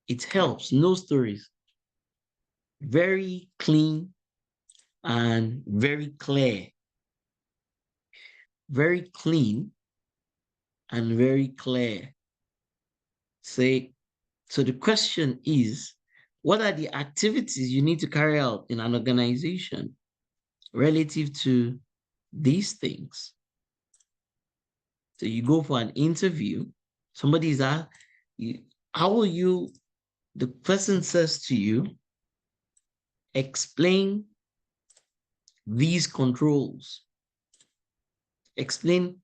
It helps, no stories. Very clean and very clear. Very clean and very clear. So the question is, what are the activities you need to carry out in an organization relative to these things? So you go for an interview, somebody's asked, how will you, the person says to you, explain these controls. Explain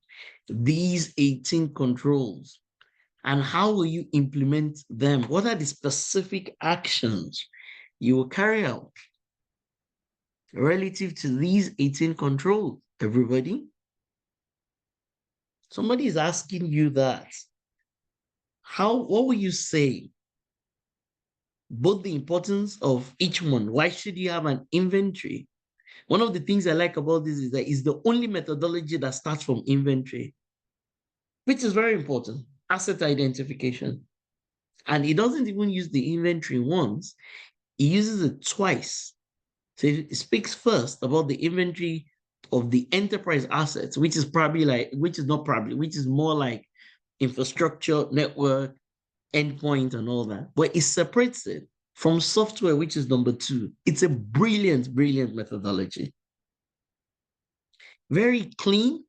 these 18 controls. And how will you implement them? What are the specific actions you will carry out relative to these 18 controls, everybody? Somebody is asking you that. What will you say? Both the importance of each one. Why should you have an inventory? One of the things I like about this is that it's the only methodology that starts from inventory, which is very important. Asset identification. And it doesn't even use the inventory once, it uses it twice. So it speaks first about the inventory of the enterprise assets, which is more like infrastructure, network, endpoint, and all that. But it separates it from software, which is number 2. It's a brilliant, brilliant methodology. Very clean,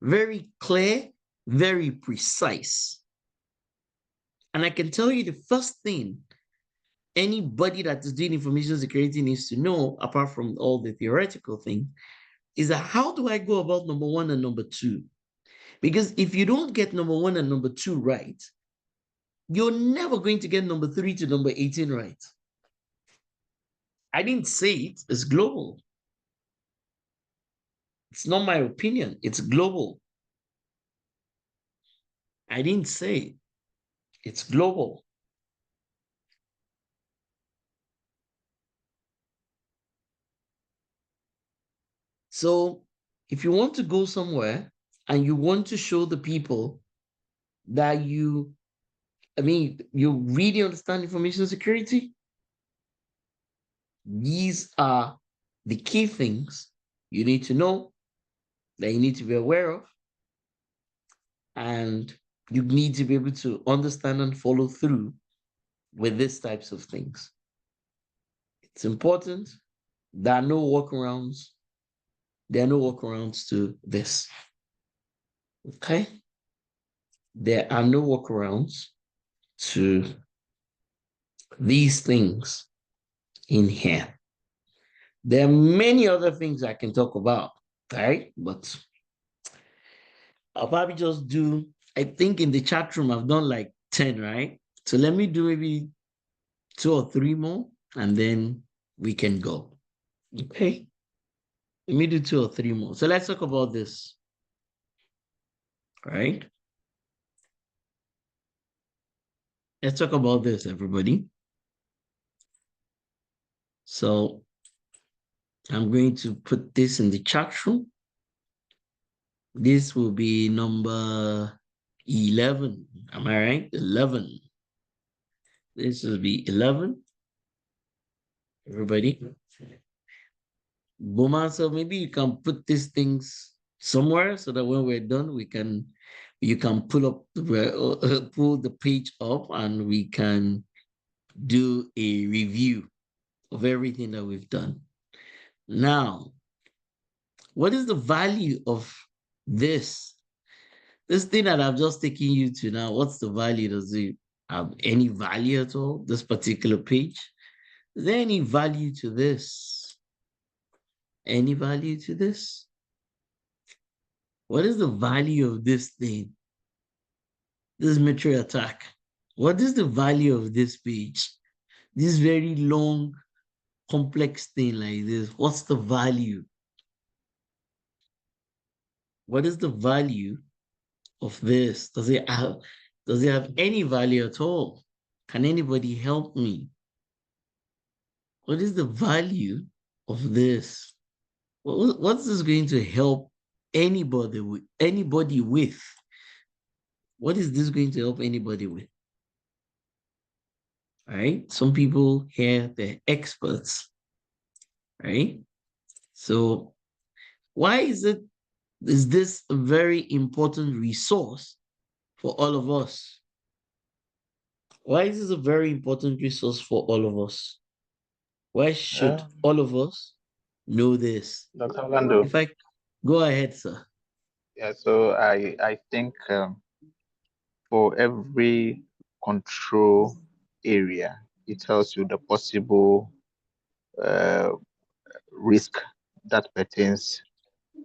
very clear, very precise. And I can tell you the first thing anybody that is doing information security needs to know, apart from all the theoretical things, is that how do I go about number 1 and number 2? Because if you don't get number 1 and number 2 right, you're never going to get number 3 to number 18 right. I didn't say it, it's global. It's not my opinion, it's global. I didn't say it, it's global. So if you want to go somewhere and you want to show the people that you really understand information security, these are the key things you need to know, that you need to be aware of, and you need to be able to understand and follow through with these types of things. It's important. There are no workarounds. There are no workarounds to this. Okay? There are no workarounds to these things in here. There are many other things I can talk about, right? But I'll probably just do, I think in the chat room, I've done like 10, right? So let me do maybe 2 or 3 more, and then we can go. Okay? Let me do 2 or 3 more. So let's talk about this, right? Let's talk about this, everybody. So I'm going to put this in the chat room. This will be number 11. Am I right? 11. This will be 11. Everybody. Boma, so maybe you can put these things somewhere so that when we're done, you can pull the page up and we can do a review of everything that we've done. Now, what is the value of this? This thing that I've just taken you to now, what's the value? Does it have any value at all? This particular page? Is there any value to this? Any value to this? What is the value of this thing? This military attack. What is the value of this page? This very long, complex thing like this. What's the value? What is the value of this? Does it have any value at all? Can anybody help me? What is the value of this? What's this going to help anybody with? What is this going to help anybody with? Right? Some people here, they're experts, right? So why is this a very important resource for all of us? Why is this a very important resource for all of us? Why should all of us know this? Dr. Orlando. If I go ahead, sir. Yeah, so I think for every control area, it tells you the possible risk that pertains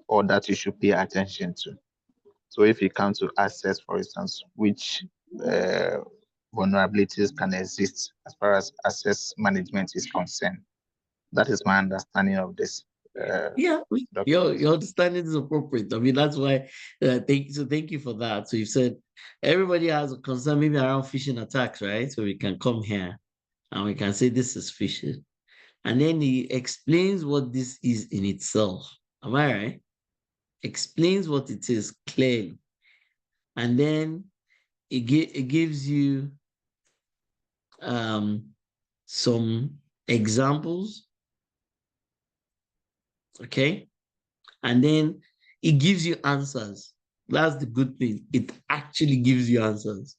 or that you should pay attention to. So if you come to access, for instance, which vulnerabilities can exist as far as access management is concerned. That is my understanding of this. Yeah, your understanding is appropriate. I mean, that's why thank you for that. So you said everybody has a concern maybe around phishing attacks, right? So we can come here and we can say this is phishing. And then he explains what this is in itself. Am I right? Explains what it is clearly. And then it gives you some examples. Okay. And then it gives you answers. That's the good thing. It actually gives you answers.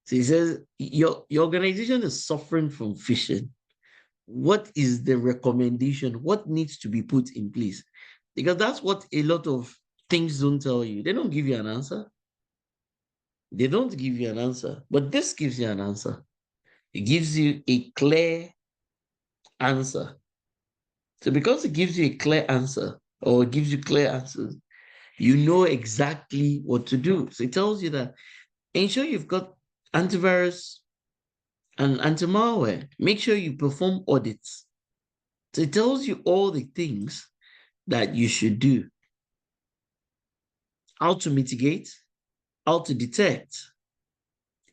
So he says, your organization is suffering from phishing. What is the recommendation? What needs to be put in place? Because that's what a lot of things don't tell you. They don't give you an answer. They don't give you an answer, but this gives you an answer. It gives you a clear answer. So because it gives you a clear answer, or it gives you clear answers, you know exactly what to do. So it tells you that ensure you've got antivirus and anti-malware. Make sure you perform audits. So it tells you all the things that you should do. How to mitigate, how to detect.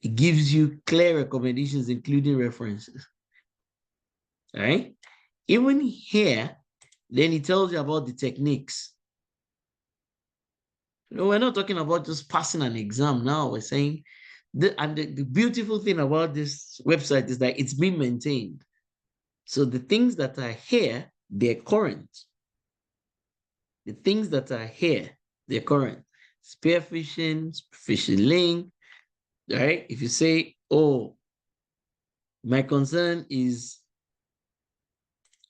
It gives you clear recommendations, including references. All right? Even here, then it tells you about the techniques. You know, we're not talking about just passing an exam now. We're saying, the beautiful thing about this website is that it's being maintained. So the things that are here, they're current. The things that are here, they're current. Spear phishing, phishing link, right? If you say, oh, my concern is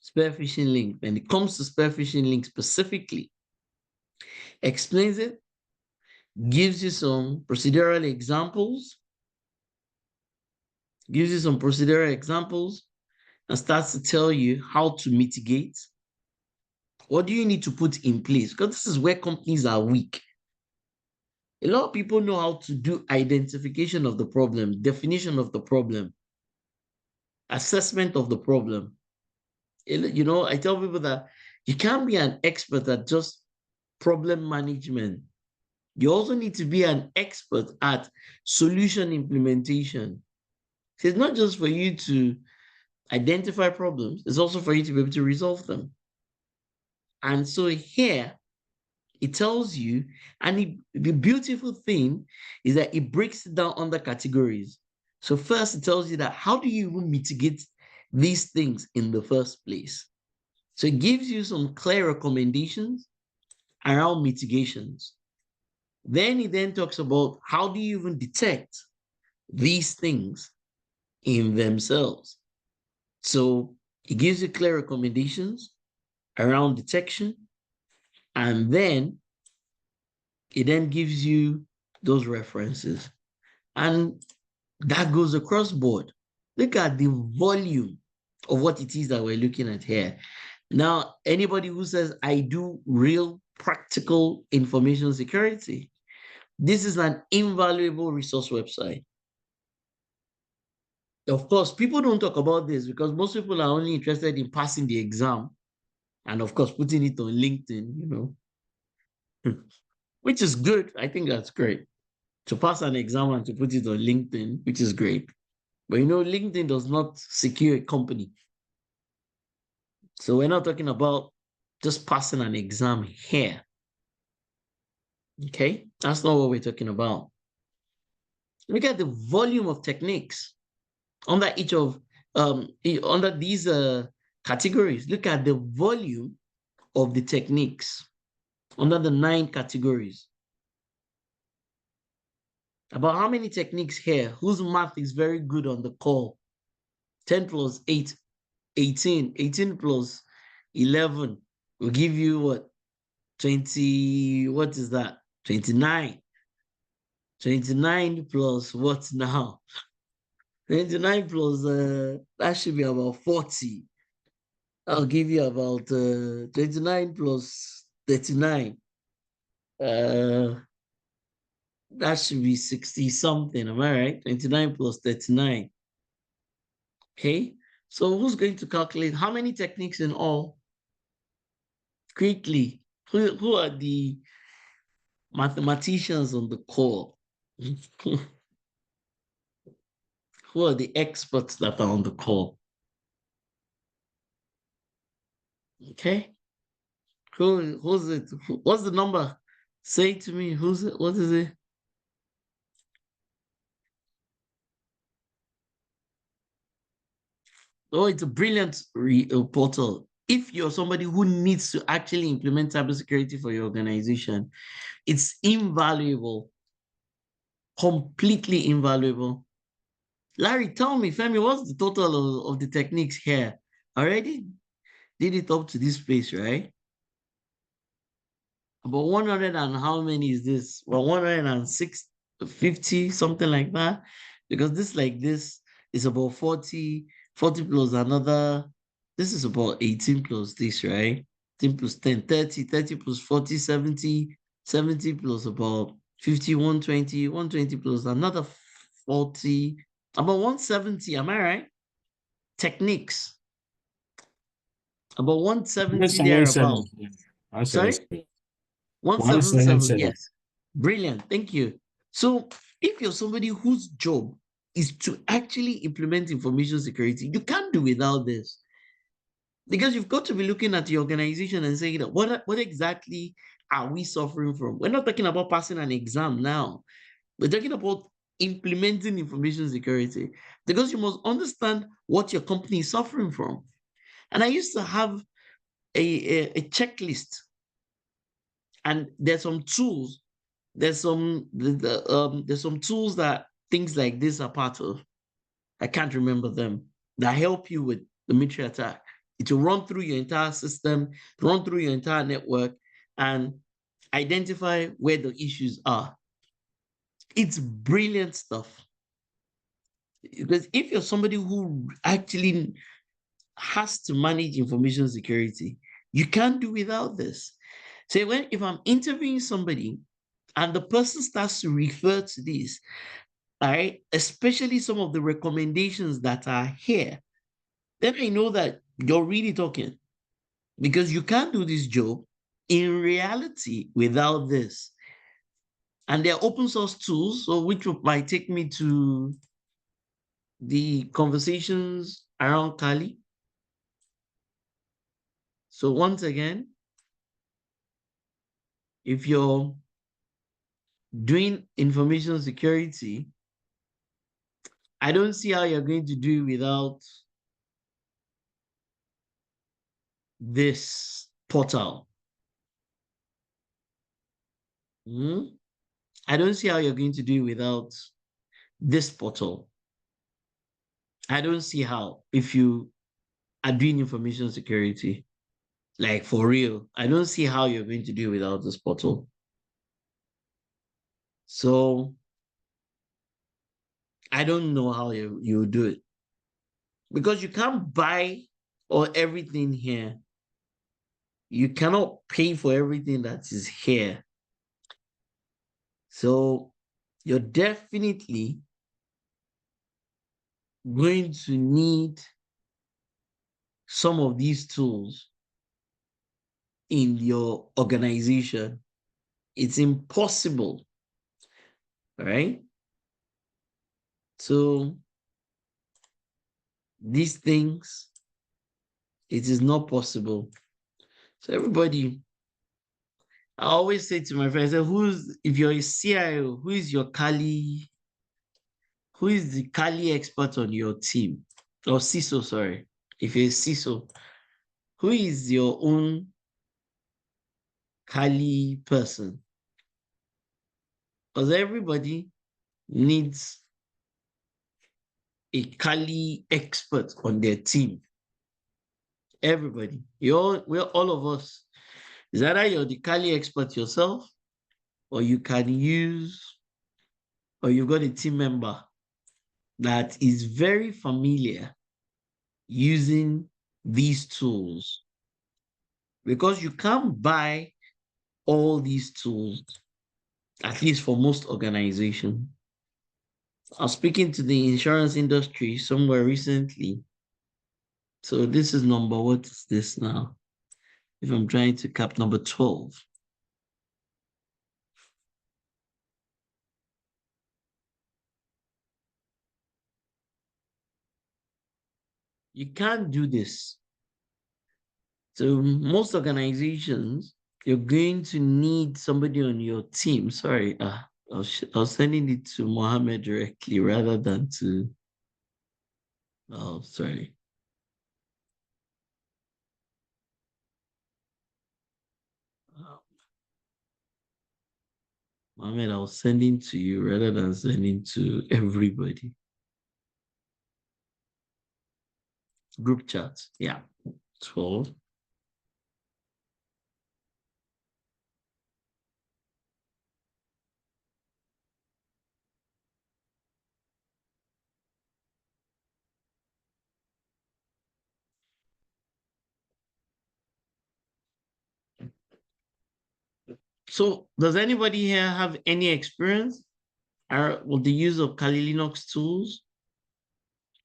spear phishing link, when it comes to spear phishing link specifically, explains it, gives you some procedural examples, and starts to tell you how to mitigate. What do you need to put in place? Because this is where companies are weak. A lot of people know how to do identification of the problem, definition of the problem, assessment of the problem. You know, I tell people that you can't be an expert at just problem management. You also need to be an expert at solution implementation. So it's not just for you to identify problems, it's also for you to be able to resolve them. And so here, It tells you, and the beautiful thing is that it breaks it down under categories. So first, it tells you that how do you even mitigate these things in the first place? So it gives you some clear recommendations around mitigations. Then it then talks about how do you even detect these things in themselves. So it gives you clear recommendations around detection, and then it then gives you those references. And that goes across board. Look at the volume of what it is that we're looking at here. Now, anybody who says, I do real practical information security, this is an invaluable resource website. Of course, people don't talk about this because most people are only interested in passing the exam and, of course, putting it on LinkedIn, you know, which is good. I think that's great. To pass an exam and to put it on LinkedIn, which is great. But, you know, LinkedIn does not secure a company. So we're not talking about just passing an exam here. Okay, that's not what we're talking about. Look at the volume of techniques under each of under these categories. Look at the volume of the techniques under the 9 categories. About how many techniques here whose math is very good on the call? 10 plus 8, 18. 18 plus 11 will give you what? 20, what is that? 29. 29 plus what now? 29 plus, that should be about 40. I'll give you about 29 plus 39. That should be 60 something, am I right? 29 plus 39. Okay, so who's going to calculate how many techniques in all? Quickly, who are the mathematicians on the call? Who are the experts that are on the call? Okay, who's it? What's the number? Say it to me. Who's it? What is it? Oh, it's a brilliant portal. If you're somebody who needs to actually implement cybersecurity for your organization, it's invaluable, completely invaluable. Larry, tell me, Femi, what's the total of the techniques here? Already did it up to this place, right? About 100 and how many is this? Well, 106, 50, something like that. Because this like this is about 40, 40 plus another, this is about 18 plus this, right? 10 plus 10, 30, 30 plus 40, 70, 70 plus about 50, 120, 120 plus another 40, about 170, am I right? Techniques. About 170 thereabout. Sorry? 177, yes. Brilliant, thank you. So if you're somebody whose job is to actually implement information security, you can't do without this. Because you've got to be looking at the organization and saying, what exactly are we suffering from? We're not talking about passing an exam now. We're talking about implementing information security. Because you must understand what your company is suffering from. And I used to have a checklist. And there's some tools, there's some tools that things like this are part of. I can't remember them, that help you with the military attack. It will run through your entire system, run through your entire network, and identify where the issues are. It's brilliant stuff. Because if you're somebody who actually has to manage information security, you can't do without this. So if I'm interviewing somebody and the person starts to refer to this, all right, especially some of the recommendations that are here, then I know that you're really talking, because you can't do this job in reality without this. And they're open source tools, so which might take me to the conversations around Kali. So once again, if you're doing information security, I don't see how you're going to do it without this portal. I don't see how you're going to do it without this portal. I don't see how, if you are doing information security, like for real, I don't see how you're going to do it without this portal. So I don't know how you do it, because you can't buy or everything here. You cannot pay for everything that is here. So you're definitely going to need some of these tools in your organization. It's impossible, right? So these things, it is not possible. So everybody, I always say to my friends, if you're a CIO, who is your Kali? Who is the Kali expert on your team? Or CISO, sorry. If you're a CISO, who is your own Kali person? Because everybody needs a Kali expert on their team. Everybody. We're all of us. Is either you're the Kali expert yourself, or you can use, or you've got a team member that is very familiar using these tools. Because you can't buy all these tools, at least for most organizations. I was speaking to the insurance industry somewhere recently. So this is what is this now? If I'm trying to cap number 12. You can't do this. So most organizations, you're going to need somebody on your team. Sorry, I was sending it to Mohammed directly rather than to, oh, sorry. Mohammed, I was sending to you rather than sending to everybody. Group chat, yeah, 12. So does anybody here have any experience with the use of Kali Linux tools?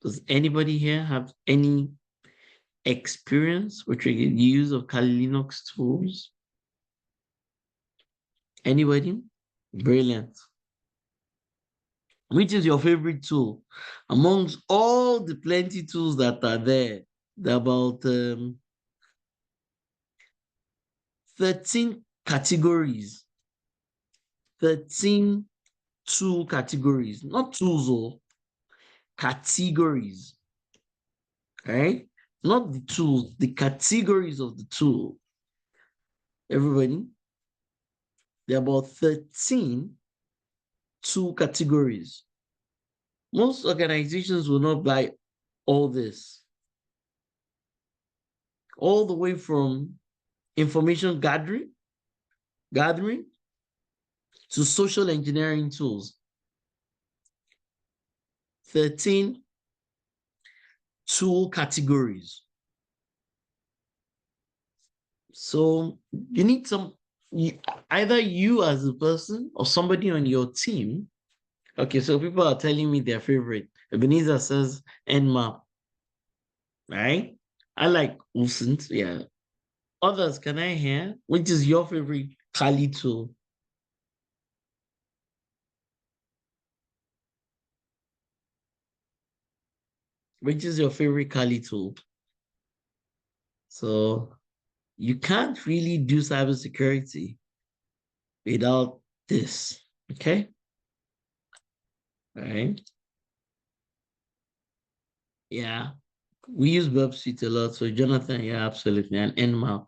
Does anybody here have any experience with the use of Kali Linux tools? Anybody? Brilliant. Which is your favorite tool? Amongst all the plenty tools that are there, there are about 13 categories. 13 tool categories, not tools, or categories. Okay? Not the tools, the categories of the tool. Everybody, there are about 13 tool categories. Most organizations will not buy all this. All the way from information gathering to social engineering tools. 13 tool categories. So you need either you as a person or somebody on your team. Okay, so people are telling me their favorite. Ebenezer says Nmap, right? I like Usint, yeah. Others, can I hear? Which is your favorite Kali tool? Which is your favorite Kali tool? So you can't really do cybersecurity without this. Okay. All right. Yeah. We use Burp Suite a lot. So Jonathan, yeah, absolutely. And Nmap.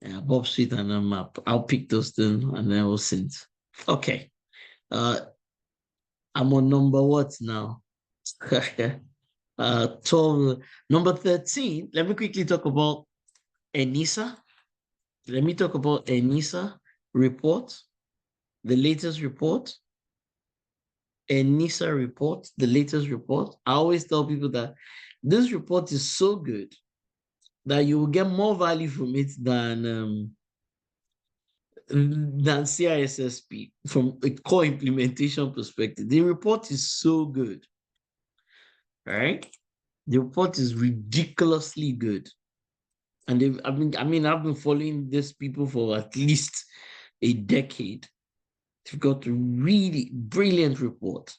Yeah, Bob Suite and Nmap. I'll pick those things and then we'll sync. Okay. I'm on number what now? 12. Number 13. Let me quickly talk about NISA. Let me talk about NISA report, the latest report. NISA report, the latest report. I always tell people that this report is so good that you will get more value from it than CISSP from a core implementation perspective. The report is so good, right? The report is ridiculously good. And I've been following these people for at least a decade. They've got a really brilliant report.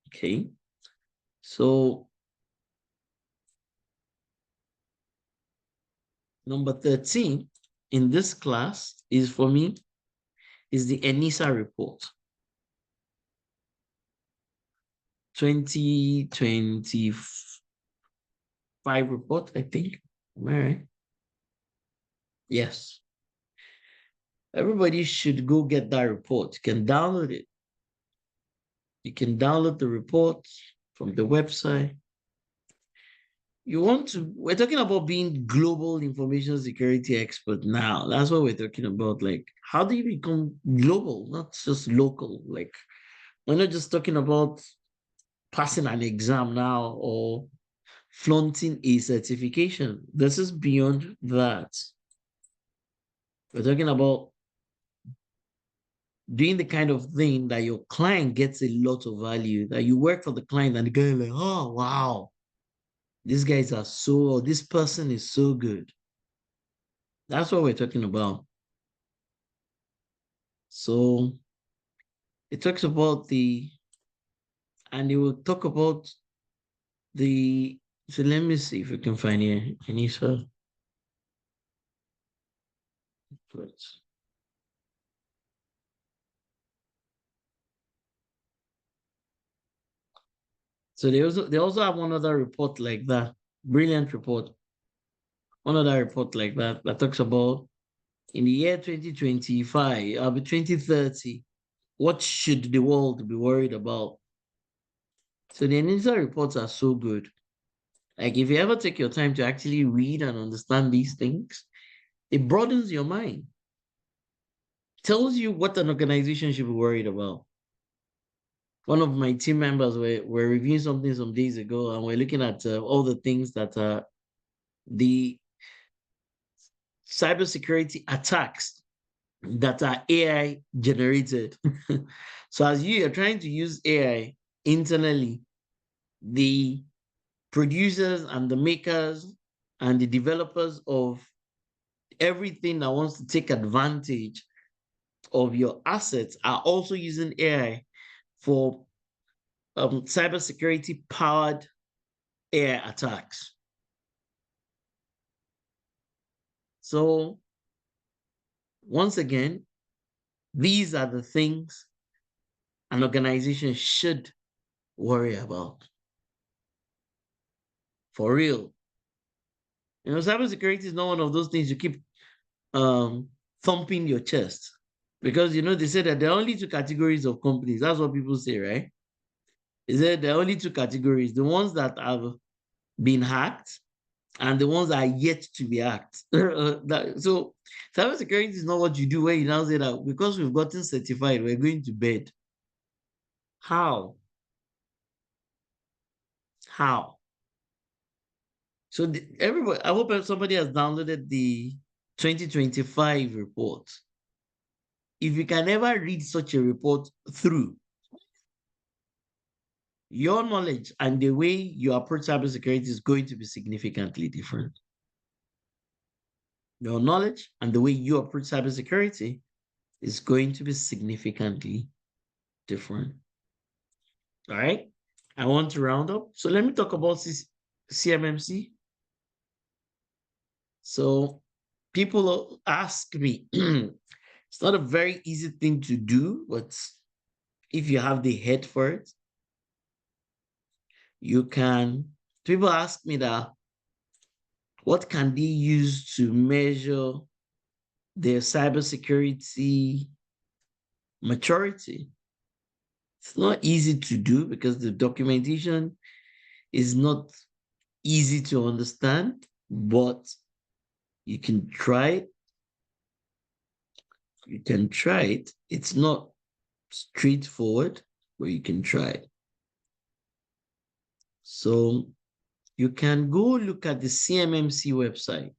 Okay. So number 13 in this class is for me is the NISA report. 2025 report, I think. Am I right? Yes. Everybody should go get that report. You can download it. You can download the report from the website. We're talking about being global information security expert now. That's what we're talking about. Like, how do you become global, not just local? Like, we're not just talking about passing an exam now or flaunting a certification. This is beyond that. We're talking about doing the kind of thing that your client gets a lot of value, that you work for the client and the guy is like, oh, wow, these guys are this person is so good. That's what we're talking about. So it talks about and it will talk about so let me see if we can find here. Anissa. So they also have one other report like that, brilliant report. One other report like that talks about in the year 2025, 2030, what should the world be worried about? So the initial reports are so good. Like if you ever take your time to actually read and understand these things, it broadens your mind. Tells you what an organization should be worried about. One of my team members were reviewing something some days ago, and we're looking at all the things that the cybersecurity attacks that are AI generated. So as you are trying to use AI internally, the producers and the makers and the developers of everything that wants to take advantage of your assets are also using AI for cybersecurity powered AI attacks. So once again, these are the things an organization should worry about. For real. You know, cybersecurity is not one of those things you keep thumping your chest. Because, you know, they say that there are only two categories of companies. That's what people say, right? They said there are only two categories. The ones that have been hacked and the ones that are yet to be hacked. So cybersecurity is not what you do where you now say that because we've gotten certified, we're going to bed. How? How? So everybody, I hope somebody has downloaded the 2025 report. If you can ever read such a report through, your knowledge and the way you approach cybersecurity is going to be significantly different. Your knowledge and the way you approach cybersecurity is going to be significantly different. All right. I want to round up. So let me talk about CMMC. So people ask me, it's not a very easy thing to do, but if you have the head for it, you can. People ask me that, what can they use to measure their cybersecurity maturity? It's not easy to do because the documentation is not easy to understand, but you can try it. You can try it. It's not straightforward, but you can try it. So you can go look at the CMMC website.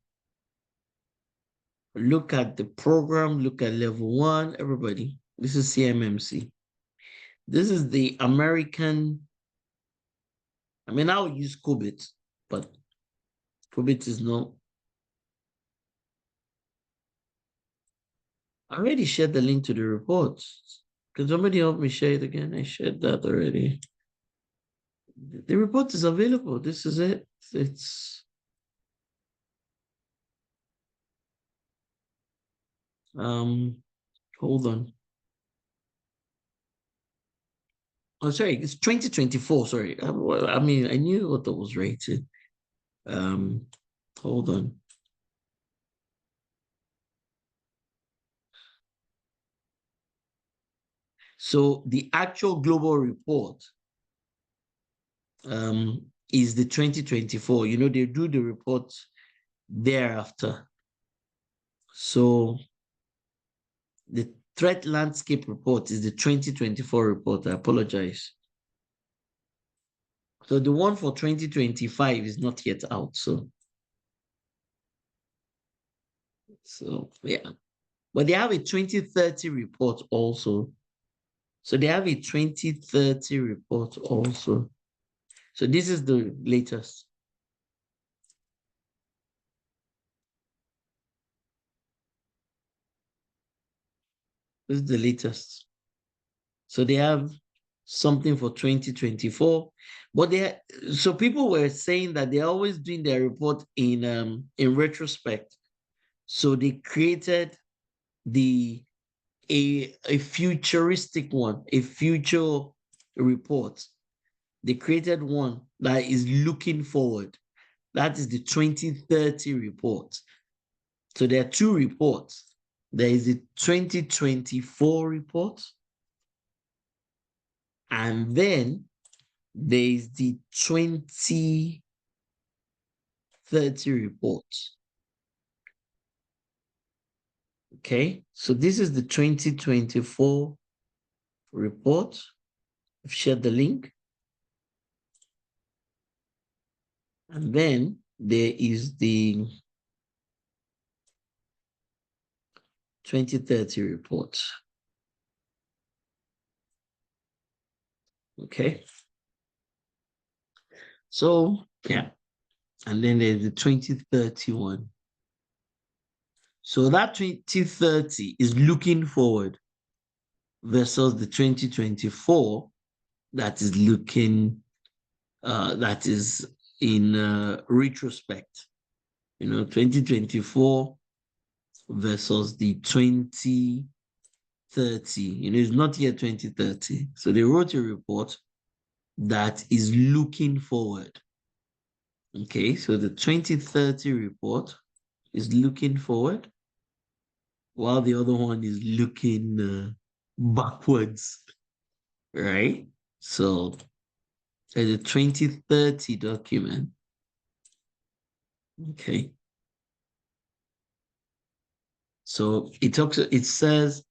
Look at the program, look at level 1, everybody. This is CMMC. This is the American, I mean, I'll use COBIT, but COBIT is not. I already shared the link to the report. Can somebody help me share it again? I shared that already. The report is available. This is it. It's hold on. Oh, sorry, it's 2024. Sorry. I mean, I knew what that was rated. Hold on. So the actual global report is the 2024. You know, they do the report thereafter. So the threat landscape report is the 2024 report. I apologize. So the one for 2025 is not yet out. So yeah. But they have a 2030 report also. So they have a 2030 report also. So this is the latest. This is the latest. So they have something for 2024, but so people were saying that they're always doing their report in retrospect. So they created a futuristic one, a future report. They created one that is looking forward. That is the 2030 report. So there are two reports. There is the 2024 report, and then there is the 2030 report. Okay, so this is the 2024 report. I've shared the link. And then there is the 2030 report. Okay. So, yeah. And then there's the 2031. So that 2030 is looking forward versus the 2024 that is looking, that is in retrospect. You know, 2024 versus the 2030. You know, it's not yet 2030. So they wrote a report that is looking forward. Okay, so the 2030 report is looking forward, while the other one is looking backwards, right? So there's a 2030 document. Okay. So it says,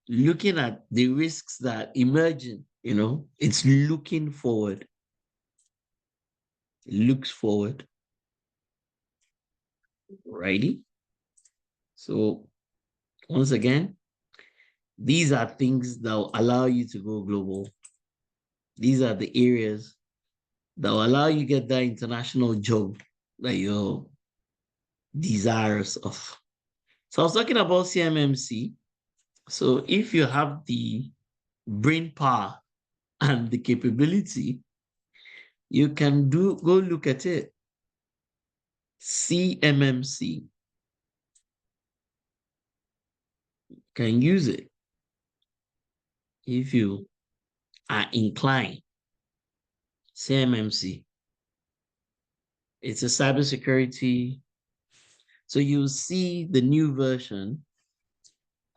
looking at the risks that emerging, you know, it's looking forward. It looks forward. Righty. So once again, these are things that will allow you to go global. These are the areas that will allow you to get that international job that you're desirous of. So I was talking about CMMC. So if you have the brain power and the capability, you can go look at it. CMMC. can use it if you are inclined. CMMC. It's a cybersecurity. So you'll see the new version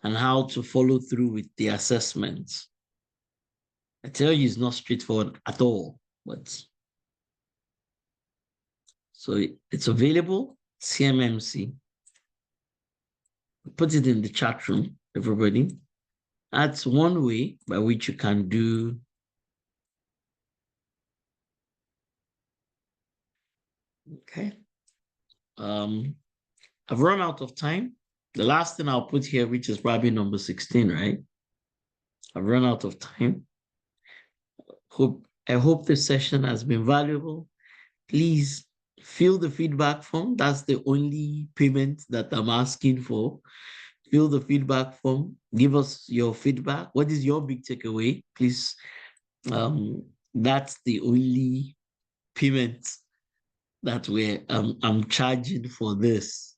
and how to follow through with the assessments. I tell you, it's not straightforward at all, but so it's available, CMMC. Put it in the chat room, everybody. That's one way by which you can do okay. I've run out of time. The last thing I'll put here, which is probably number 16, right? I've run out of time. I hope this session has been valuable. Please fill the feedback form. That's the only payment that I'm asking for. Fill the feedback form. Give us your feedback. What is your big takeaway? Please, that's the only payment that I'm charging for this.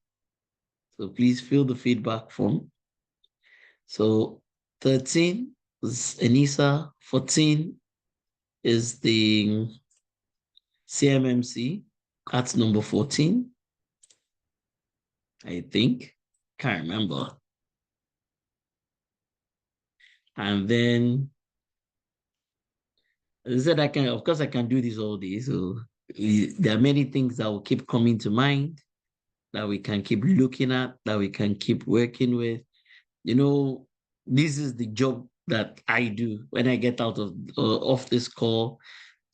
So please fill the feedback form. So 13 is ENISA, 14 is the CMMC. That's number 14, I think. Can't remember. And then I said of course I can do this all day. So there are many things that will keep coming to mind that we can keep looking at, that we can keep working with. You know, this is the job that I do. When I get out of off this call,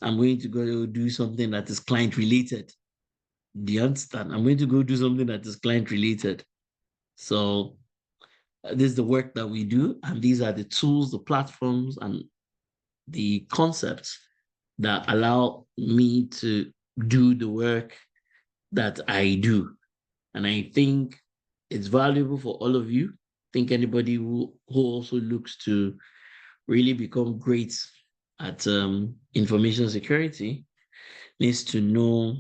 I'm going to go do something that is client related. Do you understand? I'm going to go do something that is client related. So this is the work that we do, and these are the tools, the platforms, and the concepts that allow me to do the work that I do. And I think it's valuable for all of you. I think anybody who also looks to really become great at information security needs to know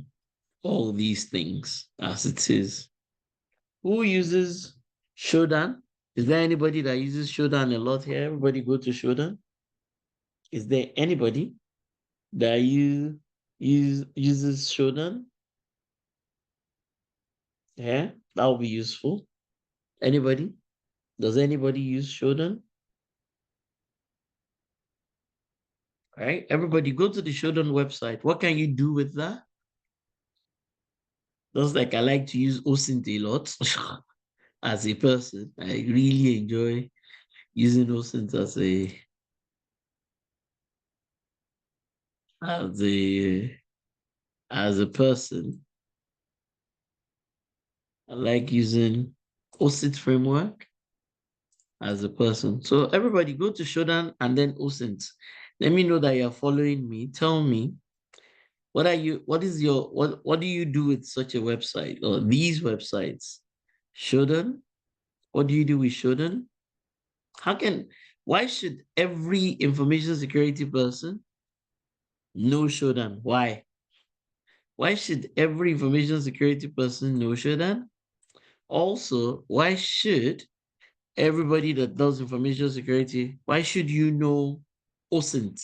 all these things as it is. Who uses Shodan? Is there anybody that uses Shodan a lot here? Everybody go to Shodan. Is there anybody that uses Shodan? Yeah, that will be useful. Anybody? Does anybody use Shodan? All right, everybody go to the Shodan website. What can you do with that? Just like I like to use OSINT a lot as a person. I really enjoy using OSINT as a person. I like using OSINT framework as a person. So everybody go to Shodan and then OSINT. Let me know that you're following me. Tell me, what do you do with such a website or these websites? Shodan? What do you do with Shodan? Why should every information security person know Shodan? Why? Why should every information security person know Shodan? Also, why should everybody that does information security, why should you know OSINT?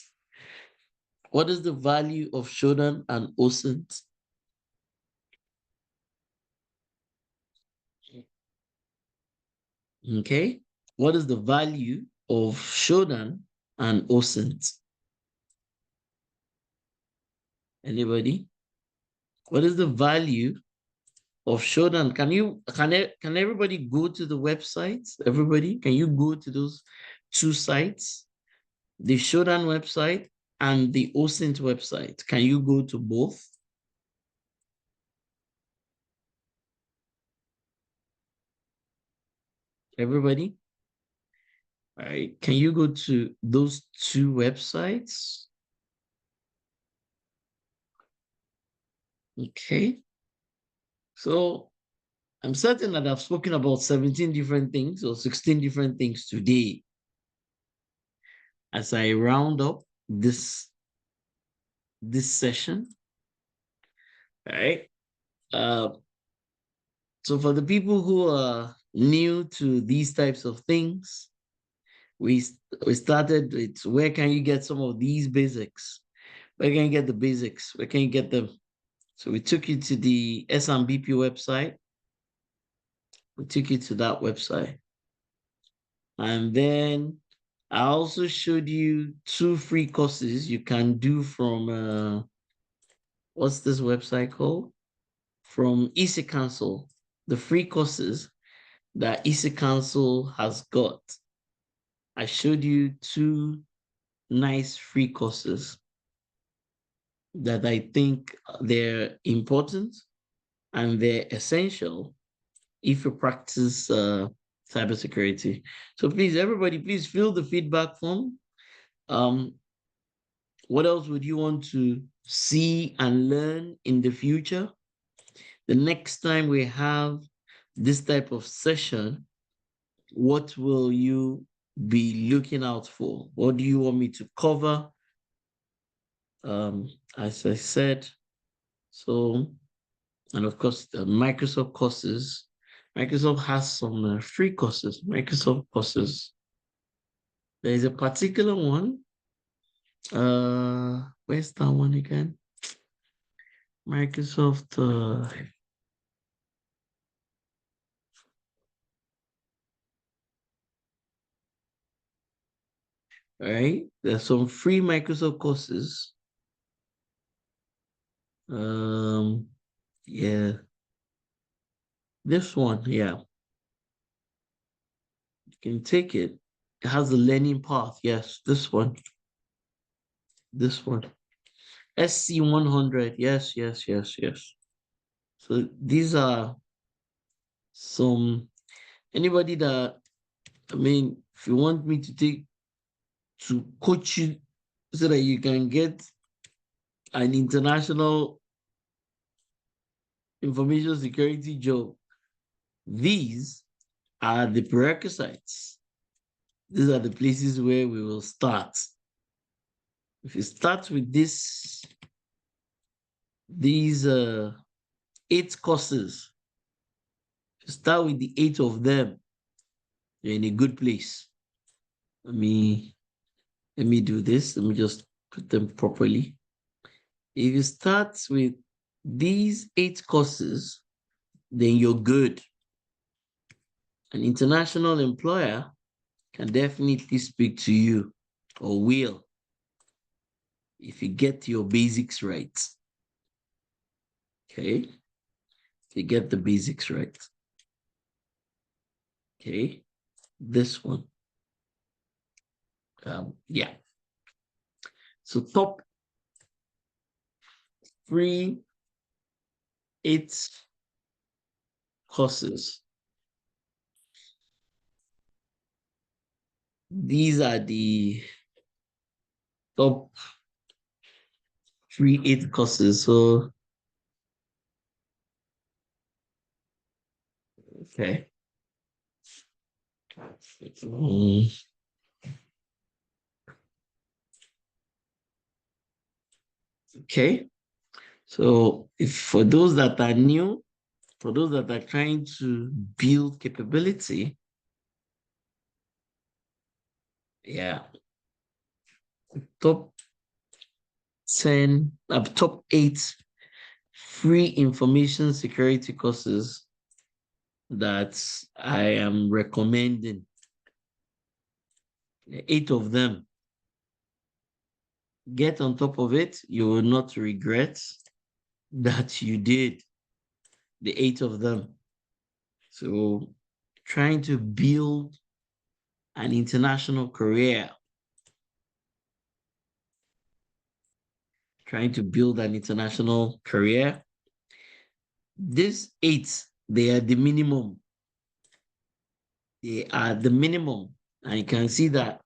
What is the value of Shodan and OSINT? Okay. What is the value of Shodan and OSINT? Anybody? What is the value of Shodan? Can everybody go to the websites? Everybody, can you go to those two sites? The Shodan website and the OSINT website. Can you go to both? Everybody? All right. Can you go to those two websites? Okay. So I'm certain that I've spoken about 17 different things or 16 different things today. As I round up this session, all right? So for the people who are new to these types of things, we started with where can you get some of these basics? Where can you get the basics? Where can you get them? So we took you to the SMBP website. We took you to that website. And then I also showed you 2 free courses you can do from, what's this website called? From EC Council, the free courses that EC Council has got. I showed you 2 nice free courses that I think they're important and they're essential if you practice cybersecurity. So please, everybody, please fill the feedback form. What else would you want to see and learn in the future? The next time we have this type of session, what will you be looking out for? What do you want me to cover? As I said, so, and of course, the Microsoft courses. Microsoft has some free courses, Microsoft courses. There is a particular one. Where's that one again? Microsoft. Right? There's some free Microsoft courses. Yeah. This one, yeah. You can take it. It has a learning path. Yes, this one. This one. SC100. Yes, yes, yes, yes. So these are some, anybody that, I mean, if you want me to coach you so that you can get an international information security job, these are the prerequisites. These are the places where we will start. If you start with these 8 courses, if you start with the 8 of them, you're in a good place. Let me do this. Let me just put them properly. If you start with these 8 courses, then you're good. An international employer can definitely speak to you, or will, if you get your basics right. Okay? If you get the basics right. Okay? This one. Yeah. So top 3, 8 courses. These are the top 3, 8 courses. So, okay. Okay. So if for those that are new, for those that are trying to build capability, yeah, top 10, top 8 free information security courses that I am recommending. 8 of them. Get on top of it. You will not regret that you did the 8 of them. So trying to build an international career. Trying to build an international career. These 8, they are the minimum. They are the minimum. And you can see that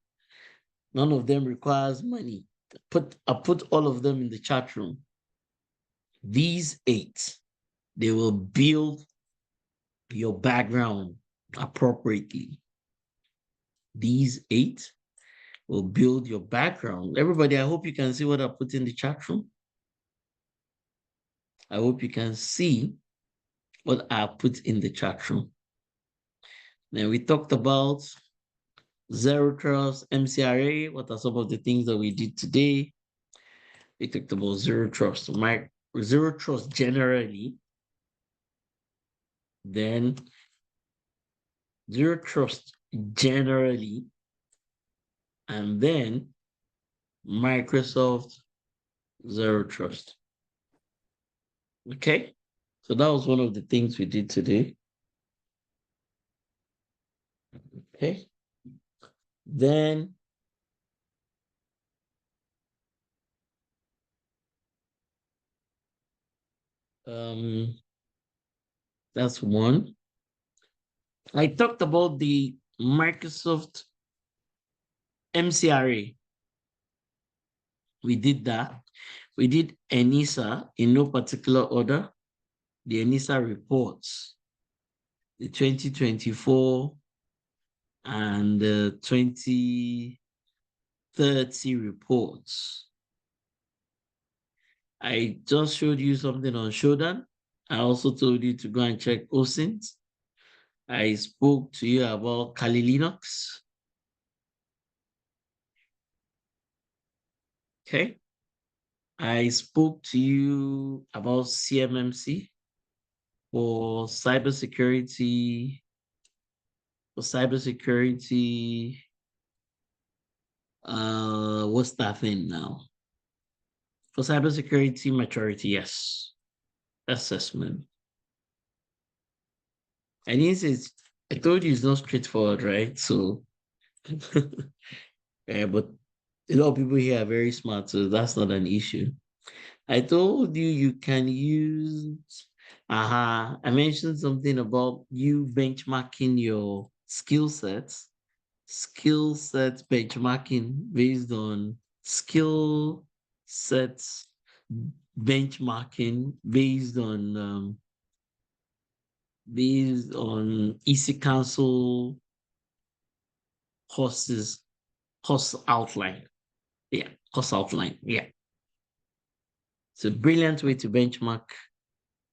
none of them requires money. I put all of them in the chat room. These 8, they will build your background appropriately. These 8 will build your background. Everybody, I hope you can see what I put in the chat room. I hope you can see what I put in the chat room. Then we talked about Zero Trust, MCRA. What are some of the things that we did today? We talked about Zero Trust, Zero Trust generally. Then Zero Trust generally. And then Microsoft Zero Trust. Okay, so that was one of the things we did today. Okay, then that's one. I talked about the Microsoft MCRA. We did that. We did ENISA in no particular order. The ENISA reports, the 2024 and the 2030 reports. I just showed you something on Shodan. I also told you to go and check OSINT. I spoke to you about Kali Linux. Okay. I spoke to you about CMMC for cybersecurity. What's that thing now? For cybersecurity maturity, yes. Assessment. And I told you it's not straightforward, right? So, yeah, but a lot of people here are very smart, so that's not an issue. I told you you can use, I mentioned something about you benchmarking your skill sets benchmarking based on skill sets benchmarking based on EC Council course outline. Yeah, course outline. Yeah. It's a brilliant way to benchmark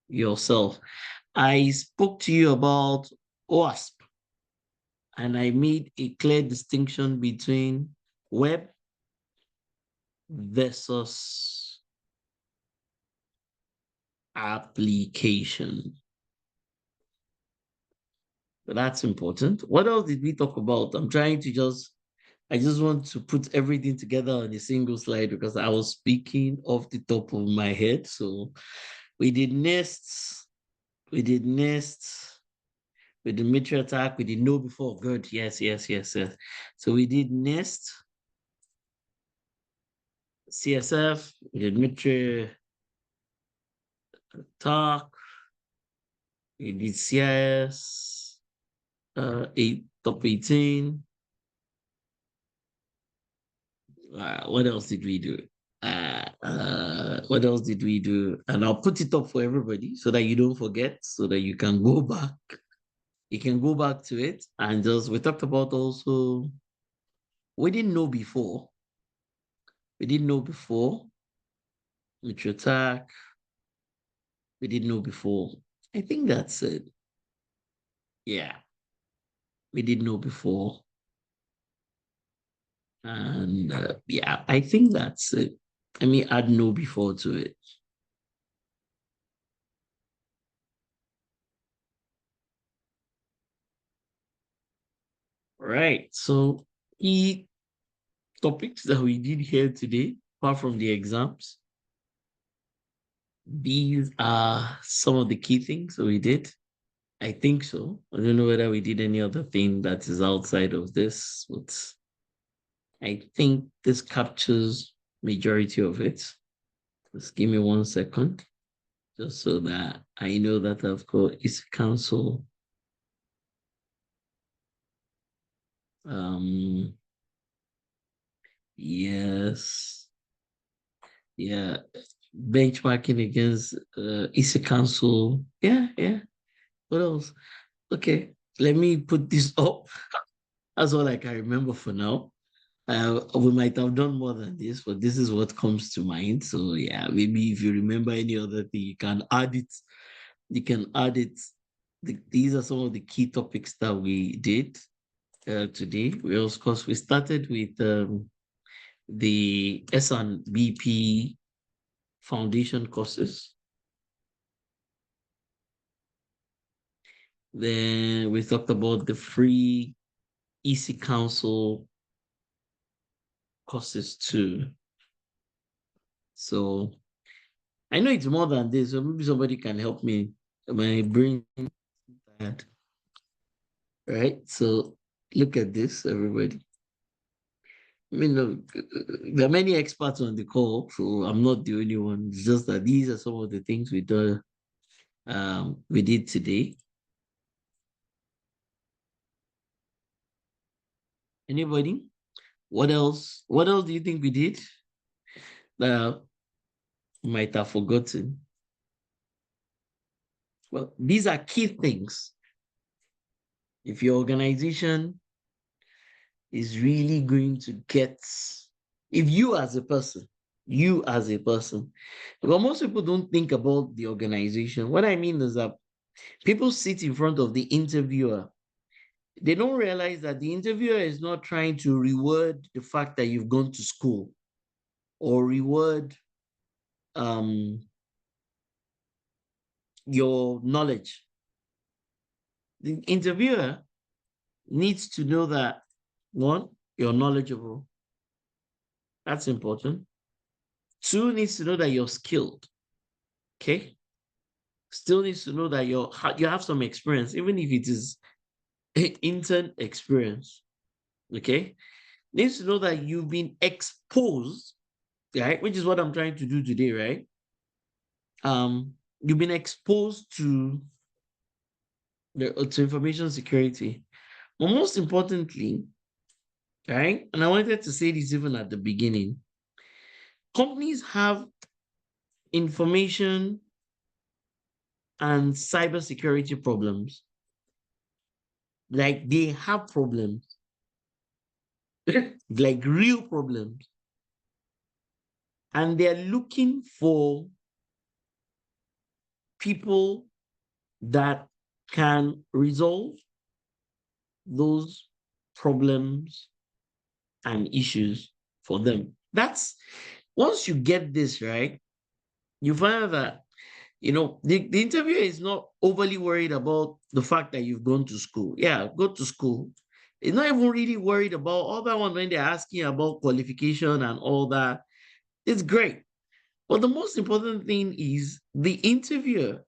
yourself. I spoke to you about OWASP, and I made a clear distinction between web versus application. But that's important. What else did we talk about? I just want to put everything together on a single slide because I was speaking off the top of my head. So we did NIST, with the military attack, we did know before. Good. Yes. So we did NIST, CSF, we did military attack, we did CIS, top 18. What else did we do? What else did we do? And I'll put it up for everybody so that you don't forget, so that you can go back. You can go back to it and we talked about also, we didn't know before. Which attack. We didn't know before. I think that's it. Yeah. We didn't know before. And yeah, I think that's it. Let me add know before to it. Right. So key topics that we did here today, apart from the exams, these are some of the key things that we did. I think so. I don't know whether we did any other thing that is outside of this, but I think this captures majority of it. Just give me 1 second, just so that I know that I've got its council. Yes. Yeah. Benchmarking against EC Council. Yeah. What else? Okay. Let me put this up. That's all I can remember for now. We might have done more than this, but this is what comes to mind. So yeah, maybe if you remember any other thing, you can add it. You can add it these are some of the key topics that we did today. We, of course, we started with the S&BP foundation courses. Then we talked about the free EC Council courses too. So I know it's more than this, so maybe somebody can help me. My brain is tired. Right? So look at this, everybody. I mean, look, there are many experts on the call, so I'm not the only one. It's just that these are some of the things we did today. Anybody? What else? What else do you think we did that you might have forgotten? Well, these are key things. If your organization is really going to get, if you as a person, because most people don't think about the organization. What I mean is that people sit in front of the interviewer. They don't realize that the interviewer is not trying to reward the fact that you've gone to school or reward your knowledge. The interviewer needs to know that, one, you're knowledgeable. That's important. Two, needs to know that you're skilled. Okay. Still needs to know that you have some experience, even if it is intern experience. Okay. Needs to know that you've been exposed, right? Which is what I'm trying to do today, right? You've been exposed to information security. But most importantly, right? And I wanted to say this even at the beginning. Companies have information and cybersecurity problems. Like they have problems, like real problems. And they're looking for people that can resolve those problems and issues for them. That's once you get this right, you find out that the interviewer is not overly worried about the fact that you've gone to school. Yeah, go to school. It's not even really worried about all that one when they're asking about qualification and all that. It's great. But the most important thing is the interviewer.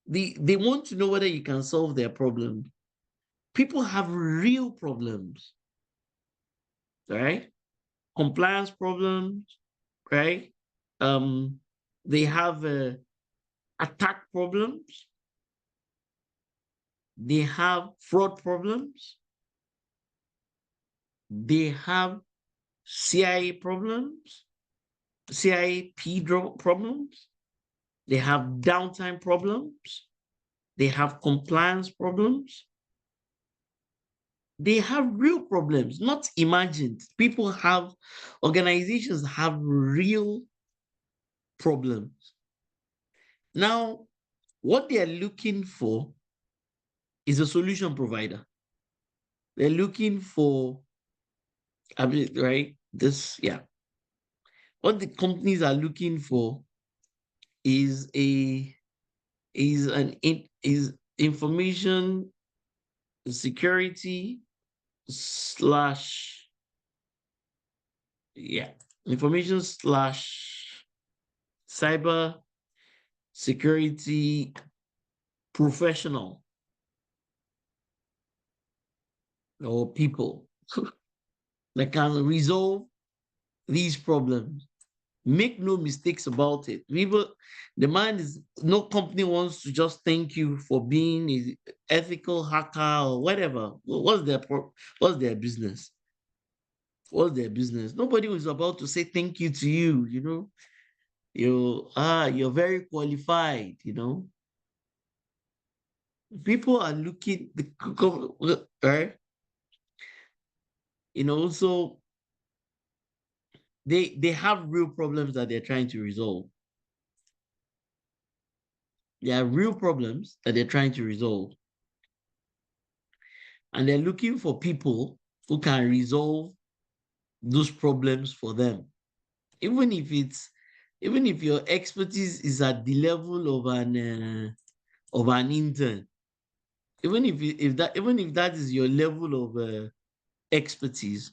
They want to know whether you can solve their problem. People have real problems, right? Compliance problems, right? They have attack problems. They have fraud problems. They have CIA problems, CIP problems. They have downtime problems. They have compliance problems. They have real problems, not imagined. Organizations have real problems. Now, what they are looking for is a solution provider. They're looking for, right? What the companies are looking for is information security slash information slash cyber security professional or people that can resolve these problems. Make no mistakes about it. No company wants to just thank you for being an ethical hacker or whatever. What's their business? What's their business? Nobody was about to say thank you to you, you're very qualified, People are looking, right? So they have real problems that they're trying to resolve. There are real problems that they're trying to resolve. And they're looking for people who can resolve those problems for them. Even if your expertise is at the level of an intern, even if that is your level of expertise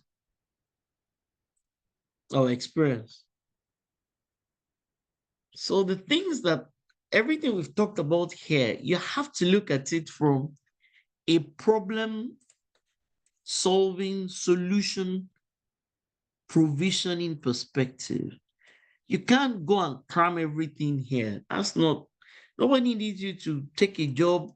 or experience. So the things that everything we've talked about here, you have to look at it from a problem solving, solution provisioning perspective. You can't go and cram everything here. Nobody needs you to take a job.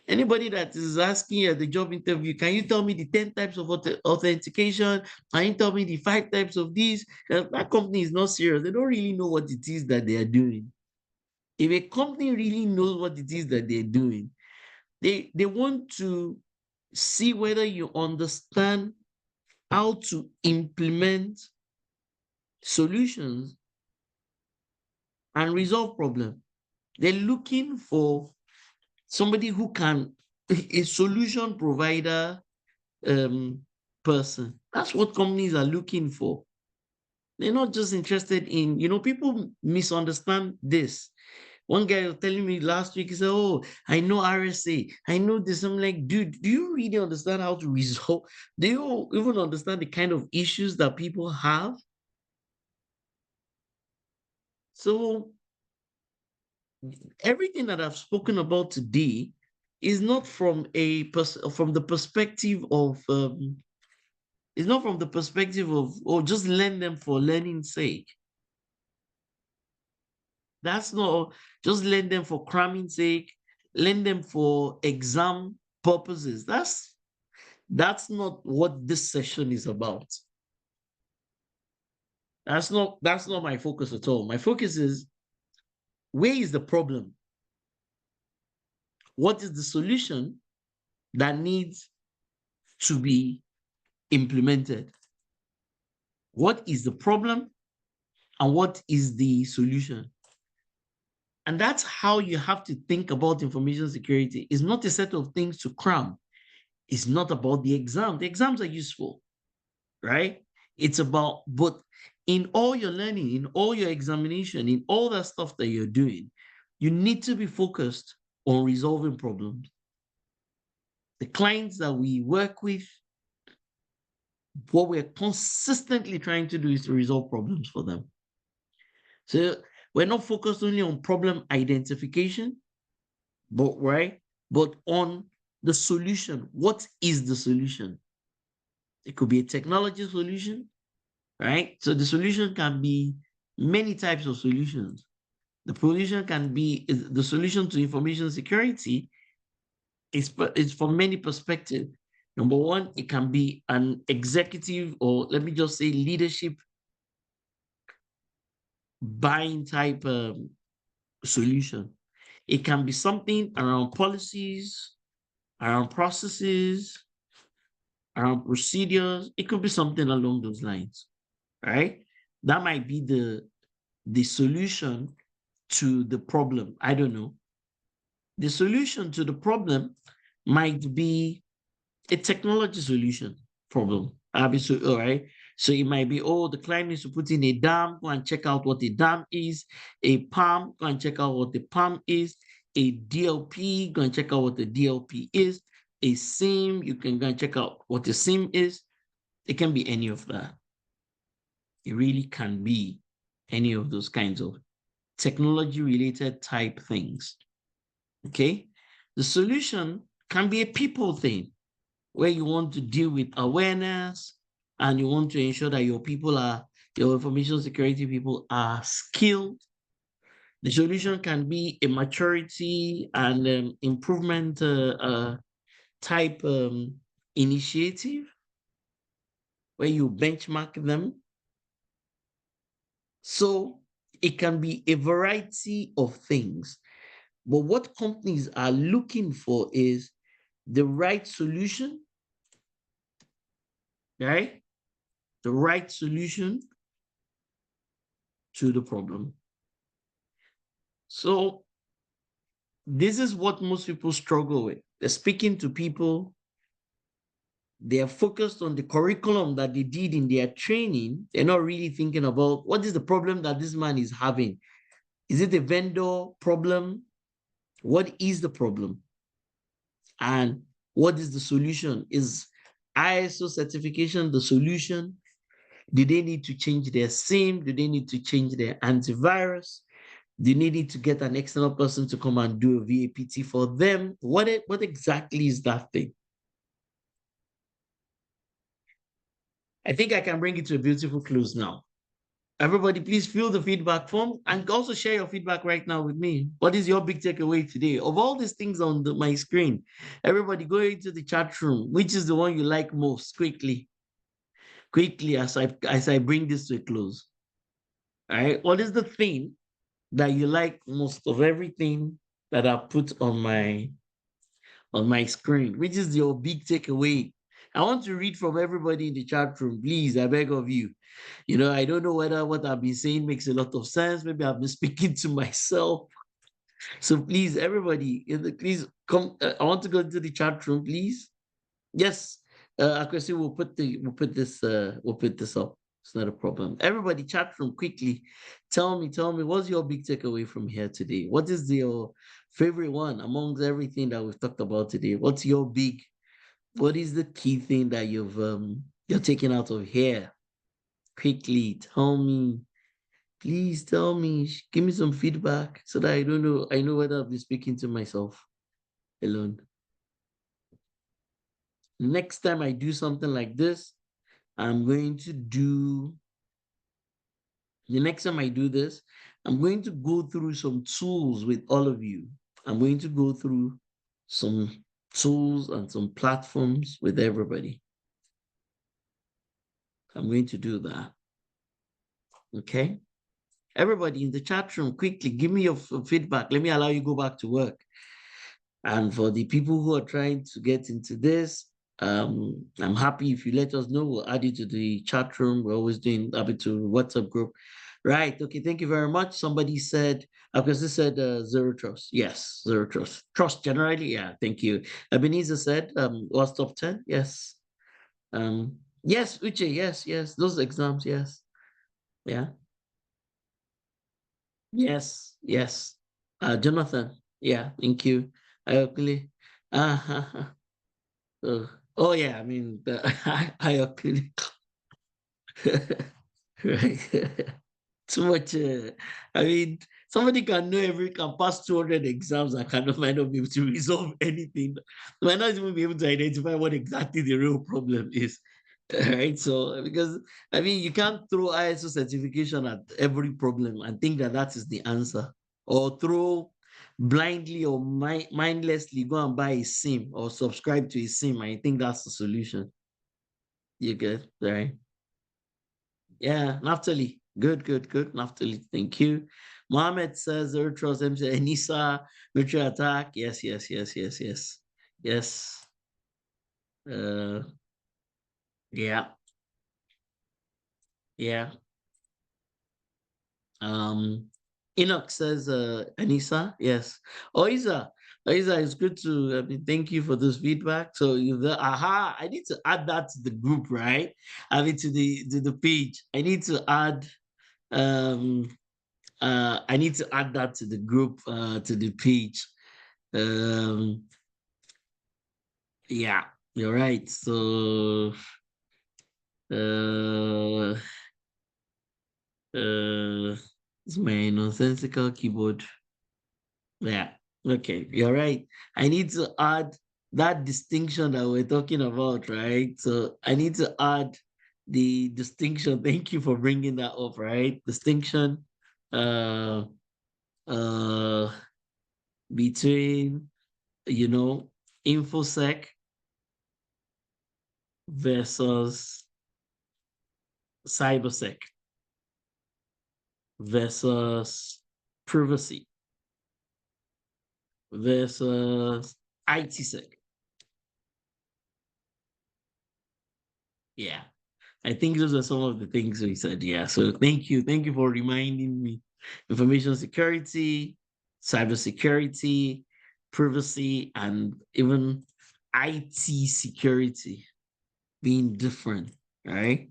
Anybody that is asking you at the job interview, can you tell me the 10 types of authentication? Can you tell me the 5 types of these? That company is not serious. They don't really know what it is that they are doing. If a company really knows what it is that they're doing, they want to see whether you understand how to implement solutions and resolve problems. They're looking for somebody who can, a solution provider person. That's what companies are looking for. They're not just interested in, people misunderstand this. One guy was telling me last week, he said, oh, I know RSA, I know this. I'm like, dude, do you really understand how to resolve? Do you even understand the kind of issues that people have? So everything that I've spoken about today is not from the perspective of it's not from the perspective of, oh, just learn them for learning's sake. That's not just learn them for cramming sake, learn them for exam purposes. That's not what this session is about. That's not my focus at all. My focus is, where is the problem? What is the solution that needs to be implemented? What is the problem and what is the solution? And that's how you have to think about information security. It's not a set of things to cram. It's not about the exam. The exams are useful, right? It's about, but in all your learning, in all your examination, in all that stuff that you're doing, you need to be focused on resolving problems. The clients that we work with, what we're consistently trying to do is to resolve problems for them. So we're not focused only on problem identification, but on the solution. What is the solution? It could be a technology solution, right? So the solution can be many types of solutions. The solution to information security is from many perspectives. Number one, it can be an executive, or let me just say leadership buying type solution. It can be something around policies, around processes, around procedures. It could be something along those lines, right? That might be the solution to the problem. I don't know. The solution to the problem might be a technology solution problem. All right. So it might be, oh, the client needs to put in a dam, go and check out what a dam is, a PAM, go and check out what the PAM is, a DLP, go and check out what the DLP is, a SIM, you can go and check out what the SIM is. It can be any of that. It really can be any of those kinds of technology-related type things. Okay? The solution can be a people thing, where you want to deal with awareness and you want to ensure that your information security people are skilled. The solution can be a maturity and improvement type initiative, where you benchmark them. So it can be a variety of things. But what companies are looking for is the right solution, right? The right solution to the problem. So this is what most people struggle with. They're speaking to people, they are focused on the curriculum that they did in their training. They're not really thinking about what is the problem that this man is having. Is it a vendor problem? What is the problem? And what is the solution? Is ISO certification the solution? Do they need to change their SIM? Do they need to change their antivirus? Do they need to get an external person to come and do a VAPT for them? What exactly is that thing? I think I can bring it to a beautiful close now. Everybody, please fill the feedback form and also share your feedback right now with me. What is your big takeaway today? Of all these things on my screen, everybody go into the chat room. Which is the one you like most? Quickly as I bring this to a close. All right, what is the thing that you like most of everything that I put on my screen? Which is your big takeaway? I want to read from everybody in the chat room, please. I beg of you. You know, I don't know whether what I've been saying makes a lot of sense. Maybe I've been speaking to myself. So please, everybody, please come. I want to go into the chat room, please. Yes, Akwesi, we'll put this up. It's not a problem. Everybody, chat room quickly. Tell me, what's your big takeaway from here today? What is your favorite one amongst everything that we've talked about today? What is the key thing that you're taking out of here? Quickly, tell me. Please tell me. Give me some feedback so that I know whether I'll be speaking to myself alone. Next time I do something like this, the next time I do this, I'm going to go through some tools with all of you. I'm going to go through some tools and some platforms with everybody. I'm going to do that. Okay? Everybody in the chat room, quickly, give me your feedback. Let me allow you go back to work. And for the people who are trying to get into this, I'm happy if you let us know. We'll add you to the chat room. We're always doing happy to WhatsApp group. Right. Okay. Thank you very much. Somebody said, because they said zero trust. Yes, zero trust. Trust generally. Yeah. Thank you. Ebenezer said, what's top 10? Yes. Yes, Uche. Yes. Those exams. Yes. Yeah. Yes. Jonathan. Yeah. Thank you. Ayokele. Uh-huh. Oh yeah, I mean, I agree. Right. Too much. I mean, somebody can pass 200 exams and might not be able to resolve anything. Might not even be able to identify what exactly the real problem is. Right. So, because I mean, you can't throw ISO certification at every problem and think that that is the answer, or throw blindly or mindlessly go and buy a SIM or subscribe to a SIM. I think that's the solution. You get right? Yeah, Naftali. Good. Naftali, thank you. Mohammed says zero trust MC Enisa, military attack. Yes. Yes. Yeah. Yeah. Enoch says Anissa, yes. Oiza, it's good to thank you for this feedback. So I need to add that to the group, right? I mean to the page. I need to add that to the group, to the page. Yeah, you're right. So it's my nonsensical keyboard. Yeah. Okay. You're right. I need to add that distinction that we're talking about, right? So I need to add the distinction. Thank you for bringing that up, right? Distinction uh uh between InfoSec versus Cybersec versus privacy versus ITSec. Yeah, I think those are some of the things we said. Yeah, so thank you for reminding me. Information security, cybersecurity, privacy and even IT security being different, right?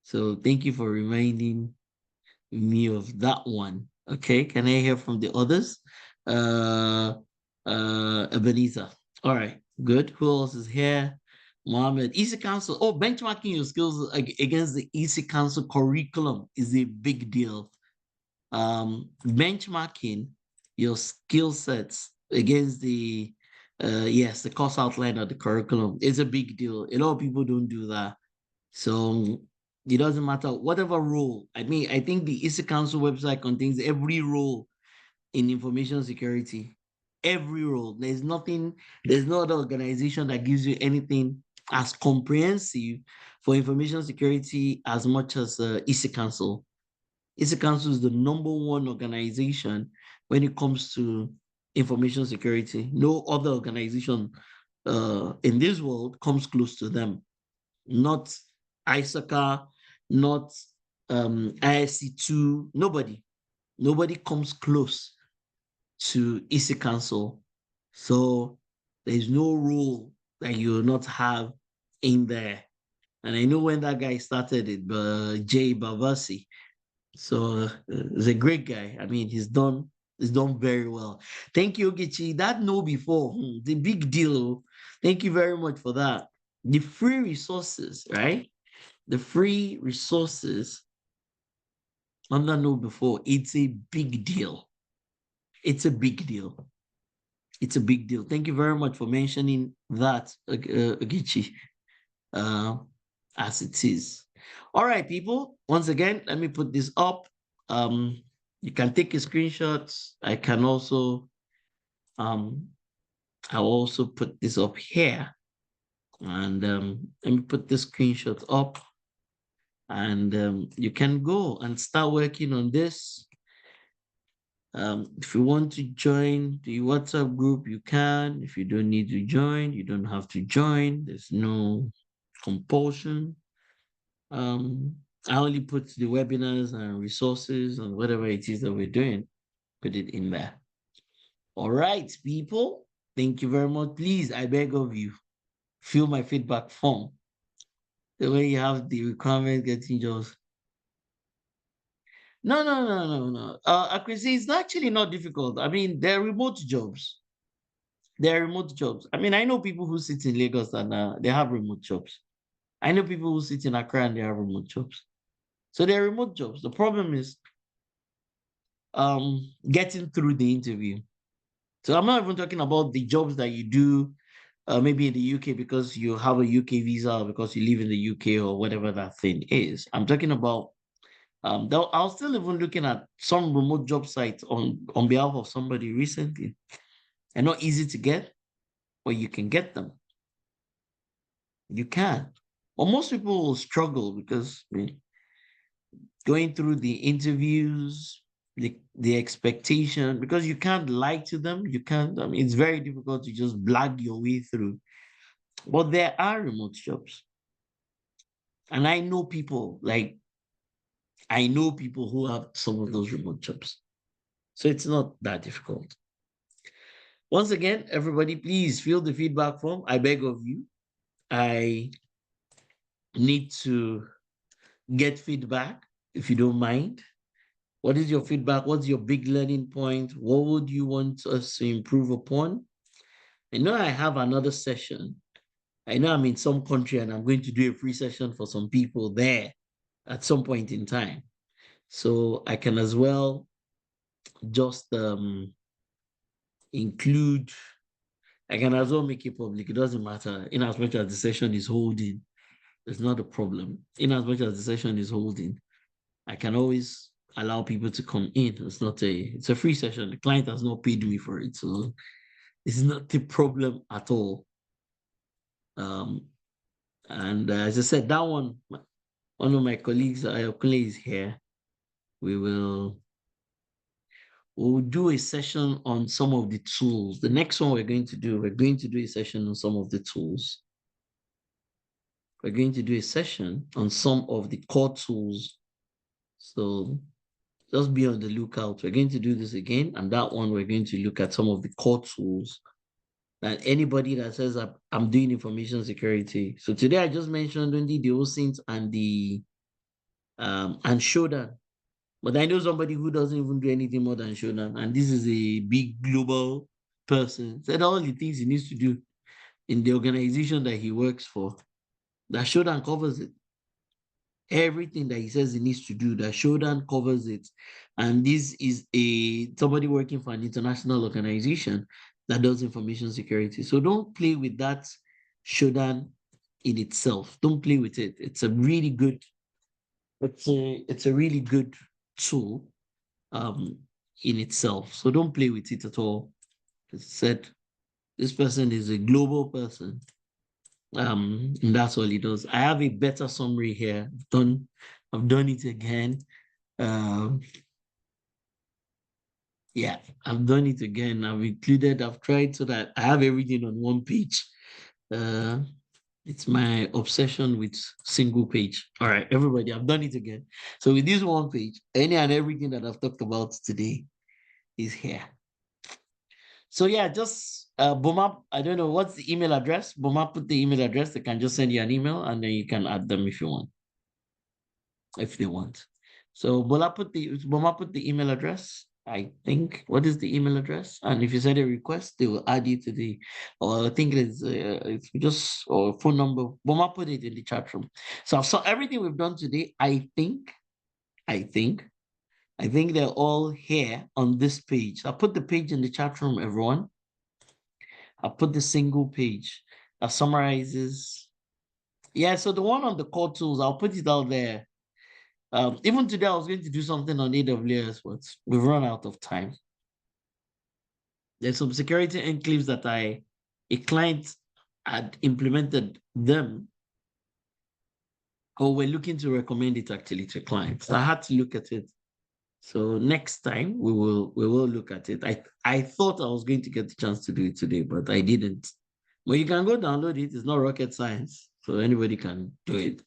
So thank you for reminding me of that one. Okay, can I hear from the others? Uh Ebenezer. All right, good. Who else is here? Mohammed. EC Council. Oh, benchmarking your skills against the EC Council curriculum is a big deal. Benchmarking your skill sets against the yes, the course outline of the curriculum is a big deal. A lot of people don't do that. So it doesn't matter whatever role. I mean, I think the EC Council website contains every role in information security. Every role. There's nothing, there's no other organization that gives you anything as comprehensive for information security as much as EC Council. EC Council is the #1 organization when it comes to information security. No other organization in this world comes close to them. Not ISACA, not ISC2, nobody. Nobody comes close to EC Council. So there's no rule that you will not have in there. And I know when that guy started it, Jay Bavasi. So he's a great guy. I mean, he's done very well. Thank you, Ogechi. That no before, the big deal. Oh. Thank you very much for that. The free resources, right? The free resources under know before, it's a big deal. It's a big deal. It's a big deal. Thank you very much for mentioning that, Ogechi, as it is. All right, people. Once again, let me put this up. You can take a screenshot. I can also, I'll also put this up here. And let me put this screenshot up. And you can go and start working on this. If you want to join the WhatsApp group, you can. If you don't need to join, you don't have to join. There's no compulsion. I only put the webinars and resources and whatever it is that we're doing, put it in there. All right, people. Thank you very much. Please, I beg of you, fill my feedback form. The way you have the requirement getting jobs. No. Accuracy is actually not difficult. I mean, they're remote jobs. They're remote jobs. I mean, I know people who sit in Lagos and they have remote jobs. I know people who sit in Accra and they have remote jobs. So they're remote jobs. The problem is getting through the interview. So I'm not even talking about the jobs that you do maybe in the UK because you have a UK visa or because you live in the UK or whatever that thing is. I'm talking about I was still even looking at some remote job sites on behalf of somebody recently. They're not easy to get, but you can get them. You can. Well, most people will struggle because going through the interviews, the expectation, because you can't lie to them. You can't, I mean, it's very difficult to just blag your way through. But there are remote jobs. And I know people, who have some of those remote jobs. So it's not that difficult. Once again, everybody, please fill the feedback form. I beg of you. I need to get feedback, if you don't mind. What is your feedback? What's your big learning point? What would you want us to improve upon? I know I have another session. I know I'm in some country and I'm going to do a free session for some people there at some point in time. So I can as well just include, I can as well make it public. It doesn't matter. In as much as the session is holding, it's not a problem. In as much as the session is holding, I can always allow people to come in. It's a free session. The client has not paid me for it. So it's not a problem at all. And as I said, that one of my colleagues, Ayokule, is here. We'll do a session on some of the tools. The next one we're going to do a session on some of the tools. We're going to do a session on some of the core tools. So just be on the lookout. We're going to do this again. And that one, we're going to look at some of the core tools that anybody that says I'm doing information security. So today I just mentioned only the OSINT and the and Shodan. But I know somebody who doesn't even do anything more than Shodan. And this is a big global person. Said all the things he needs to do in the organization that he works for. That Shodan covers it. Everything that he says he needs to do, that Shodan covers it. And this is somebody working for an international organization that does information security. So don't play with that Shodan in itself. Don't play with it. It's a really good, it's a really good tool in itself. So don't play with it at all. As I said, this person is a global person. And that's all he does. I have a better summary here. I've done it again. Yeah, I've done it again. I've tried so that I have everything on one page. It's my obsession with single page. All right, everybody, I've done it again. So with this one page, any and everything that I've talked about today is here. So yeah, just Boma, I don't know what's the email address. Boma put the email address. They can just send you an email and then you can add them if you want. If they want. So Boma put the email address. I think, what is the email address? And if you send a request, they will add you to the, or I think it's just, or phone number. Boma put it in the chat room. So everything we've done today, I think they're all here on this page. I'll put the page in the chat room, everyone. I'll put the single page that summarizes. Yeah, so the one on the core tools, I'll put it out there. Even today, I was going to do something on AWS, but we've run out of time. There's some security enclaves that a client had implemented them, or we're looking to recommend it actually to clients. So I had to look at it. So next time we will look at it. I thought I was going to get the chance to do it today, but I didn't. But you can go download it. It's not rocket science, so anybody can do it.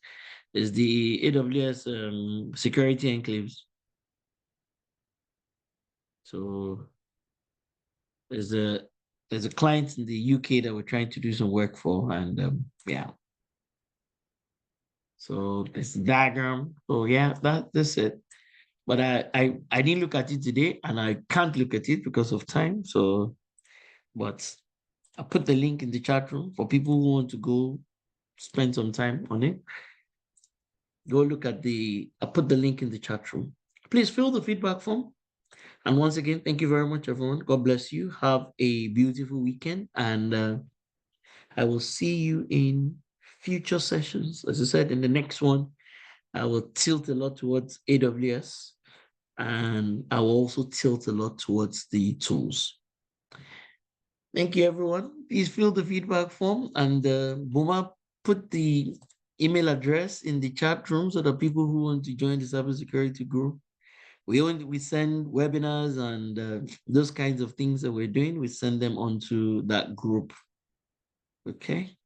It's the AWS security enclaves. So there's a client in the UK that we're trying to do some work for, and yeah. So this diagram. So yeah, that's it. But I didn't look at it today, and I can't look at it because of time. So, but I put the link in the chat room for people who want to go spend some time on it. Go look at I put the link in the chat room. Please fill the feedback form. And once again, thank you very much, everyone. God bless you. Have a beautiful weekend. And I will see you in future sessions. As I said, in the next one, I will tilt a lot towards AWS. And I will also tilt a lot towards the tools. Thank you, everyone. Please fill the feedback form, and Boma put the email address in the chat room so that people who want to join the cybersecurity group, we send webinars and those kinds of things that we're doing, we send them onto that group. Okay.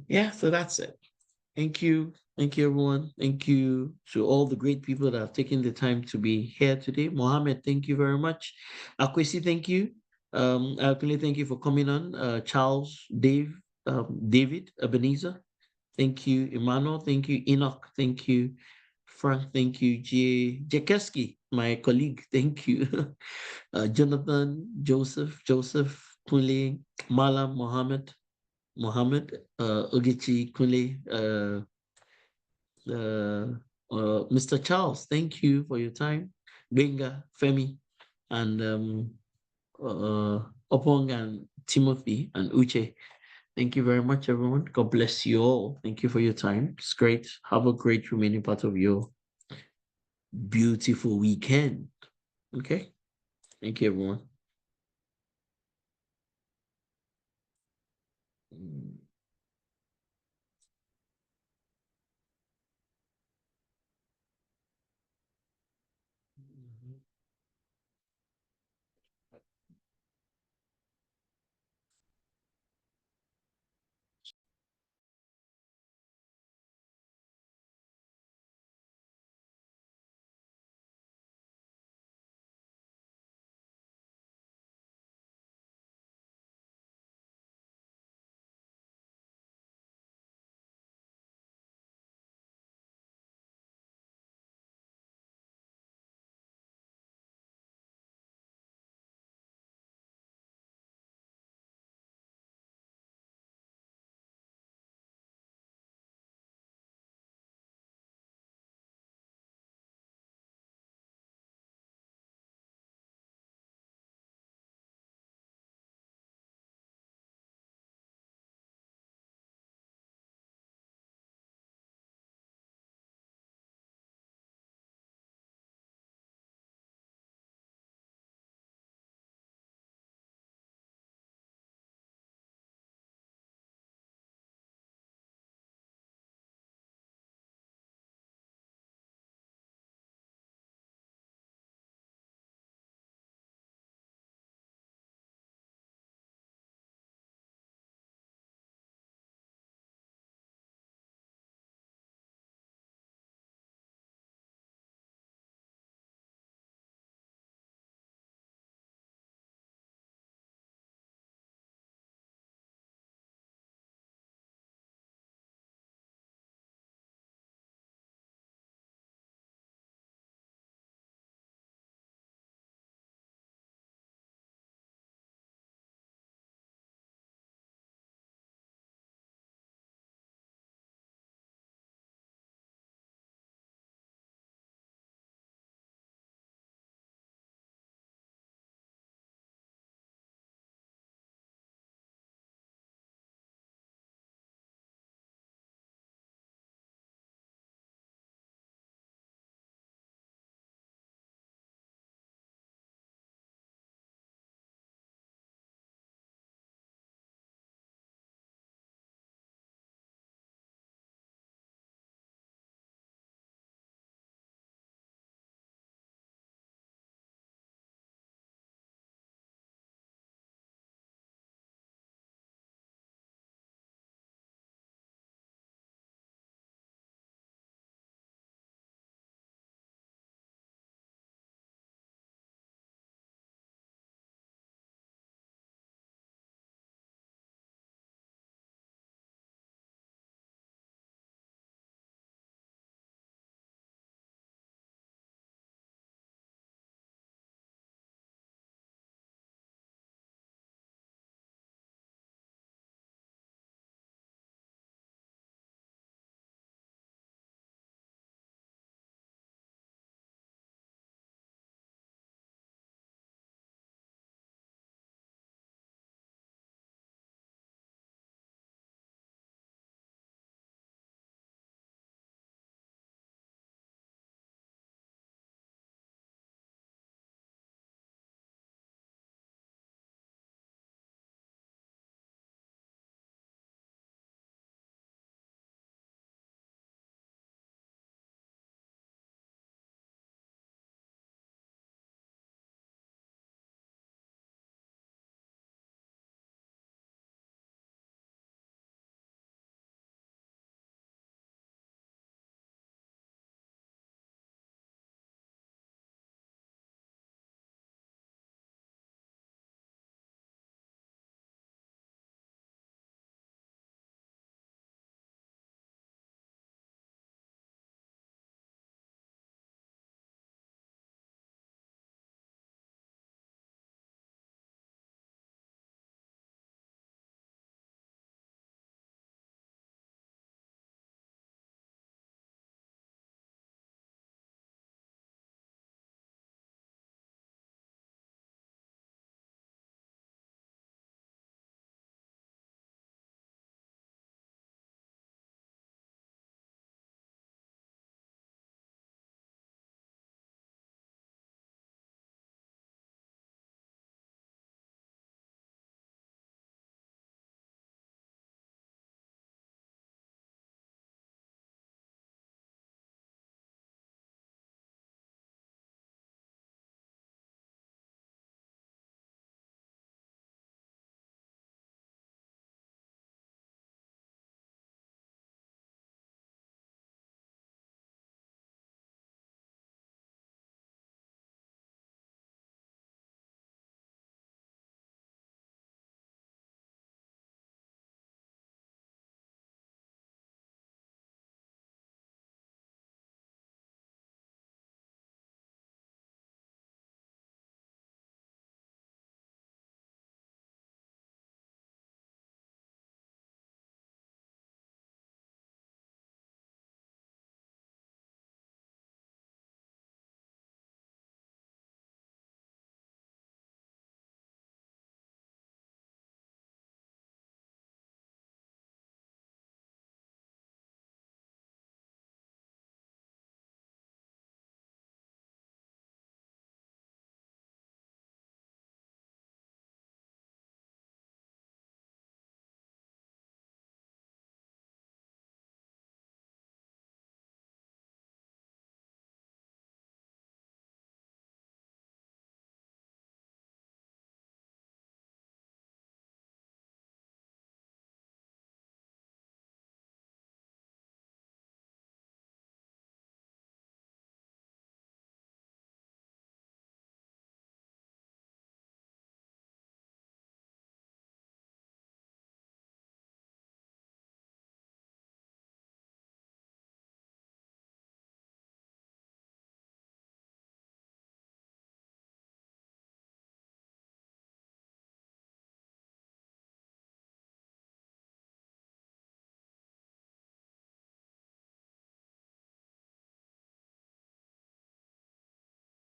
Yeah, so that's it. Thank you. Thank you, everyone. Thank you to all the great people that have taken the time to be here today. Mohammed, thank you very much. Akwesi, thank you. Akunle, thank you for coming on. Charles, David, Ebenezer, thank you. Emmanuel, thank you. Enoch, thank you. Frank, thank you. Jakeski, my colleague, thank you. Jonathan, Joseph, Kunle, Malam, Mohammed, Ogechi, Kunle, Mr. Charles, thank you for your time. Benga, Femi, and Opong and Timothy and Uche. Thank you very much, everyone. God bless you all. Thank you for your time. It's great. Have a great remaining part of your beautiful weekend. Okay. Thank you, everyone.